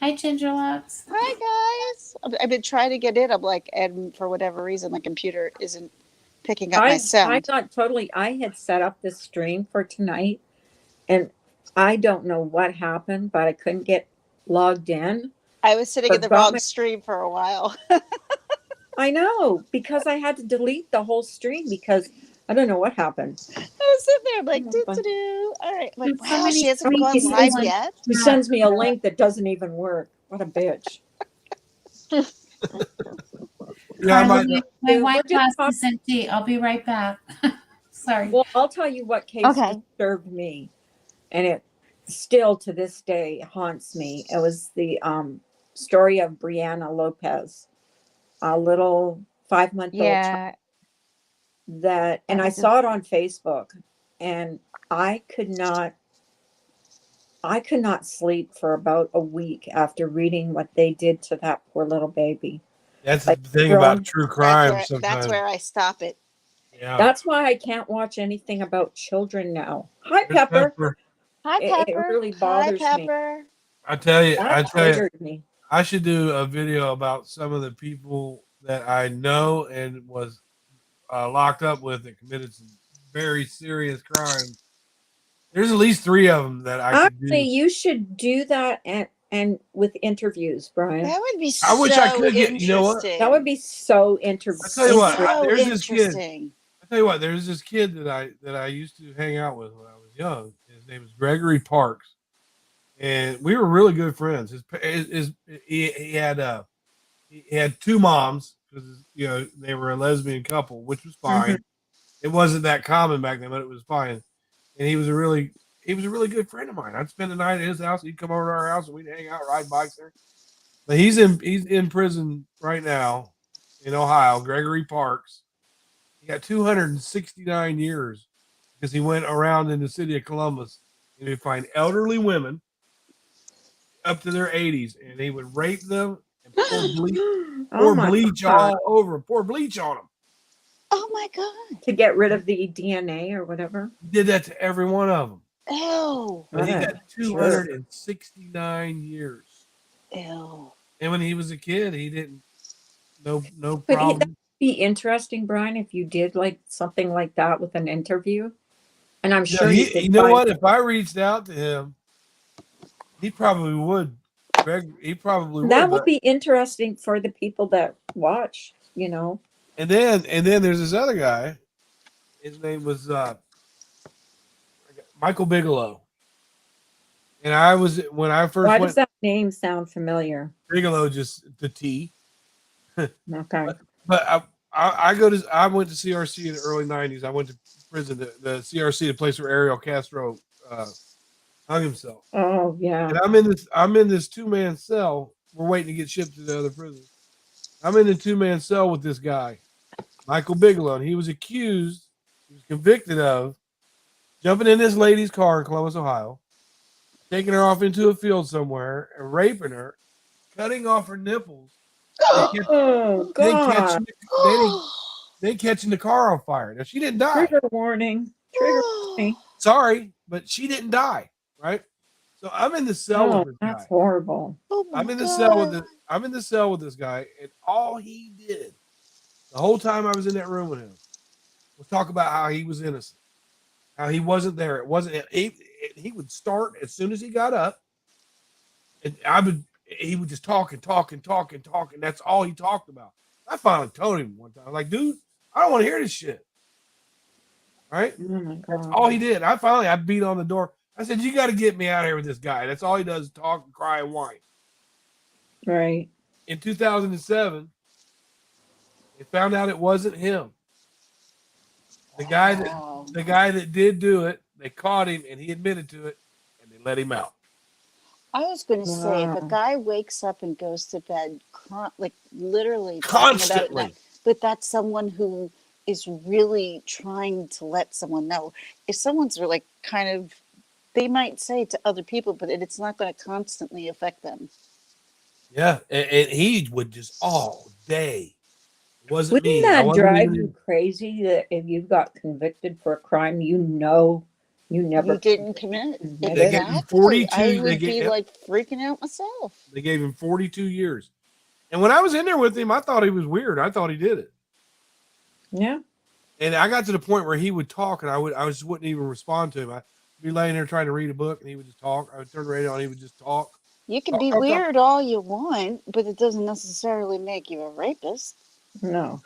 [SPEAKER 2] Hi, Gingerlocks.
[SPEAKER 6] Hi guys. I've been trying to get in. I'm like, and for whatever reason, my computer isn't picking up my
[SPEAKER 1] I
[SPEAKER 6] sound.
[SPEAKER 1] got totally, I had set up this stream for tonight and I don't know what happened, but I couldn't get logged in.
[SPEAKER 6] I was sitting in the
[SPEAKER 1] Forgot
[SPEAKER 6] wrong
[SPEAKER 1] my-
[SPEAKER 6] stream for a while.
[SPEAKER 1] I know, because I had to delete the whole stream because I don't know what happened.
[SPEAKER 6] I was sitting there like,
[SPEAKER 1] Oh,
[SPEAKER 6] doo,
[SPEAKER 1] but-
[SPEAKER 6] doo, doo. All right. I'm like,
[SPEAKER 2] There's so
[SPEAKER 6] wow,
[SPEAKER 2] many
[SPEAKER 6] she hasn't
[SPEAKER 2] screens
[SPEAKER 6] gone
[SPEAKER 1] He
[SPEAKER 6] live
[SPEAKER 1] sends,
[SPEAKER 6] yet.
[SPEAKER 1] he sends me a link that doesn't even work. What a bitch.
[SPEAKER 4] Yeah, I might
[SPEAKER 2] Carly,
[SPEAKER 4] not.
[SPEAKER 2] my
[SPEAKER 1] We're
[SPEAKER 2] wine
[SPEAKER 1] just
[SPEAKER 2] glass
[SPEAKER 1] talking-
[SPEAKER 2] is empty. I'll be right back. Sorry.
[SPEAKER 1] Well, I'll tell you what case
[SPEAKER 3] Okay.
[SPEAKER 1] disturbed me, and it still to this day haunts me. It was the story of Brianna Lopez, a little 5-month-old child
[SPEAKER 3] Yeah.
[SPEAKER 1] that, and I
[SPEAKER 3] was
[SPEAKER 1] saw it on Facebook, and I could not sleep for about a week after reading what they did to that poor little baby.
[SPEAKER 4] That's
[SPEAKER 1] Like,
[SPEAKER 4] the thing
[SPEAKER 1] grown-
[SPEAKER 4] about true crime.
[SPEAKER 6] That's
[SPEAKER 4] Sometimes,
[SPEAKER 6] where I stop it.
[SPEAKER 4] yeah.
[SPEAKER 1] That's why I can't watch anything about children now. Hi,
[SPEAKER 4] There's
[SPEAKER 1] Pepper.
[SPEAKER 4] Pepper.
[SPEAKER 3] Hi,
[SPEAKER 1] It
[SPEAKER 3] Pepper.
[SPEAKER 1] really
[SPEAKER 6] Hi,
[SPEAKER 1] bothers me.
[SPEAKER 6] Pepper.
[SPEAKER 4] I tell you,
[SPEAKER 1] That triggered me.
[SPEAKER 4] I should do a video about some of the people that I know and was locked up with that committed some very serious crimes. There's at least 3 of them that I could
[SPEAKER 1] Actually,
[SPEAKER 4] do.
[SPEAKER 1] you should do that and with interviews, Brian.
[SPEAKER 6] That would be
[SPEAKER 4] I
[SPEAKER 6] so
[SPEAKER 4] wish I could get- you know what?
[SPEAKER 6] interesting.
[SPEAKER 1] That would be so
[SPEAKER 4] I
[SPEAKER 1] interesting.
[SPEAKER 4] tell you what,
[SPEAKER 6] so
[SPEAKER 4] there's this kid.
[SPEAKER 6] interesting.
[SPEAKER 4] I tell you what, there's this kid that I used to hang out with when I was young. His name is Gregory Parks, and we were really good friends. He had 2 moms because they were a lesbian couple, which was fine. It wasn't that common back then, but it was fine. And he was a really good friend of mine. I'd spend the night at his house. He'd come over to our house and we'd hang out, ride bikes there. But he's in prison right now in Ohio. Gregory Parks. He got 269 years because he went around in the city of Columbus and he'd find elderly women up to their 80s and he would rape them and pour
[SPEAKER 1] my
[SPEAKER 4] bleach
[SPEAKER 1] God.
[SPEAKER 4] all over, pour bleach on them.
[SPEAKER 6] Oh my god.
[SPEAKER 1] To get rid of the DNA or whatever.
[SPEAKER 4] He did that to every one of them.
[SPEAKER 6] Ew.
[SPEAKER 4] But he
[SPEAKER 1] What a
[SPEAKER 4] got 269 years.
[SPEAKER 6] Ew.
[SPEAKER 4] And when he was a kid, he didn't no
[SPEAKER 1] But
[SPEAKER 4] problem.
[SPEAKER 1] be interesting, Brian, if you did like something like that with an interview. And I'm
[SPEAKER 4] Yeah,
[SPEAKER 1] sure
[SPEAKER 4] you know what? If I reached out to him, he probably would. Greg, he probably would.
[SPEAKER 1] That would
[SPEAKER 4] but-
[SPEAKER 1] be interesting for the people that watch,
[SPEAKER 4] And then there's this other guy. His name was Michael Bigelow. And when I first
[SPEAKER 1] Why
[SPEAKER 4] went
[SPEAKER 1] does that name sound familiar?
[SPEAKER 4] Bigelow, just the T.
[SPEAKER 1] Okay.
[SPEAKER 4] But I went to CRC in the early '90s. I went to prison, the CRC, the place where Ariel Castro hung himself.
[SPEAKER 1] Oh yeah.
[SPEAKER 4] And I'm in this 2-man cell. We're waiting to get shipped to the other prison. I'm in the 2-man cell with this guy, Michael Bigelow. And he was convicted of jumping in this lady's car in Columbus, Ohio, taking her off into a field somewhere and raping her, cutting off her nipples,
[SPEAKER 1] Oh God.
[SPEAKER 4] then catching the car on fire. Now she didn't die.
[SPEAKER 1] Trigger warning. Trigger warning.
[SPEAKER 4] Sorry, but she didn't die. Right? So I'm in the cell
[SPEAKER 1] Oh,
[SPEAKER 4] with this
[SPEAKER 1] that's
[SPEAKER 4] guy.
[SPEAKER 1] horrible.
[SPEAKER 6] Oh my
[SPEAKER 4] I'm in the
[SPEAKER 6] God.
[SPEAKER 4] cell with this guy, and all he did the whole time I was in that room with him was talk about how he was innocent, how he wasn't there. It wasn't. He would start as soon as he got up, and he would just talk and talk and talk and talk, and that's all he talked about. I finally told him one time, like, dude, I don't want to hear this shit. Right?
[SPEAKER 1] Oh my God.
[SPEAKER 4] All he did. I beat on the door. I said, you got to get me out of here with this guy. That's all he does is talk and cry and whine.
[SPEAKER 1] Right.
[SPEAKER 4] In 2007, they found out it wasn't him. The guy that did do it, they caught him and he admitted to it and they let him out.
[SPEAKER 6] I was going to say, if a
[SPEAKER 1] Wow.
[SPEAKER 6] guy wakes up and goes to bed, like literally talking about it,
[SPEAKER 4] Constantly.
[SPEAKER 6] but that's someone who is really trying to let someone know. If someone's like kind of, they might say it to other people, but it's not going to constantly affect them.
[SPEAKER 4] Yeah, and he would just all day. It wasn't
[SPEAKER 1] Wouldn't
[SPEAKER 4] me. I
[SPEAKER 1] that
[SPEAKER 4] wasn't
[SPEAKER 1] drive you
[SPEAKER 4] even.
[SPEAKER 1] crazy that if you got convicted for a crime, you know you never
[SPEAKER 6] You didn't commit.
[SPEAKER 4] They
[SPEAKER 1] committed?
[SPEAKER 4] gave him
[SPEAKER 6] Exactly. I
[SPEAKER 4] 42.
[SPEAKER 6] would be like freaking out myself.
[SPEAKER 4] They gave him 42 years. And when I was in there with him, I thought he was weird. I thought he did it.
[SPEAKER 1] Yeah.
[SPEAKER 4] And I got to the point where he would talk, and I just wouldn't even respond to him. I'd be laying there trying to read a book, and he would just talk. I would turn the radio on, he would just talk.
[SPEAKER 6] You can
[SPEAKER 4] Talk,
[SPEAKER 6] be
[SPEAKER 4] talk, talk.
[SPEAKER 6] weird all you want, but it doesn't necessarily make you a rapist.
[SPEAKER 1] No.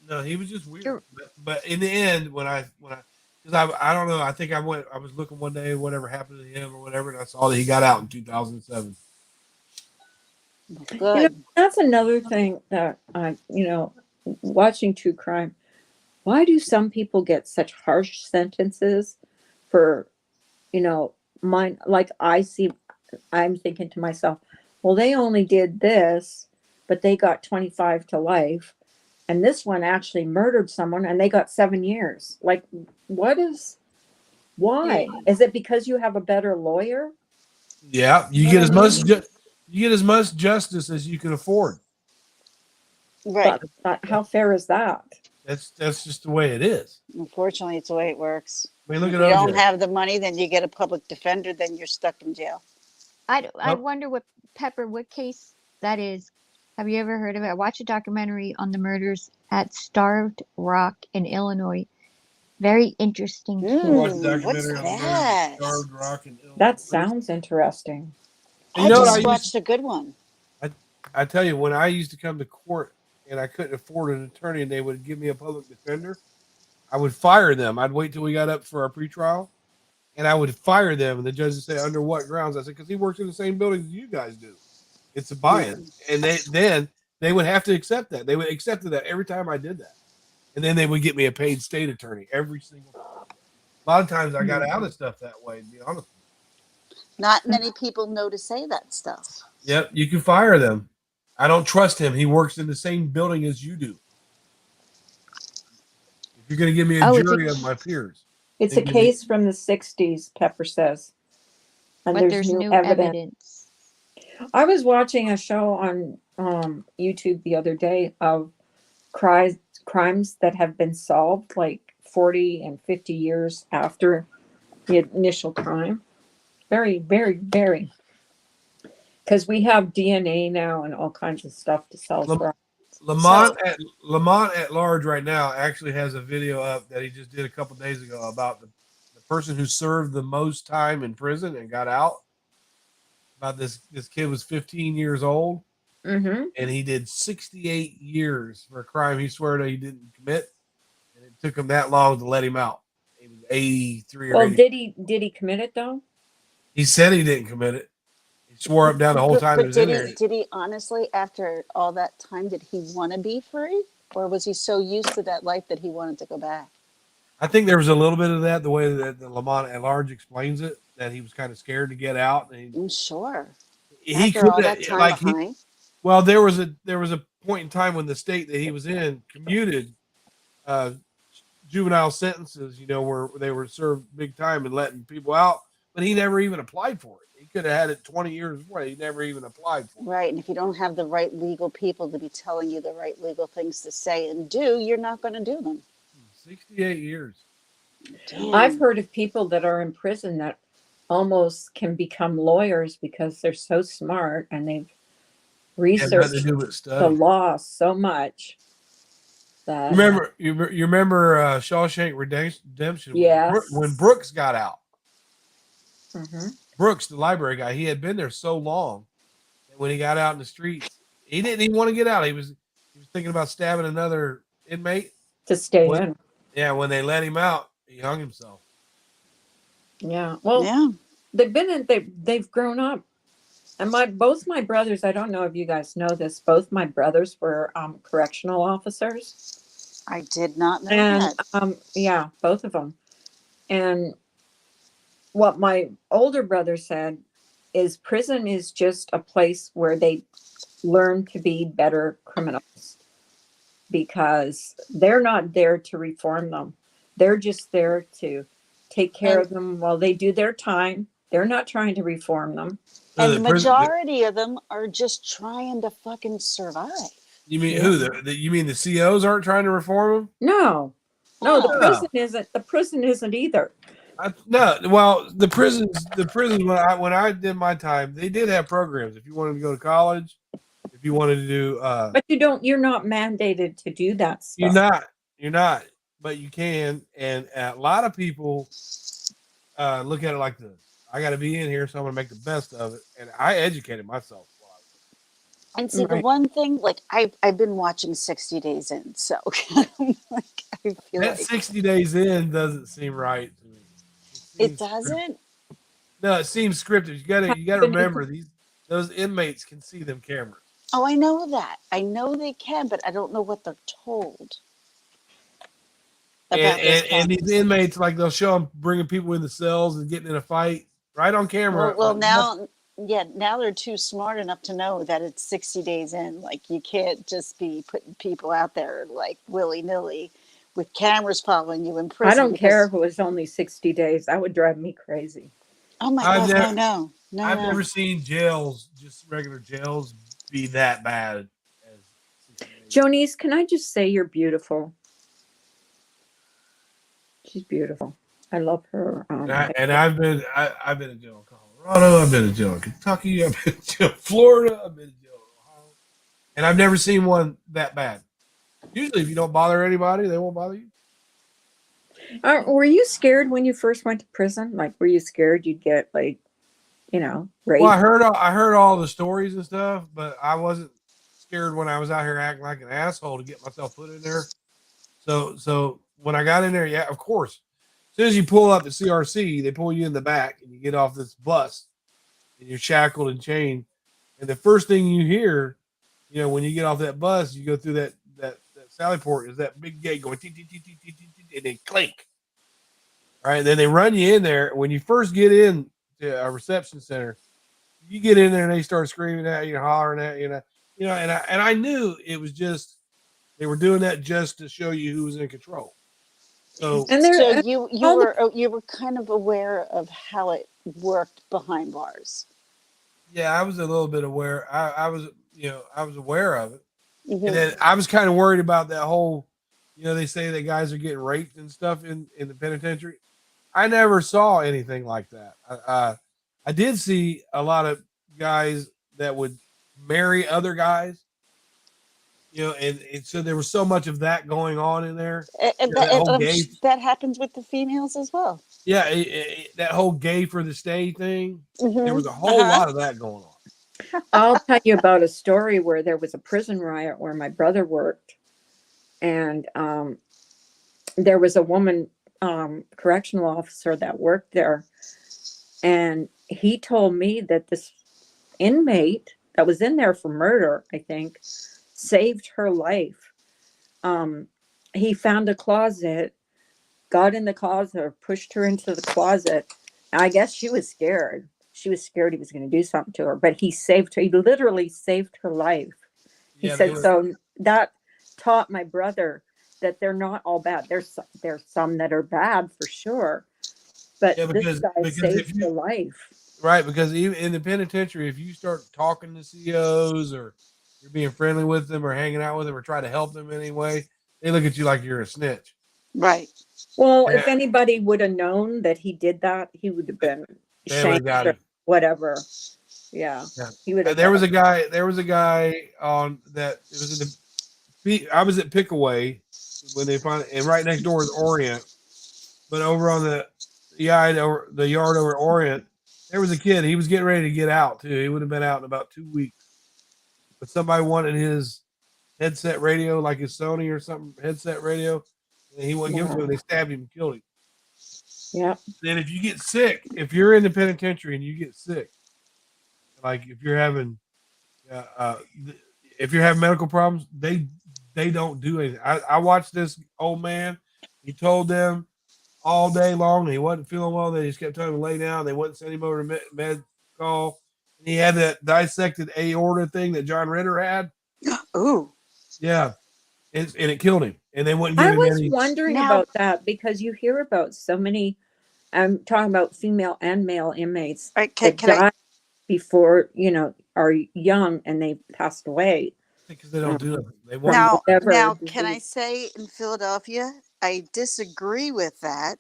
[SPEAKER 4] No, he was just weird.
[SPEAKER 3] You're-
[SPEAKER 4] But in the end, because I don't know, I think I was looking one day, whatever happened to him or whatever, and I saw that he got out in 2007.
[SPEAKER 6] Good.
[SPEAKER 1] That's another thing that watching true crime. Why do some people get such harsh sentences for, mine? Like I'm thinking to myself, well, they only did this, but they got 25 to life. And this one actually murdered someone and they got 7 years. Like, why? Is it because you have a better lawyer?
[SPEAKER 4] Yeah, you
[SPEAKER 1] Know
[SPEAKER 4] get
[SPEAKER 1] what
[SPEAKER 4] as
[SPEAKER 1] I
[SPEAKER 4] much
[SPEAKER 1] mean?
[SPEAKER 4] you get as much justice as you can afford.
[SPEAKER 6] Right.
[SPEAKER 1] But how fair is that?
[SPEAKER 4] That's just the way it is.
[SPEAKER 6] Unfortunately, it's the way it works.
[SPEAKER 4] I mean, look
[SPEAKER 6] If
[SPEAKER 4] at
[SPEAKER 6] you don't
[SPEAKER 4] OJ.
[SPEAKER 6] have the money, then you get a public defender, then you're stuck in jail.
[SPEAKER 3] I
[SPEAKER 4] Nope.
[SPEAKER 3] wonder what Pepper, what case that is. Have you ever heard of it? I watched a documentary on the murders at Starved Rock in Illinois. Very interesting
[SPEAKER 4] I watched a
[SPEAKER 3] case.
[SPEAKER 6] What's
[SPEAKER 4] documentary on the murder of
[SPEAKER 6] that?
[SPEAKER 4] Starved Rock in Illinois.
[SPEAKER 1] That sounds interesting.
[SPEAKER 4] You
[SPEAKER 6] I
[SPEAKER 4] know what
[SPEAKER 6] just watched a good one.
[SPEAKER 4] I tell you, when I used to come to court and I couldn't afford an attorney and they would give me a public defender, I would fire them. I'd wait till we got up for our pretrial and I would fire them. And the judge would say, under what grounds? I said, because he works in the same building as you guys do. It's a bias. And they would have to accept that. They would accept that every time I did that. And then they would get me a paid state attorney every single time. A lot of times I got out of stuff that way, to be honest.
[SPEAKER 6] Not many people know to say that stuff.
[SPEAKER 4] Yep, you can fire them. I don't trust him. He works in the same building as you do. If you're going to give me a
[SPEAKER 3] Oh, it's
[SPEAKER 4] jury
[SPEAKER 3] a-
[SPEAKER 4] of my peers,
[SPEAKER 1] It's a
[SPEAKER 4] then give me-
[SPEAKER 1] case from the 60s, Pepper says. And
[SPEAKER 3] But there's new evidence.
[SPEAKER 1] I was watching a show on YouTube the other day of crimes that have been solved like 40 and 50 years after the initial crime. Very, very, very. Because we have DNA now and all kinds of stuff to solve crimes.
[SPEAKER 4] Lamont at large right now actually has a video up that he just did a couple days ago about the person who served the most time in prison and got out. About this kid was 15 years old
[SPEAKER 1] Mm-hmm.
[SPEAKER 4] and he did 68 years for a crime he swore that he didn't commit, and it took him that long to let him out. He was 83 or
[SPEAKER 1] Well,
[SPEAKER 4] 80.
[SPEAKER 1] did he commit it though?
[SPEAKER 4] He said he didn't commit it. He swore up down the whole time he was in there.
[SPEAKER 6] Did he honestly, after all that time, did he want to be free? Or was he so used to that life that he wanted to go back?
[SPEAKER 4] I think there was a little bit of that, the way that Lamont at large explains it, that he was kind of scared to get out. And
[SPEAKER 6] I'm sure.
[SPEAKER 4] he
[SPEAKER 6] After all that time
[SPEAKER 4] like
[SPEAKER 6] behind.
[SPEAKER 4] well, there was a point in time when the state that he was in commuted juvenile sentences, where they were served big time and letting people out, but he never even applied for it. He could have had it 20 years before. He never even applied for it.
[SPEAKER 6] Right. And if you don't have the right legal people to be telling you the right legal things to say and do, you're not going to do them.
[SPEAKER 4] 68 years.
[SPEAKER 6] Damn.
[SPEAKER 1] I've heard of people that are in prison that almost can become lawyers because they're so smart and they've
[SPEAKER 4] Had nothing to
[SPEAKER 1] researched
[SPEAKER 4] do with
[SPEAKER 1] the
[SPEAKER 4] study.
[SPEAKER 1] law so much that
[SPEAKER 4] You remember Shawshank Redemption?
[SPEAKER 1] Yes.
[SPEAKER 4] When Brooks got out.
[SPEAKER 1] Mhm.
[SPEAKER 4] Brooks, the library guy, he had been there so long that when he got out in the streets, he didn't even want to get out. He was thinking about stabbing another inmate.
[SPEAKER 1] to stay
[SPEAKER 4] What?
[SPEAKER 1] in.
[SPEAKER 4] Yeah, when they let him out, he hung himself.
[SPEAKER 1] Yeah. Well,
[SPEAKER 6] Yeah.
[SPEAKER 1] they've been in. They've grown up, and both my brothers. I don't know if you guys know this. Both my brothers were correctional officers,
[SPEAKER 6] I did not know
[SPEAKER 1] and
[SPEAKER 6] that.
[SPEAKER 1] yeah, both of them. And what my older brother said is prison is just a place where they learn to be better criminals, because they're not there to reform them. They're just there to take care
[SPEAKER 6] And
[SPEAKER 1] of them while they do their time. They're not trying to reform them.
[SPEAKER 5] So
[SPEAKER 6] and
[SPEAKER 5] the
[SPEAKER 6] the
[SPEAKER 5] prison,
[SPEAKER 6] majority of them are just trying to fucking survive.
[SPEAKER 5] you mean
[SPEAKER 1] Yeah.
[SPEAKER 5] who? You mean the COs aren't trying to reform them?
[SPEAKER 1] No, no, the
[SPEAKER 6] No.
[SPEAKER 1] prison isn't. The prison isn't either.
[SPEAKER 5] No, well, the prisons. When I did my time, they did have programs. If you wanted to go to college, if you wanted to do,
[SPEAKER 1] But you don't. You're not mandated to do that
[SPEAKER 5] you're
[SPEAKER 1] stuff.
[SPEAKER 5] not, but you can. And a lot of people look at it like this: I got to be in here, so I'm going to make the best of it. And I educated myself.
[SPEAKER 6] And see, the
[SPEAKER 1] Right.
[SPEAKER 6] one thing, like I've been watching 60 Days In, so like I feel
[SPEAKER 5] That
[SPEAKER 6] like
[SPEAKER 5] 60 days in doesn't seem right to me.
[SPEAKER 6] it
[SPEAKER 5] seems scripted.
[SPEAKER 6] doesn't.
[SPEAKER 5] No, it seems scripted. You gotta remember those inmates can see them cameras.
[SPEAKER 6] Oh, I know that. I know they can, but I don't know what they're told about those
[SPEAKER 5] And these
[SPEAKER 6] cameras.
[SPEAKER 5] inmates, like they'll show them bringing people in the cells and getting in a fight right on camera.
[SPEAKER 6] Well, now, yeah, now they're too smart enough to know that it's 60 days in. Like you can't just be putting people out there like willy nilly with cameras following you in prison.
[SPEAKER 1] I don't care
[SPEAKER 6] because-
[SPEAKER 1] if it was only 60 days. That would drive me crazy.
[SPEAKER 6] Oh my
[SPEAKER 5] I've
[SPEAKER 6] God!
[SPEAKER 5] never-
[SPEAKER 6] No.
[SPEAKER 5] I've never seen jails, just regular jails, be that bad. As 60 days.
[SPEAKER 1] Jonice, can I just say you're beautiful? She's beautiful. I love her.
[SPEAKER 5] I've been in jail in Colorado. I've been in jail in Kentucky. I've been in jail in Florida. I've been in jail in Ohio, and I've never seen one that bad. Usually, if you don't bother anybody, they won't bother you.
[SPEAKER 1] Were you scared when you first went to prison? Like, were you scared you'd get like, raped?
[SPEAKER 5] Well, I heard all the stories and stuff, but I wasn't scared when I was out here acting like an asshole to get myself put in there. So when I got in there, yeah, of course. As soon as you pull up the CRC, they pull you in the back and you get off this bus and you're shackled and chained. And the first thing you hear, when you get off that bus, you go through that Sally port, is that big gate going tee, tee, tee, tee, tee, tee, tee, and they clink. All right, then they run you in there. When you first get in to a reception center, you get in there and they start screaming at you, hollering at you, and I knew it was just they were doing that just to show you who was in control. So
[SPEAKER 1] And
[SPEAKER 6] you were kind of aware of how it worked behind bars.
[SPEAKER 5] yeah, I was a little bit aware. I was aware of it.
[SPEAKER 6] Mhm.
[SPEAKER 5] And then I was kind of worried about that whole, they say that guys are getting raped and stuff in the penitentiary. I never saw anything like that. I did see a lot of guys that would marry other guys, and so there was so much of that going on in there.
[SPEAKER 6] And
[SPEAKER 5] that whole
[SPEAKER 6] I'm
[SPEAKER 5] gay-
[SPEAKER 6] sure that happens with the females as well.
[SPEAKER 5] Yeah, that whole gay for the stay thing.
[SPEAKER 6] Mhm.
[SPEAKER 5] There was a whole lot of that going on.
[SPEAKER 1] I'll tell you about a story where there was a prison riot where my brother worked, and there was a woman correctional officer that worked there, and he told me that this inmate that was in there for murder, I think, saved her life. He found a closet, got in the closet, or pushed her into the closet. I guess she was scared. She was scared he was going to do something to her, but he saved her. He literally saved her life. He
[SPEAKER 5] Yeah,
[SPEAKER 1] said, so that taught my brother that they're not all bad. There's some that are bad for sure, but
[SPEAKER 5] Yeah,
[SPEAKER 1] this guy
[SPEAKER 5] because
[SPEAKER 1] saved her life.
[SPEAKER 5] Right, because even in the penitentiary, if you start talking to COs or you're being friendly with them or hanging out with them or try to help them anyway, they look at you like you're a snitch.
[SPEAKER 6] Right.
[SPEAKER 1] Well,
[SPEAKER 5] Yeah.
[SPEAKER 1] if anybody would have known that he did that, he would have been
[SPEAKER 5] They would have
[SPEAKER 1] shamed
[SPEAKER 5] got
[SPEAKER 1] or
[SPEAKER 5] him.
[SPEAKER 1] whatever. Yeah,
[SPEAKER 5] Yeah.
[SPEAKER 1] he would have.
[SPEAKER 5] There was a guy on that. It was in the. I was at Pickaway when they found, and right next door is Orient, but over on the yard over at Orient, there was a kid. He was getting ready to get out too. He would have been out in about 2 weeks, but somebody wanted his headset radio, like his Sony or something headset radio, and he wouldn't give it to him. They stabbed him and killed him.
[SPEAKER 1] Yeah.
[SPEAKER 5] Then if you get sick, if you're in the penitentiary and you get sick, like if you're having medical problems, they don't do anything. I watched this old man. He told them all day long he wasn't feeling well. They just kept telling him to lay down. They wouldn't send him over to med call.
[SPEAKER 4] And he had that dissected aorta thing that John Ritter had.
[SPEAKER 6] Ooh.
[SPEAKER 4] Yeah. And it killed him. And they wouldn't
[SPEAKER 1] I
[SPEAKER 4] give him
[SPEAKER 1] was
[SPEAKER 4] any.
[SPEAKER 1] wondering
[SPEAKER 6] Now-
[SPEAKER 1] about that because you hear about so many. I'm talking about female and male inmates
[SPEAKER 6] All right,
[SPEAKER 1] that
[SPEAKER 6] can I?
[SPEAKER 1] die before are young and they passed away
[SPEAKER 4] Because they don't do it. They
[SPEAKER 1] from
[SPEAKER 4] won't.
[SPEAKER 6] Now,
[SPEAKER 1] whatever
[SPEAKER 6] can I
[SPEAKER 1] disease.
[SPEAKER 6] say in Philadelphia, I disagree with that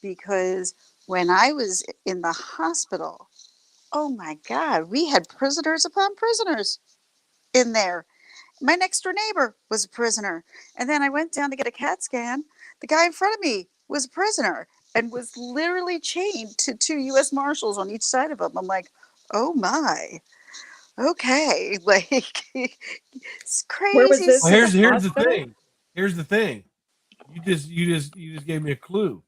[SPEAKER 6] because when I was in the hospital, oh my God, we had prisoners upon prisoners in there. My next door neighbor was a prisoner. And then I went down to get a CAT scan. The guy in front of me was a prisoner and was literally chained to 2 U.S. Marshals on each side of him. I'm like, oh my, okay. Like, it's
[SPEAKER 1] Where was
[SPEAKER 6] crazy.
[SPEAKER 1] this?
[SPEAKER 4] Well,
[SPEAKER 1] At the
[SPEAKER 4] here's the
[SPEAKER 1] hospital?
[SPEAKER 4] thing. Here's the thing. You just gave me a clue.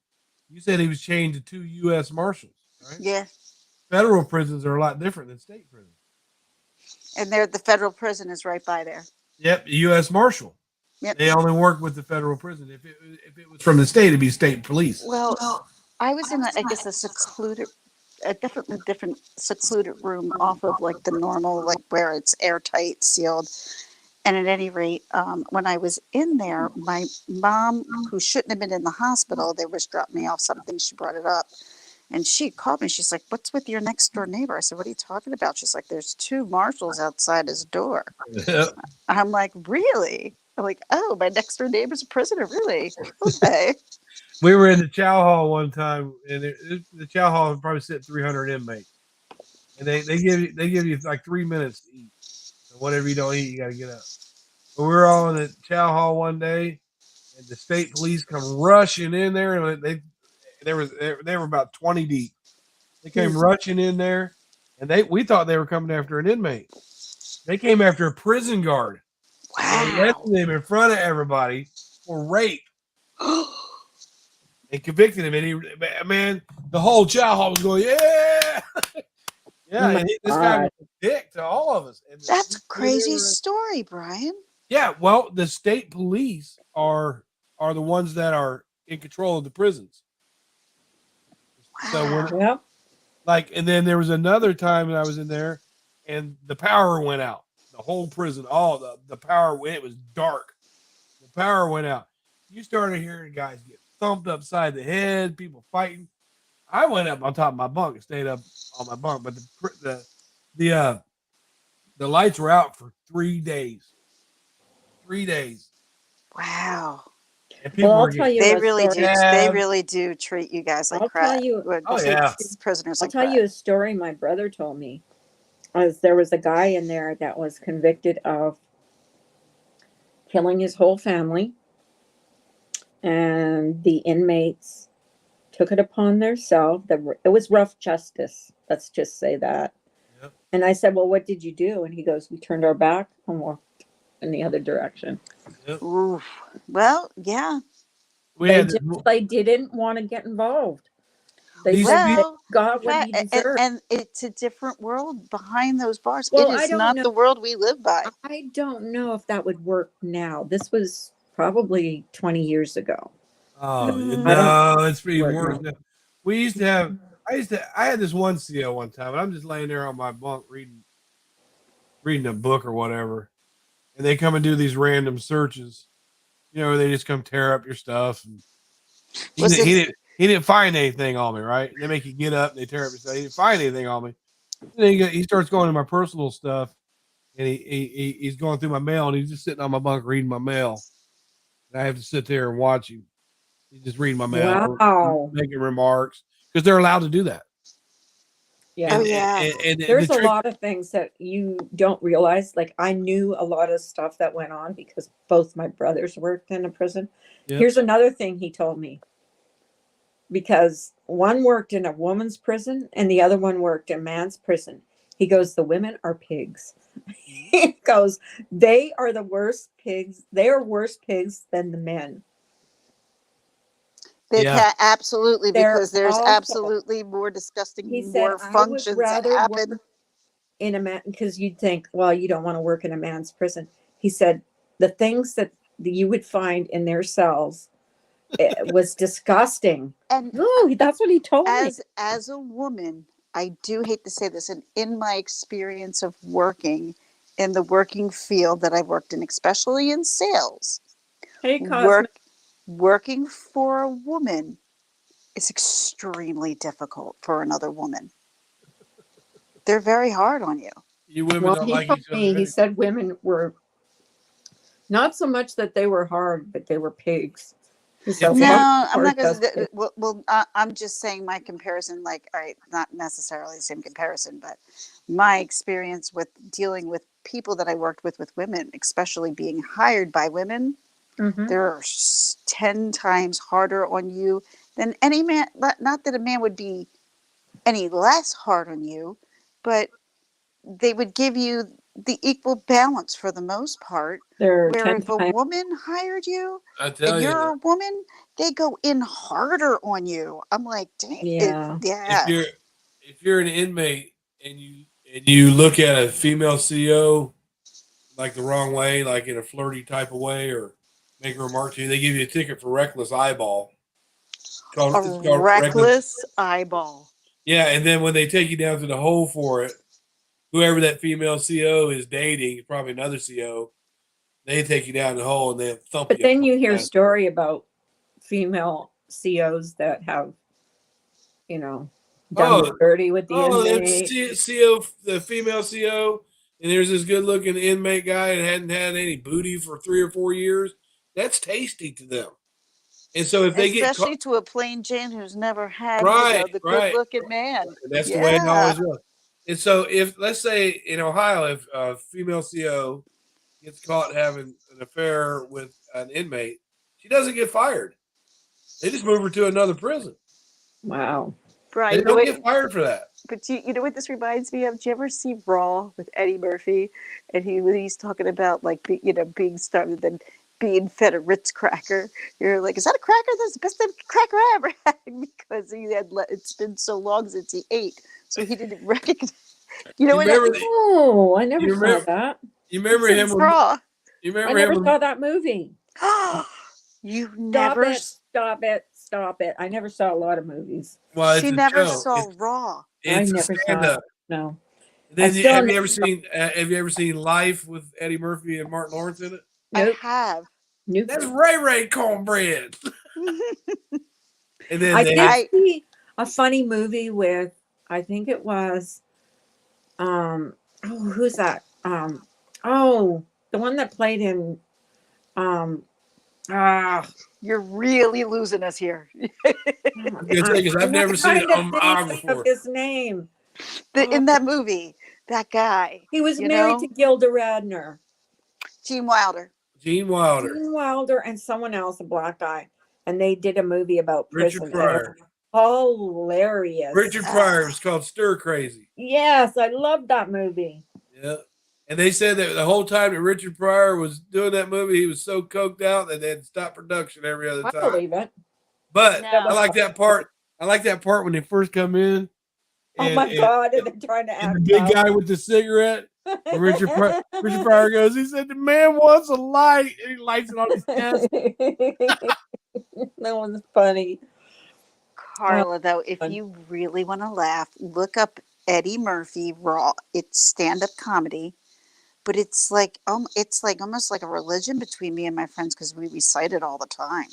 [SPEAKER 4] You said he was chained to 2 U.S. Marshals, right?
[SPEAKER 6] Yeah.
[SPEAKER 4] Federal prisons are a lot different than state prisons.
[SPEAKER 6] And there, the federal prison is right by there.
[SPEAKER 4] Yep, U.S. Marshal.
[SPEAKER 6] Yep.
[SPEAKER 4] They only work with the federal prison. If it was from the state, it'd be state police.
[SPEAKER 6] Well, I was in, I guess, a secluded, a definitely different secluded room off of like the normal, like where it's airtight, sealed. And at any rate, when I was in there, my mom, who shouldn't have been in the hospital, they was dropping me off something. She brought it up. And she called me. She's like, what's with your next door neighbor? I said, what are you talking about? She's like, there's 2 marshals outside his door.
[SPEAKER 4] Yep.
[SPEAKER 6] I'm like, really? I'm like, oh, my next door neighbor's a prisoner. Really? Okay.
[SPEAKER 4] We were in the chow hall one time, and the chow hall would probably sit 300 inmates, and they give you like 3 minutes to eat. So whatever you don't eat, you got to get up. But we were all in the chow hall one day, and the state police come rushing in there, and they were about 20 deep. They came rushing in there, and we thought they were coming after an inmate. They came after a prison guard. They
[SPEAKER 6] Wow.
[SPEAKER 4] arrested him in front of everybody for rape. And convicted him, and the whole chow hall was going, yeah, yeah.
[SPEAKER 1] Oh
[SPEAKER 4] and this guy was a dick to all of us. And
[SPEAKER 6] That's a crazy story, Brian.
[SPEAKER 4] Yeah, well, the state police are the ones that are in control of the prisons. So
[SPEAKER 6] Wow.
[SPEAKER 1] Yep.
[SPEAKER 4] and then there was another time that I was in there, and the power went out. The whole prison, all the power went. It was dark. The power went out. You started hearing guys get thumped upside the head, people fighting. I went up on top of my bunk and stayed up on my bunk, but the lights were out for 3 days. 3 days.
[SPEAKER 6] Wow.
[SPEAKER 4] And people
[SPEAKER 1] Well, I'll
[SPEAKER 4] were
[SPEAKER 1] tell you
[SPEAKER 6] They
[SPEAKER 1] a
[SPEAKER 6] really do.
[SPEAKER 1] story.
[SPEAKER 6] They really do treat you guys like
[SPEAKER 1] I'll
[SPEAKER 6] crap.
[SPEAKER 1] tell you.
[SPEAKER 4] Oh, yeah.
[SPEAKER 6] Prisoners
[SPEAKER 1] I'll
[SPEAKER 6] like
[SPEAKER 1] tell
[SPEAKER 6] crap.
[SPEAKER 1] you a story my brother told me. There was a guy in there that was convicted of killing his whole family, and the inmates took it upon themselves. It was rough justice. Let's just say that.
[SPEAKER 4] Yep.
[SPEAKER 1] And I said, "Well, what did you do?" And he goes, "We turned our back and walked in the other direction."
[SPEAKER 4] Yep.
[SPEAKER 6] Ooh. Well, yeah.
[SPEAKER 1] They didn't want to get involved. They
[SPEAKER 4] These-
[SPEAKER 1] said they
[SPEAKER 6] Well,
[SPEAKER 1] got what he deserved.
[SPEAKER 6] and it's a different world behind those bars.
[SPEAKER 1] Well,
[SPEAKER 6] it
[SPEAKER 1] I
[SPEAKER 6] is
[SPEAKER 1] don't
[SPEAKER 6] not
[SPEAKER 1] know.
[SPEAKER 6] the world we live by.
[SPEAKER 1] I don't know if that would work now. This was probably 20 years ago.
[SPEAKER 4] Oh
[SPEAKER 6] Mm.
[SPEAKER 4] no, it's pretty
[SPEAKER 1] Work
[SPEAKER 4] worse.
[SPEAKER 1] now.
[SPEAKER 4] Now. We used to have. I had this one CO one time, and I'm just laying there on my bunk reading a book or whatever, and they come and do these random searches. You know, they just come tear up your stuff. And he didn't find anything on me, right? And they make you get up and they tear up your stuff. He didn't find anything on me. And then he starts going to my personal stuff, and he's going through my mail, and he's just sitting on my bunk reading my mail. And I have to sit there and watch him. He's just reading my mail,
[SPEAKER 1] Wow.
[SPEAKER 4] making remarks because they're allowed to do that.
[SPEAKER 1] Yeah.
[SPEAKER 6] Oh, yeah.
[SPEAKER 4] And
[SPEAKER 1] There's
[SPEAKER 4] the
[SPEAKER 1] a
[SPEAKER 4] trick-
[SPEAKER 1] lot of things that you don't realize. Like, I knew a lot of stuff that went on because both my brothers worked in a prison.
[SPEAKER 4] Yep.
[SPEAKER 1] Here's another thing he told me. Because one worked in a woman's prison and the other one worked in man's prison. He goes, the women are pigs. He goes, they are the worst pigs. They are worse pigs than the men.
[SPEAKER 6] They
[SPEAKER 4] Yeah.
[SPEAKER 6] can absolutely,
[SPEAKER 1] They're
[SPEAKER 6] because there's
[SPEAKER 1] awful.
[SPEAKER 6] absolutely more disgusting,
[SPEAKER 1] He said,
[SPEAKER 6] more
[SPEAKER 1] I would
[SPEAKER 6] functions that
[SPEAKER 1] rather
[SPEAKER 6] happen.
[SPEAKER 1] work in a man, because you'd think, well, you don't want to work in a man's prison. He said, the things that you would find in their cells, it was disgusting.
[SPEAKER 6] And
[SPEAKER 1] No, that's what he told me.
[SPEAKER 6] as a woman, I do hate to say this, and in my experience of working in the working field that I've worked in, especially in sales,
[SPEAKER 1] Hey, Cosmic.
[SPEAKER 6] working for a woman is extremely difficult for another woman. They're very hard on you.
[SPEAKER 5] You women
[SPEAKER 1] Well,
[SPEAKER 5] don't
[SPEAKER 1] he
[SPEAKER 5] like
[SPEAKER 1] told
[SPEAKER 5] each other.
[SPEAKER 1] me, he
[SPEAKER 5] anyway.
[SPEAKER 1] said women were not so much that they were hard, but they were pigs. He said,
[SPEAKER 5] If
[SPEAKER 6] No,
[SPEAKER 5] you-
[SPEAKER 6] I'm not going
[SPEAKER 1] hard
[SPEAKER 6] to.
[SPEAKER 1] does-
[SPEAKER 6] I'm just saying my comparison. Like, all right, not necessarily the same comparison, but my experience with dealing with people that I worked with women, especially being hired by women,
[SPEAKER 1] Mhm.
[SPEAKER 6] they're 10 times harder on you than any man. Not that a man would be any less hard on you, but they would give you the equal balance for the most part.
[SPEAKER 1] They're
[SPEAKER 6] Where
[SPEAKER 1] 10
[SPEAKER 6] if a
[SPEAKER 1] times.
[SPEAKER 6] woman hired you
[SPEAKER 5] I
[SPEAKER 6] and
[SPEAKER 5] tell
[SPEAKER 6] you're
[SPEAKER 5] you,
[SPEAKER 6] a woman, they go in harder on you. I'm like, dang,
[SPEAKER 1] Yeah.
[SPEAKER 5] if you're an inmate and you look at a female CO like the wrong way, like in a flirty type of way, or make a remark to you, they give you a ticket for reckless eyeball. It's
[SPEAKER 6] a
[SPEAKER 5] called
[SPEAKER 6] reckless eyeball.
[SPEAKER 5] Yeah, and then when they take you down to the hole for it, whoever that female CO is dating, probably another CO, they take you down the hole and they thump
[SPEAKER 1] But
[SPEAKER 5] you.
[SPEAKER 1] then you hear
[SPEAKER 5] Yeah.
[SPEAKER 1] story about female COs that have, you know, done
[SPEAKER 5] Oh,
[SPEAKER 1] dirty with the
[SPEAKER 5] it's
[SPEAKER 1] inmate.
[SPEAKER 5] CO, the female CO, and there's this good looking inmate guy that hadn't had any booty for 3 or 4 years. That's tasty to them. And so if they get
[SPEAKER 6] Especially
[SPEAKER 5] caught,
[SPEAKER 6] to a plain Jane who's never had,
[SPEAKER 5] right,
[SPEAKER 6] the good
[SPEAKER 5] right,
[SPEAKER 6] looking man.
[SPEAKER 5] and that's the way it
[SPEAKER 6] Yeah.
[SPEAKER 5] always was. And so if, let's say in Ohio, if a female CO gets caught having an affair with an inmate, she doesn't get fired. They just move her to another prison.
[SPEAKER 1] Wow.
[SPEAKER 6] Brian,
[SPEAKER 5] They
[SPEAKER 6] you know
[SPEAKER 5] don't
[SPEAKER 6] what?
[SPEAKER 5] get fired for that.
[SPEAKER 6] But you know what this reminds me of? Do you ever see Raw with Eddie Murphy? And he's talking about like being starved and being fed a Ritz cracker. You're like, is that a cracker? That's the best cracker I ever had because it's been so long since he ate, so he didn't recognize. You know
[SPEAKER 5] You
[SPEAKER 6] what?
[SPEAKER 5] remember?
[SPEAKER 1] Oh, I never
[SPEAKER 5] You
[SPEAKER 1] saw
[SPEAKER 5] remember?
[SPEAKER 1] that.
[SPEAKER 5] You remember him?
[SPEAKER 6] Raw.
[SPEAKER 5] You
[SPEAKER 1] I
[SPEAKER 5] remember
[SPEAKER 1] never
[SPEAKER 5] him?
[SPEAKER 1] saw that movie.
[SPEAKER 6] You
[SPEAKER 1] Stop
[SPEAKER 6] never.
[SPEAKER 1] it. Stop it. Stop it. I never saw a lot of movies.
[SPEAKER 5] Well,
[SPEAKER 6] She
[SPEAKER 5] it's a
[SPEAKER 6] never
[SPEAKER 5] show.
[SPEAKER 6] saw Raw.
[SPEAKER 1] I
[SPEAKER 5] It's a
[SPEAKER 1] never saw
[SPEAKER 5] stand
[SPEAKER 1] it.
[SPEAKER 5] up.
[SPEAKER 1] No.
[SPEAKER 5] Then
[SPEAKER 1] still
[SPEAKER 5] have you
[SPEAKER 1] never
[SPEAKER 5] ever seen? Have you ever seen Life with Eddie Murphy and Martin Lawrence in it?
[SPEAKER 1] Nope.
[SPEAKER 6] I have.
[SPEAKER 1] Nope.
[SPEAKER 5] That's Ray Ray Cornbread. And then
[SPEAKER 1] I
[SPEAKER 5] they
[SPEAKER 1] did
[SPEAKER 5] have,
[SPEAKER 1] see a funny movie with, I think it was, who's that? The one that played in, um, ah,
[SPEAKER 6] You're really losing us here.
[SPEAKER 5] I'm gonna say because I've never seen it on
[SPEAKER 1] of
[SPEAKER 5] before.
[SPEAKER 1] his name.
[SPEAKER 6] In that movie, that guy.
[SPEAKER 1] He was
[SPEAKER 6] you
[SPEAKER 1] married
[SPEAKER 6] know?
[SPEAKER 1] to Gilda Radner.
[SPEAKER 6] Gene Wilder.
[SPEAKER 5] Gene Wilder,
[SPEAKER 1] Gene Wilder and someone else, a black guy, and they did a movie about
[SPEAKER 5] Richard
[SPEAKER 1] prison.
[SPEAKER 5] Pryor.
[SPEAKER 1] Hilarious.
[SPEAKER 5] Richard Pryor was called Stir Crazy.
[SPEAKER 1] Yes, I loved that movie.
[SPEAKER 5] Yeah. And they said that the whole time that Richard Pryor was doing that movie, he was so coked out that they had to stop production every other
[SPEAKER 1] I
[SPEAKER 5] time.
[SPEAKER 1] believe it.
[SPEAKER 5] But
[SPEAKER 6] No.
[SPEAKER 5] I like that part. I like that part when they first come in.
[SPEAKER 1] Oh my God, and they're trying to
[SPEAKER 5] and
[SPEAKER 1] act
[SPEAKER 5] the big
[SPEAKER 1] tough.
[SPEAKER 5] guy with the cigarette. And Richard Pryor goes, he said, the man wants a light. And he lights it on his chest.
[SPEAKER 1] That was funny.
[SPEAKER 6] Carla, though, if
[SPEAKER 1] fun.
[SPEAKER 6] you really want to laugh, look up Eddie Murphy Raw. It's stand-up comedy, but it's like almost like a religion between me and my friends because we recite it all the time.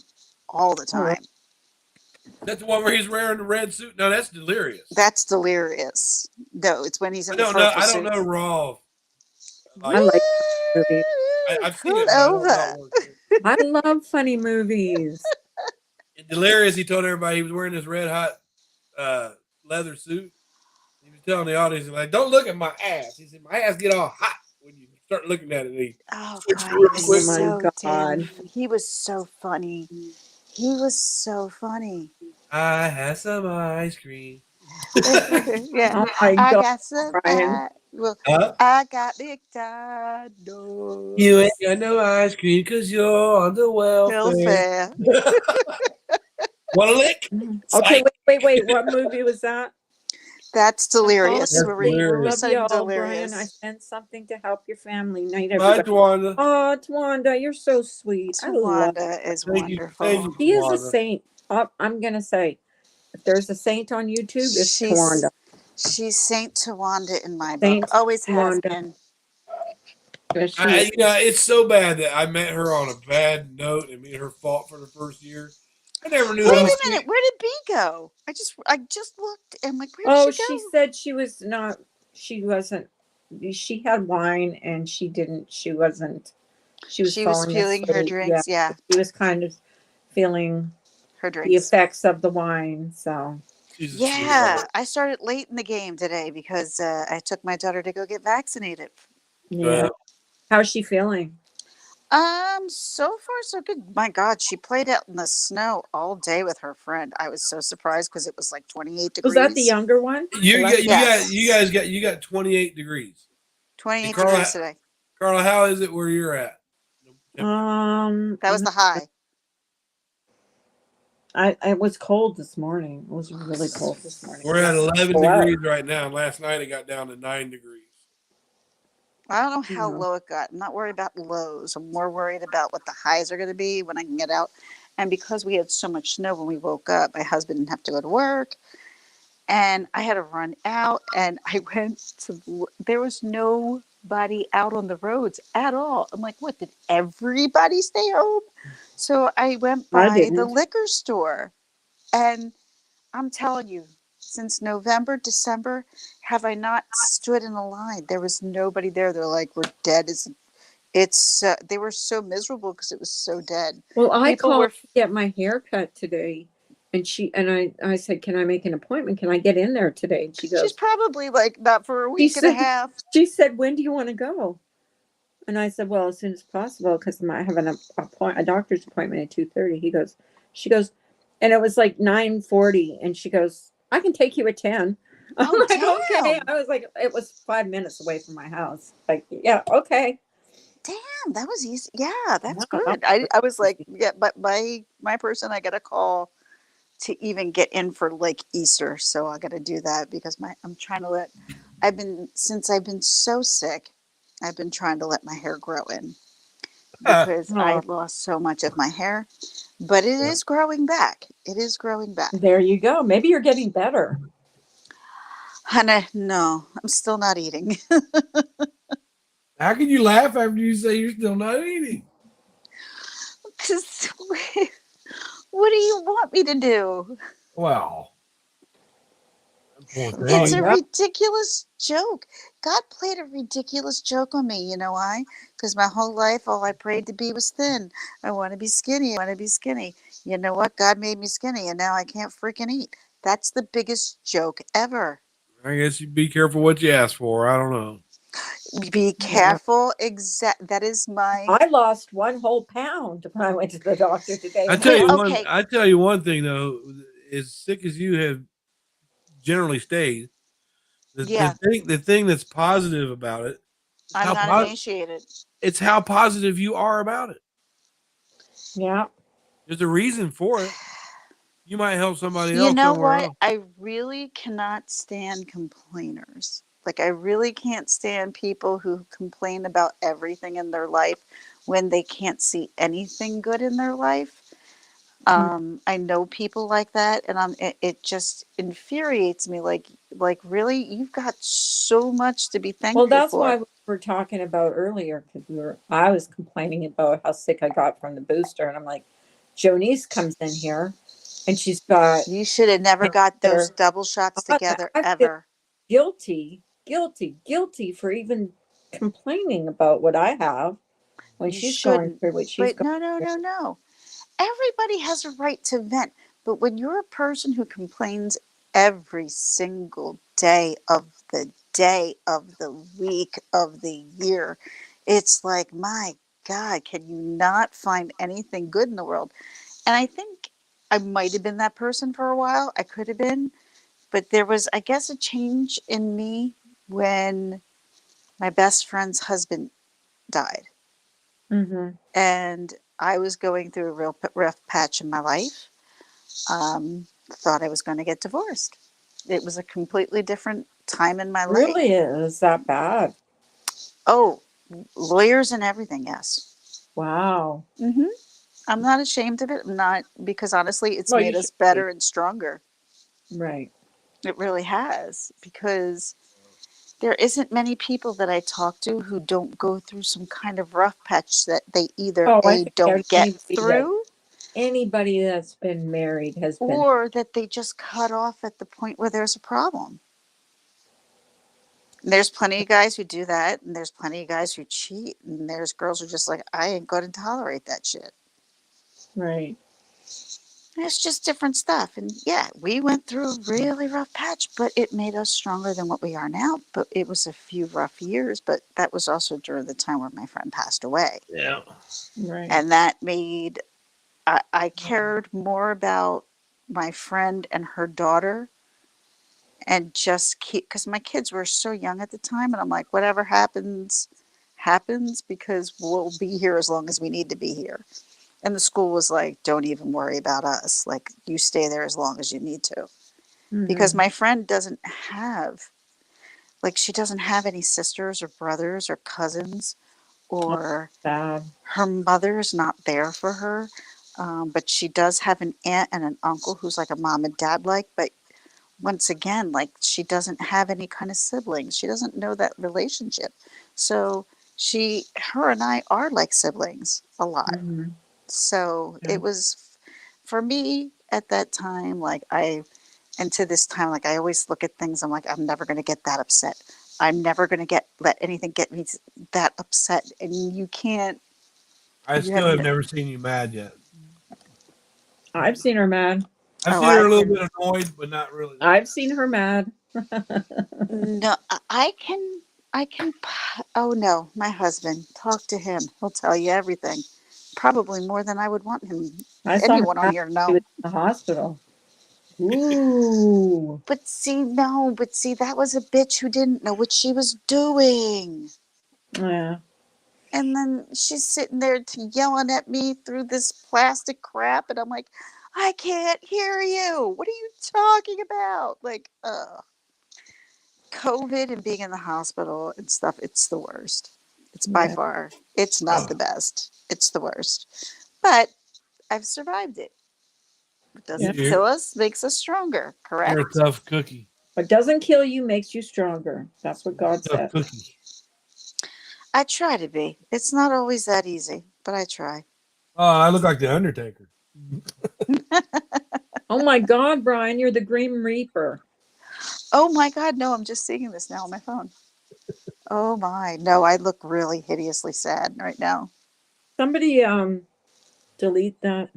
[SPEAKER 5] That's the one where he's wearing the red suit. No, that's Delirious.
[SPEAKER 6] That's delirious. No, it's when he's in
[SPEAKER 5] I
[SPEAKER 6] the
[SPEAKER 5] don't know.
[SPEAKER 6] purple
[SPEAKER 5] I don't
[SPEAKER 6] suit.
[SPEAKER 5] know Raw.
[SPEAKER 1] I like movies.
[SPEAKER 5] I've seen it. But I don't know how it works.
[SPEAKER 1] I love funny movies.
[SPEAKER 5] In Delirious, he told everybody he was wearing this red hot leather suit. He was telling the audience, like, don't look at my ass. He said, my ass get all hot when you start looking at it. And he
[SPEAKER 6] Oh
[SPEAKER 5] switched
[SPEAKER 6] God,
[SPEAKER 5] it real
[SPEAKER 6] he was
[SPEAKER 5] quick.
[SPEAKER 1] Oh my God.
[SPEAKER 6] he was so funny. He was so funny.
[SPEAKER 5] I had some ice cream.
[SPEAKER 6] Yeah,
[SPEAKER 1] Oh my
[SPEAKER 6] I
[SPEAKER 1] God,
[SPEAKER 6] got some.
[SPEAKER 1] Brian.
[SPEAKER 5] Huh?
[SPEAKER 6] I got McDonald's.
[SPEAKER 5] You ain't got no ice cream because you're on the welfare.
[SPEAKER 6] Welfare.
[SPEAKER 5] Want a lick?
[SPEAKER 1] Okay, wait. What movie was that?
[SPEAKER 6] That's delirious.
[SPEAKER 5] That's
[SPEAKER 6] We're
[SPEAKER 5] delirious.
[SPEAKER 1] Love you
[SPEAKER 6] reciting
[SPEAKER 1] all, Brian. I
[SPEAKER 6] delirious.
[SPEAKER 1] sent something to help your family. Night,
[SPEAKER 5] Bye,
[SPEAKER 1] everybody.
[SPEAKER 5] Tawanda.
[SPEAKER 1] Oh, Tawanda, you're so sweet. I love.
[SPEAKER 6] Tawanda is
[SPEAKER 5] Thank you.
[SPEAKER 6] wonderful.
[SPEAKER 5] Thank you,
[SPEAKER 1] She is a
[SPEAKER 5] Tawanda.
[SPEAKER 1] saint. I'm gonna say, if there's a saint on YouTube, it's
[SPEAKER 6] She's
[SPEAKER 1] Tawanda.
[SPEAKER 6] She's Saint Tawanda in my book.
[SPEAKER 1] Saint
[SPEAKER 6] Always has
[SPEAKER 1] Wanda.
[SPEAKER 6] been.
[SPEAKER 1] She,
[SPEAKER 5] It's so bad that I met her on a bad note and me and her fought for the first year. I never knew
[SPEAKER 6] Wait
[SPEAKER 5] how
[SPEAKER 6] a
[SPEAKER 5] sweet.
[SPEAKER 6] minute. Where did B go? I just looked and I'm like, where did
[SPEAKER 1] oh,
[SPEAKER 6] she
[SPEAKER 1] she
[SPEAKER 6] go?
[SPEAKER 1] said she was not. She wasn't. She had wine and she didn't. She wasn't. She was
[SPEAKER 6] She was
[SPEAKER 1] falling
[SPEAKER 6] feeling her
[SPEAKER 1] asleep. Yeah,
[SPEAKER 6] drinks. Yeah,
[SPEAKER 1] she was kind of feeling
[SPEAKER 6] her
[SPEAKER 1] the
[SPEAKER 6] drinks.
[SPEAKER 1] effects of the wine. So
[SPEAKER 5] She's a
[SPEAKER 6] Yeah,
[SPEAKER 5] sweetheart.
[SPEAKER 6] I started late in the game today because I took my daughter to go get vaccinated.
[SPEAKER 1] yeah. How's she feeling?
[SPEAKER 6] So far so good. My God, she played out in the snow all day with her friend. I was so surprised because it was like 28
[SPEAKER 1] Was that the
[SPEAKER 6] degrees.
[SPEAKER 1] younger one?
[SPEAKER 6] Yes.
[SPEAKER 5] You got 28 degrees. And
[SPEAKER 6] 28
[SPEAKER 5] Carla,
[SPEAKER 6] degrees today.
[SPEAKER 5] Carla, how is it where you're at?
[SPEAKER 6] That was the high.
[SPEAKER 1] I it was cold this morning. It was really cold this morning.
[SPEAKER 5] We're at 11
[SPEAKER 1] Go out.
[SPEAKER 5] degrees right now. Last night it got down to 9 degrees.
[SPEAKER 6] I don't know how
[SPEAKER 1] Yeah.
[SPEAKER 6] low it got. I'm not worried about lows. I'm more worried about what the highs are going to be when I can get out. And because we had so much snow when we woke up, my husband didn't have to go to work. And I had to run out. And I went to, there was nobody out on the roads at all. I'm like, what? Did everybody stay home? So I went
[SPEAKER 1] I
[SPEAKER 6] by the
[SPEAKER 1] didn't.
[SPEAKER 6] liquor store. And I'm telling you, since November, December, have I not stood in a line? There was nobody there. They're like, we're dead. They were so miserable because it was so dead.
[SPEAKER 1] Well, I
[SPEAKER 6] People
[SPEAKER 1] called
[SPEAKER 6] were,
[SPEAKER 1] to get my hair cut today, and I said, "Can I make an appointment? Can I get in there today?" And she
[SPEAKER 6] she's
[SPEAKER 1] goes,
[SPEAKER 6] probably like, not for a
[SPEAKER 1] she
[SPEAKER 6] week and a
[SPEAKER 1] said,
[SPEAKER 6] half.
[SPEAKER 1] she said, "When do you want to go?" And I said, "Well, as soon as possible, because I have a doctor's appointment at 2:30." She goes, and it was like 9:40, and she goes, "I can take you at 10." I'm
[SPEAKER 6] Oh,
[SPEAKER 1] like, "Okay."
[SPEAKER 6] damn.
[SPEAKER 1] I was like, it was 5 minutes away from my house. Like, yeah, okay.
[SPEAKER 6] Damn, that was easy. Yeah, that's
[SPEAKER 1] Yeah, that
[SPEAKER 6] good. I was
[SPEAKER 1] was
[SPEAKER 6] like, yeah, but my person, I got a call to even get in for like Easter. So I got to do that because I'm trying to since I've been so sick, I've been trying to let my hair grow in because I
[SPEAKER 1] oh,
[SPEAKER 6] lost so much of my hair, but it is growing back. It is growing back.
[SPEAKER 1] there you go. Maybe you're getting better.
[SPEAKER 6] Honey, no, I'm still not eating.
[SPEAKER 5] How can you laugh after you say you're still not eating?
[SPEAKER 6] Because what do you want me to do?
[SPEAKER 5] Wow. Poor
[SPEAKER 1] Oh,
[SPEAKER 6] It's
[SPEAKER 5] thing.
[SPEAKER 6] a
[SPEAKER 1] yeah.
[SPEAKER 6] ridiculous joke. God played a ridiculous joke on me. You know why? Because my whole life, all I prayed to be was thin. I want to be skinny. I want to be skinny. You know what? God made me skinny, and now I can't freaking eat. That's the biggest joke ever.
[SPEAKER 5] I guess you be careful what you ask for. I don't know.
[SPEAKER 6] Be
[SPEAKER 1] Yeah.
[SPEAKER 6] careful. That is my.
[SPEAKER 1] I lost 1 whole pound when I went to the doctor today.
[SPEAKER 5] I
[SPEAKER 1] And
[SPEAKER 5] tell
[SPEAKER 6] But
[SPEAKER 5] you
[SPEAKER 1] my
[SPEAKER 5] one.
[SPEAKER 6] okay,
[SPEAKER 5] I tell you one thing though. As sick as you have generally stayed,
[SPEAKER 6] yeah,
[SPEAKER 5] the thing that's positive about it is
[SPEAKER 6] I'm not emaciated.
[SPEAKER 5] it's how positive you are about it.
[SPEAKER 1] yeah.
[SPEAKER 5] There's a reason for it. You might help somebody
[SPEAKER 6] You
[SPEAKER 5] else
[SPEAKER 6] know
[SPEAKER 5] somewhere
[SPEAKER 6] what?
[SPEAKER 5] else.
[SPEAKER 6] I really cannot stand complainers. Like, I really can't stand people who complain about everything in their life when they can't see anything good in their life. I know people like that, and it just infuriates me. Like really, you've got so much to be
[SPEAKER 1] Well,
[SPEAKER 6] thankful
[SPEAKER 1] that's why
[SPEAKER 6] for.
[SPEAKER 1] we were talking about earlier because I was complaining about how sick I got from the booster, and I'm like, Jonice comes in here, and she's got
[SPEAKER 6] You should have never got those
[SPEAKER 1] cancer.
[SPEAKER 6] double shots together
[SPEAKER 1] I feel
[SPEAKER 6] ever.
[SPEAKER 1] guilty for even complaining about what I have when
[SPEAKER 6] You
[SPEAKER 1] she's going
[SPEAKER 6] shouldn't.
[SPEAKER 1] through what she's
[SPEAKER 6] But
[SPEAKER 1] going
[SPEAKER 6] no, no,
[SPEAKER 1] through.
[SPEAKER 6] no, no. Everybody has a right to vent. But when you're a person who complains every single day of the week of the year, it's like, my God, can you not find anything good in the world? And I think I might have been that person for a while. I could have been. But there was, I guess, a change in me when my best friend's husband died.
[SPEAKER 1] Mm-hmm.
[SPEAKER 6] And I was going through a real rough patch in my life. Thought I was going to get divorced. It was a completely different time in my life.
[SPEAKER 1] Really is that bad?
[SPEAKER 6] Oh, lawyers and everything, yes.
[SPEAKER 1] Wow.
[SPEAKER 6] hmm I'm not ashamed of it. I'm not, because honestly, it's
[SPEAKER 1] Well, you
[SPEAKER 6] made
[SPEAKER 1] should
[SPEAKER 6] us
[SPEAKER 1] be.
[SPEAKER 6] better and stronger.
[SPEAKER 1] Right.
[SPEAKER 6] It really has, because there isn't many people that I talk to who don't go through some kind of rough patch that they either
[SPEAKER 1] Oh, I
[SPEAKER 6] A,
[SPEAKER 1] think
[SPEAKER 6] don't get
[SPEAKER 1] anybody
[SPEAKER 6] through,
[SPEAKER 1] that's been married has been.
[SPEAKER 6] or that they just cut off at the point where there's a problem. There's plenty of guys who do that, and there's plenty of guys who cheat, and there's girls who are just like, I ain't going to tolerate that shit.
[SPEAKER 1] Right.
[SPEAKER 6] It's just different stuff. And yeah, we went through a really rough patch, but it made us stronger than what we are now. But it was a few rough years, but that was also during the time where my friend passed away.
[SPEAKER 4] Yeah.
[SPEAKER 1] Right.
[SPEAKER 6] And that made, I cared more about my friend and her daughter, and just keep, because my kids were so young at the time. And I'm like, whatever happens, happens, because we'll be here as long as we need to be here. And the school was like, don't even worry about us. Like, you stay there as long as you need to. Because my friend doesn't have, like, she doesn't have any sisters or brothers or cousins, or
[SPEAKER 1] Sad.
[SPEAKER 6] her mother is not there for her. But she does have an aunt and an uncle who's like a mom and dad like. But once again, like, she doesn't have any kind of siblings. She doesn't know that relationship. So her and I are like siblings a lot.
[SPEAKER 1] Mhm.
[SPEAKER 6] So
[SPEAKER 1] Yeah.
[SPEAKER 6] it was, for me at that time, like, and to this time, like, I always look at things, I'm like, I'm never going to get that upset. I'm never going to let anything get me that upset. And you can't.
[SPEAKER 4] I
[SPEAKER 6] You
[SPEAKER 4] still
[SPEAKER 6] have
[SPEAKER 4] have
[SPEAKER 6] no-
[SPEAKER 4] never seen you mad yet.
[SPEAKER 1] I've seen her mad.
[SPEAKER 4] I've
[SPEAKER 6] Oh,
[SPEAKER 4] seen her
[SPEAKER 6] I
[SPEAKER 4] a little
[SPEAKER 6] can-
[SPEAKER 4] bit annoyed, but not really.
[SPEAKER 1] I've seen her mad.
[SPEAKER 6] No, I can, oh no, my husband, talk to him. He'll tell you everything. Probably more than I would want
[SPEAKER 1] I saw her
[SPEAKER 6] anyone on
[SPEAKER 1] mad
[SPEAKER 6] here to
[SPEAKER 1] when she was
[SPEAKER 6] know.
[SPEAKER 1] in the hospital. Ooh.
[SPEAKER 6] But see, that was a bitch who didn't know what she was doing.
[SPEAKER 1] Yeah.
[SPEAKER 6] And then she's sitting there yelling at me through this plastic crap. And I'm like, I can't hear you. What are you talking about? Like, COVID and being in the hospital and stuff, it's the worst. It's by
[SPEAKER 1] Yeah.
[SPEAKER 6] far, it's not the best. It's the worst. But I've survived it. It doesn't
[SPEAKER 4] Yeah.
[SPEAKER 6] kill us, makes us stronger, correct?
[SPEAKER 4] You're a tough cookie.
[SPEAKER 1] What doesn't kill you makes you stronger. That's what God
[SPEAKER 4] Tough
[SPEAKER 1] said.
[SPEAKER 4] cookie.
[SPEAKER 6] I try to be. It's not always that easy, but I try.
[SPEAKER 4] Oh, I look like the Undertaker.
[SPEAKER 1] Oh my God, Brian, you're the Grim Reaper.
[SPEAKER 6] Oh my God, no, I'm just seeing this now on my phone. Oh my, no, I look really hideously sad right now.
[SPEAKER 1] Somebody delete that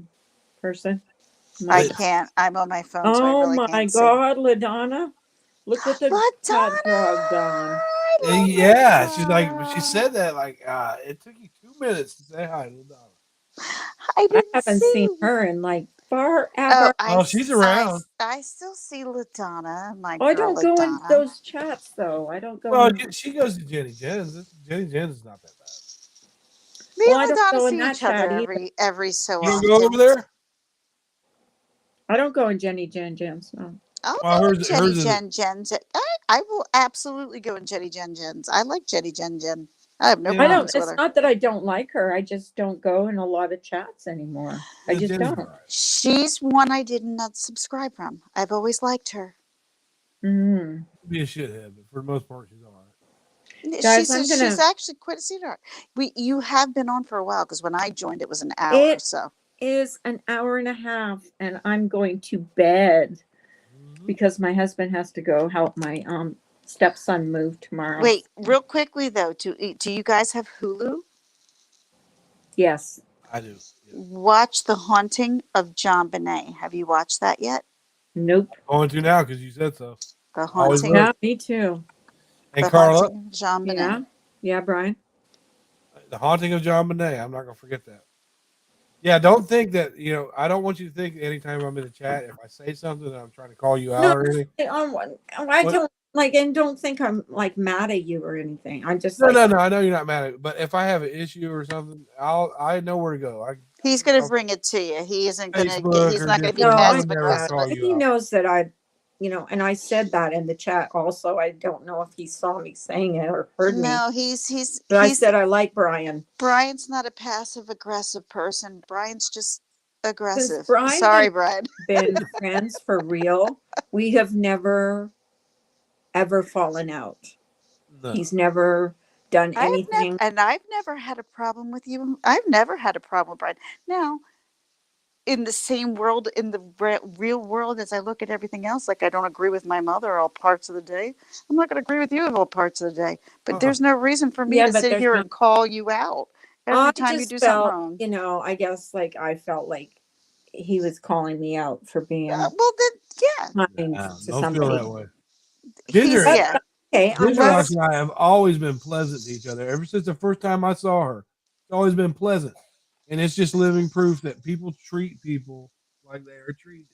[SPEAKER 1] person.
[SPEAKER 6] I
[SPEAKER 4] Wait.
[SPEAKER 6] can't. I'm on my phone, so I
[SPEAKER 1] Oh
[SPEAKER 6] really
[SPEAKER 1] my
[SPEAKER 6] can't
[SPEAKER 1] God, LaDonna. Look what the cat
[SPEAKER 6] LaDonna!
[SPEAKER 1] dog done.
[SPEAKER 6] I love
[SPEAKER 4] Yeah, she's like, she
[SPEAKER 6] LaDonna.
[SPEAKER 4] said that like, it took you 2 minutes to say hi, little Donna.
[SPEAKER 6] I
[SPEAKER 1] I
[SPEAKER 6] didn't
[SPEAKER 1] haven't
[SPEAKER 6] see.
[SPEAKER 1] seen her in like
[SPEAKER 6] Oh,
[SPEAKER 1] forever.
[SPEAKER 4] Oh, she's around.
[SPEAKER 6] I still see LaDonna, my
[SPEAKER 1] Oh, I
[SPEAKER 6] girl
[SPEAKER 1] don't go in
[SPEAKER 6] LaDonna.
[SPEAKER 1] those chats though. I don't go
[SPEAKER 4] Well,
[SPEAKER 1] in.
[SPEAKER 4] she goes to Jenny Jenn's. Jenny Jenn's is not that bad.
[SPEAKER 6] Me
[SPEAKER 1] Well,
[SPEAKER 6] and
[SPEAKER 1] I don't
[SPEAKER 6] LaDonna
[SPEAKER 1] go in
[SPEAKER 6] see
[SPEAKER 1] that
[SPEAKER 6] each other
[SPEAKER 1] chat either.
[SPEAKER 6] every so
[SPEAKER 4] You don't
[SPEAKER 6] often.
[SPEAKER 4] go over there?
[SPEAKER 1] I don't go in Jenny Jen Jams. No.
[SPEAKER 6] I'll
[SPEAKER 4] Well,
[SPEAKER 6] go in
[SPEAKER 4] hers
[SPEAKER 6] Jenny
[SPEAKER 4] is.
[SPEAKER 6] Jen's. I will absolutely go in Jenny Jen's. I like Jenny Jen. I have no
[SPEAKER 4] Yeah.
[SPEAKER 1] I don't.
[SPEAKER 6] problems with
[SPEAKER 1] It's
[SPEAKER 6] her.
[SPEAKER 1] not that I don't like her. I just don't go in a lot of chats anymore. I
[SPEAKER 4] Yeah,
[SPEAKER 1] just
[SPEAKER 4] Jenny's
[SPEAKER 1] don't.
[SPEAKER 4] all right.
[SPEAKER 6] She's one I did not subscribe from. I've always liked her.
[SPEAKER 1] Mm.
[SPEAKER 4] Be a shithead, but for the most part, she's all right.
[SPEAKER 1] Guys, I'm
[SPEAKER 6] She's
[SPEAKER 1] gonna.
[SPEAKER 6] actually quite a sweetheart. You have been on for a while, because when I joined, it was an hour.
[SPEAKER 1] It
[SPEAKER 6] So
[SPEAKER 1] is an hour and a half, and I'm going to bed
[SPEAKER 4] Mhm.
[SPEAKER 1] because my husband has to go help my stepson move tomorrow.
[SPEAKER 6] wait, real quickly though, do you guys have Hulu?
[SPEAKER 1] Yes.
[SPEAKER 4] I do. Yeah.
[SPEAKER 6] Watch The Haunting of John Bonet. Have you watched that yet?
[SPEAKER 1] Nope.
[SPEAKER 4] Going to now because you said so.
[SPEAKER 6] The
[SPEAKER 4] Always
[SPEAKER 6] Haunting,
[SPEAKER 4] will.
[SPEAKER 1] Yeah, me too.
[SPEAKER 4] And
[SPEAKER 6] The
[SPEAKER 4] Carla,
[SPEAKER 6] Haunting of John Bonet.
[SPEAKER 1] Yeah. Yeah, Brian.
[SPEAKER 4] the haunting of John Bonet. I'm not gonna forget that. Yeah, don't think that I don't want you to think anytime I'm in the chat if I say something that I'm trying to call you out
[SPEAKER 1] No,
[SPEAKER 4] or anything.
[SPEAKER 1] I
[SPEAKER 4] What?
[SPEAKER 1] don't like, and don't think I'm like mad at you or anything. I'm just
[SPEAKER 4] No,
[SPEAKER 1] like,
[SPEAKER 4] no, no. I know you're not mad at it, but if I have an issue or something, I know where to go.
[SPEAKER 6] He's going to
[SPEAKER 4] I'll
[SPEAKER 6] bring it to you. He isn't going to.
[SPEAKER 4] Facebook
[SPEAKER 6] He's
[SPEAKER 4] or
[SPEAKER 6] not going to be
[SPEAKER 1] no,
[SPEAKER 4] Discord. I
[SPEAKER 1] I
[SPEAKER 4] would
[SPEAKER 6] passive
[SPEAKER 4] never
[SPEAKER 1] yeah,
[SPEAKER 6] aggressive.
[SPEAKER 4] call you
[SPEAKER 1] he
[SPEAKER 4] out.
[SPEAKER 1] knows that and I said that in the chat also. I don't know if he saw me saying it or heard me,
[SPEAKER 6] No, he's
[SPEAKER 1] but I said I like Brian.
[SPEAKER 6] Brian's not a passive aggressive person. Brian's just aggressive.
[SPEAKER 1] Brian
[SPEAKER 6] Sorry,
[SPEAKER 1] and
[SPEAKER 6] Brian.
[SPEAKER 1] been friends for real. We have never ever fallen out.
[SPEAKER 4] No.
[SPEAKER 1] He's never done anything.
[SPEAKER 6] I've never had a problem with you. I've never had a problem with Brian. Now, in the same world, in the real world, as I look at everything else, like I don't agree with my mother all parts of the day. I'm not going to agree with you all parts of the day. But there's no reason for me
[SPEAKER 1] Yeah,
[SPEAKER 6] to
[SPEAKER 1] but
[SPEAKER 6] sit
[SPEAKER 1] there's
[SPEAKER 6] here
[SPEAKER 1] no.
[SPEAKER 6] and call you out every
[SPEAKER 1] I
[SPEAKER 6] time you
[SPEAKER 1] just
[SPEAKER 6] do something
[SPEAKER 1] felt,
[SPEAKER 6] wrong.
[SPEAKER 1] I guess like I felt like he was calling me out for being
[SPEAKER 6] Well, then,
[SPEAKER 1] kind
[SPEAKER 4] Nah,
[SPEAKER 1] to
[SPEAKER 4] don't feel
[SPEAKER 1] somebody.
[SPEAKER 4] that way.
[SPEAKER 6] he's,
[SPEAKER 4] Ginger,
[SPEAKER 1] But
[SPEAKER 6] yeah.
[SPEAKER 1] okay, I'm
[SPEAKER 4] Ginger
[SPEAKER 1] glad.
[SPEAKER 4] and I have always been pleasant to each other ever since the first time I saw her. It's always been pleasant, and it's just living proof that people treat people like they are treated.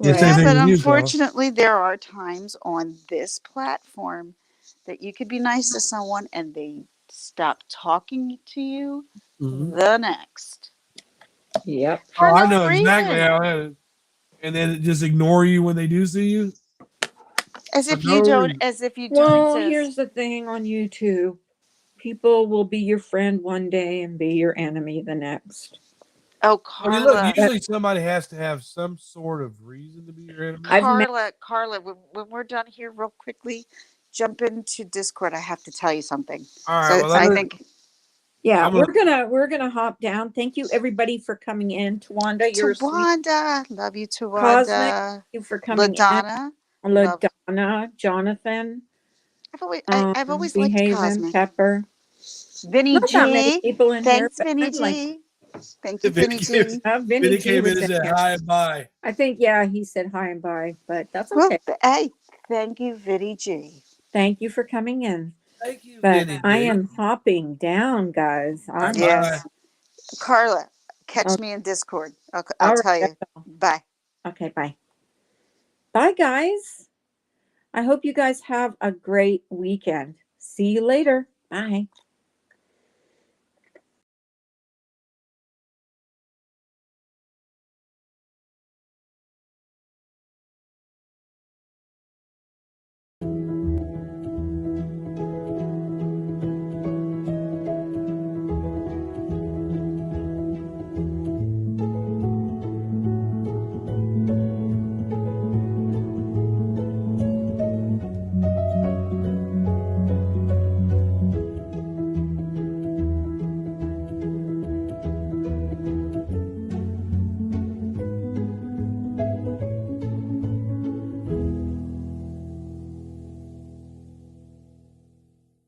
[SPEAKER 4] The
[SPEAKER 1] Right.
[SPEAKER 4] same
[SPEAKER 6] Yeah,
[SPEAKER 4] thing
[SPEAKER 6] but
[SPEAKER 4] with you, Carla.
[SPEAKER 6] unfortunately, there are times on this platform that you could be nice to someone and they stop talking to you
[SPEAKER 4] Mhm.
[SPEAKER 6] the next
[SPEAKER 1] Yep.
[SPEAKER 6] for
[SPEAKER 4] Oh, I
[SPEAKER 6] no
[SPEAKER 4] know exactly
[SPEAKER 6] reason.
[SPEAKER 4] how that is. And then just ignore you when they do see you
[SPEAKER 6] As
[SPEAKER 4] for
[SPEAKER 6] if
[SPEAKER 4] no
[SPEAKER 6] you don't,
[SPEAKER 4] reason.
[SPEAKER 6] as if you don't
[SPEAKER 1] Well, here's
[SPEAKER 6] exist.
[SPEAKER 1] the thing on YouTube. People will be your friend one day and be your enemy the next.
[SPEAKER 6] Oh,
[SPEAKER 4] I mean, look,
[SPEAKER 6] Carla,
[SPEAKER 1] But
[SPEAKER 4] usually somebody has to have some sort of reason to be your enemy.
[SPEAKER 1] I've met.
[SPEAKER 6] Carla, when we're done here, real quickly, jump into Discord. I have to tell you something.
[SPEAKER 4] All right,
[SPEAKER 6] So
[SPEAKER 4] well,
[SPEAKER 6] I think
[SPEAKER 1] Yeah,
[SPEAKER 4] I'm gonna.
[SPEAKER 1] we're gonna hop down. Thank you everybody for coming in. Tawanda, you're a sweet.
[SPEAKER 6] Tawanda, love you,
[SPEAKER 1] Cosmic,
[SPEAKER 6] Tawanda.
[SPEAKER 1] thank you for coming in.
[SPEAKER 6] LaDonna, love.
[SPEAKER 1] LaDonna, Jonathan,
[SPEAKER 6] I've always liked
[SPEAKER 1] Behaven,
[SPEAKER 6] Cosmic.
[SPEAKER 1] Pepper.
[SPEAKER 6] Vinnie
[SPEAKER 1] Not that many
[SPEAKER 6] G,
[SPEAKER 1] people in here,
[SPEAKER 6] thanks,
[SPEAKER 1] but
[SPEAKER 6] Vinnie
[SPEAKER 1] I'd like.
[SPEAKER 6] G. Thank you,
[SPEAKER 4] Vinny
[SPEAKER 6] Vinnie
[SPEAKER 4] came,
[SPEAKER 6] G.
[SPEAKER 1] Vinnie
[SPEAKER 4] Vinny
[SPEAKER 1] G
[SPEAKER 4] came in
[SPEAKER 1] was
[SPEAKER 4] and
[SPEAKER 1] in
[SPEAKER 4] said
[SPEAKER 1] here.
[SPEAKER 4] hi and bye.
[SPEAKER 1] I think he said hi and bye, but that's
[SPEAKER 6] Well,
[SPEAKER 1] okay.
[SPEAKER 6] hey, thank you, Vinnie G.
[SPEAKER 1] Thank you for coming in.
[SPEAKER 4] Thank you,
[SPEAKER 1] But
[SPEAKER 4] Vinny
[SPEAKER 1] I
[SPEAKER 4] G.
[SPEAKER 1] am hopping down, guys.
[SPEAKER 4] All right,
[SPEAKER 1] I'm
[SPEAKER 4] bye.
[SPEAKER 6] Yes, Carla, catch
[SPEAKER 1] okay.
[SPEAKER 6] me in Discord. I'll
[SPEAKER 1] All
[SPEAKER 6] tell
[SPEAKER 1] right.
[SPEAKER 6] you. Bye.
[SPEAKER 1] Okay, bye. Bye, guys. I hope you guys have a great weekend. See you later. Bye.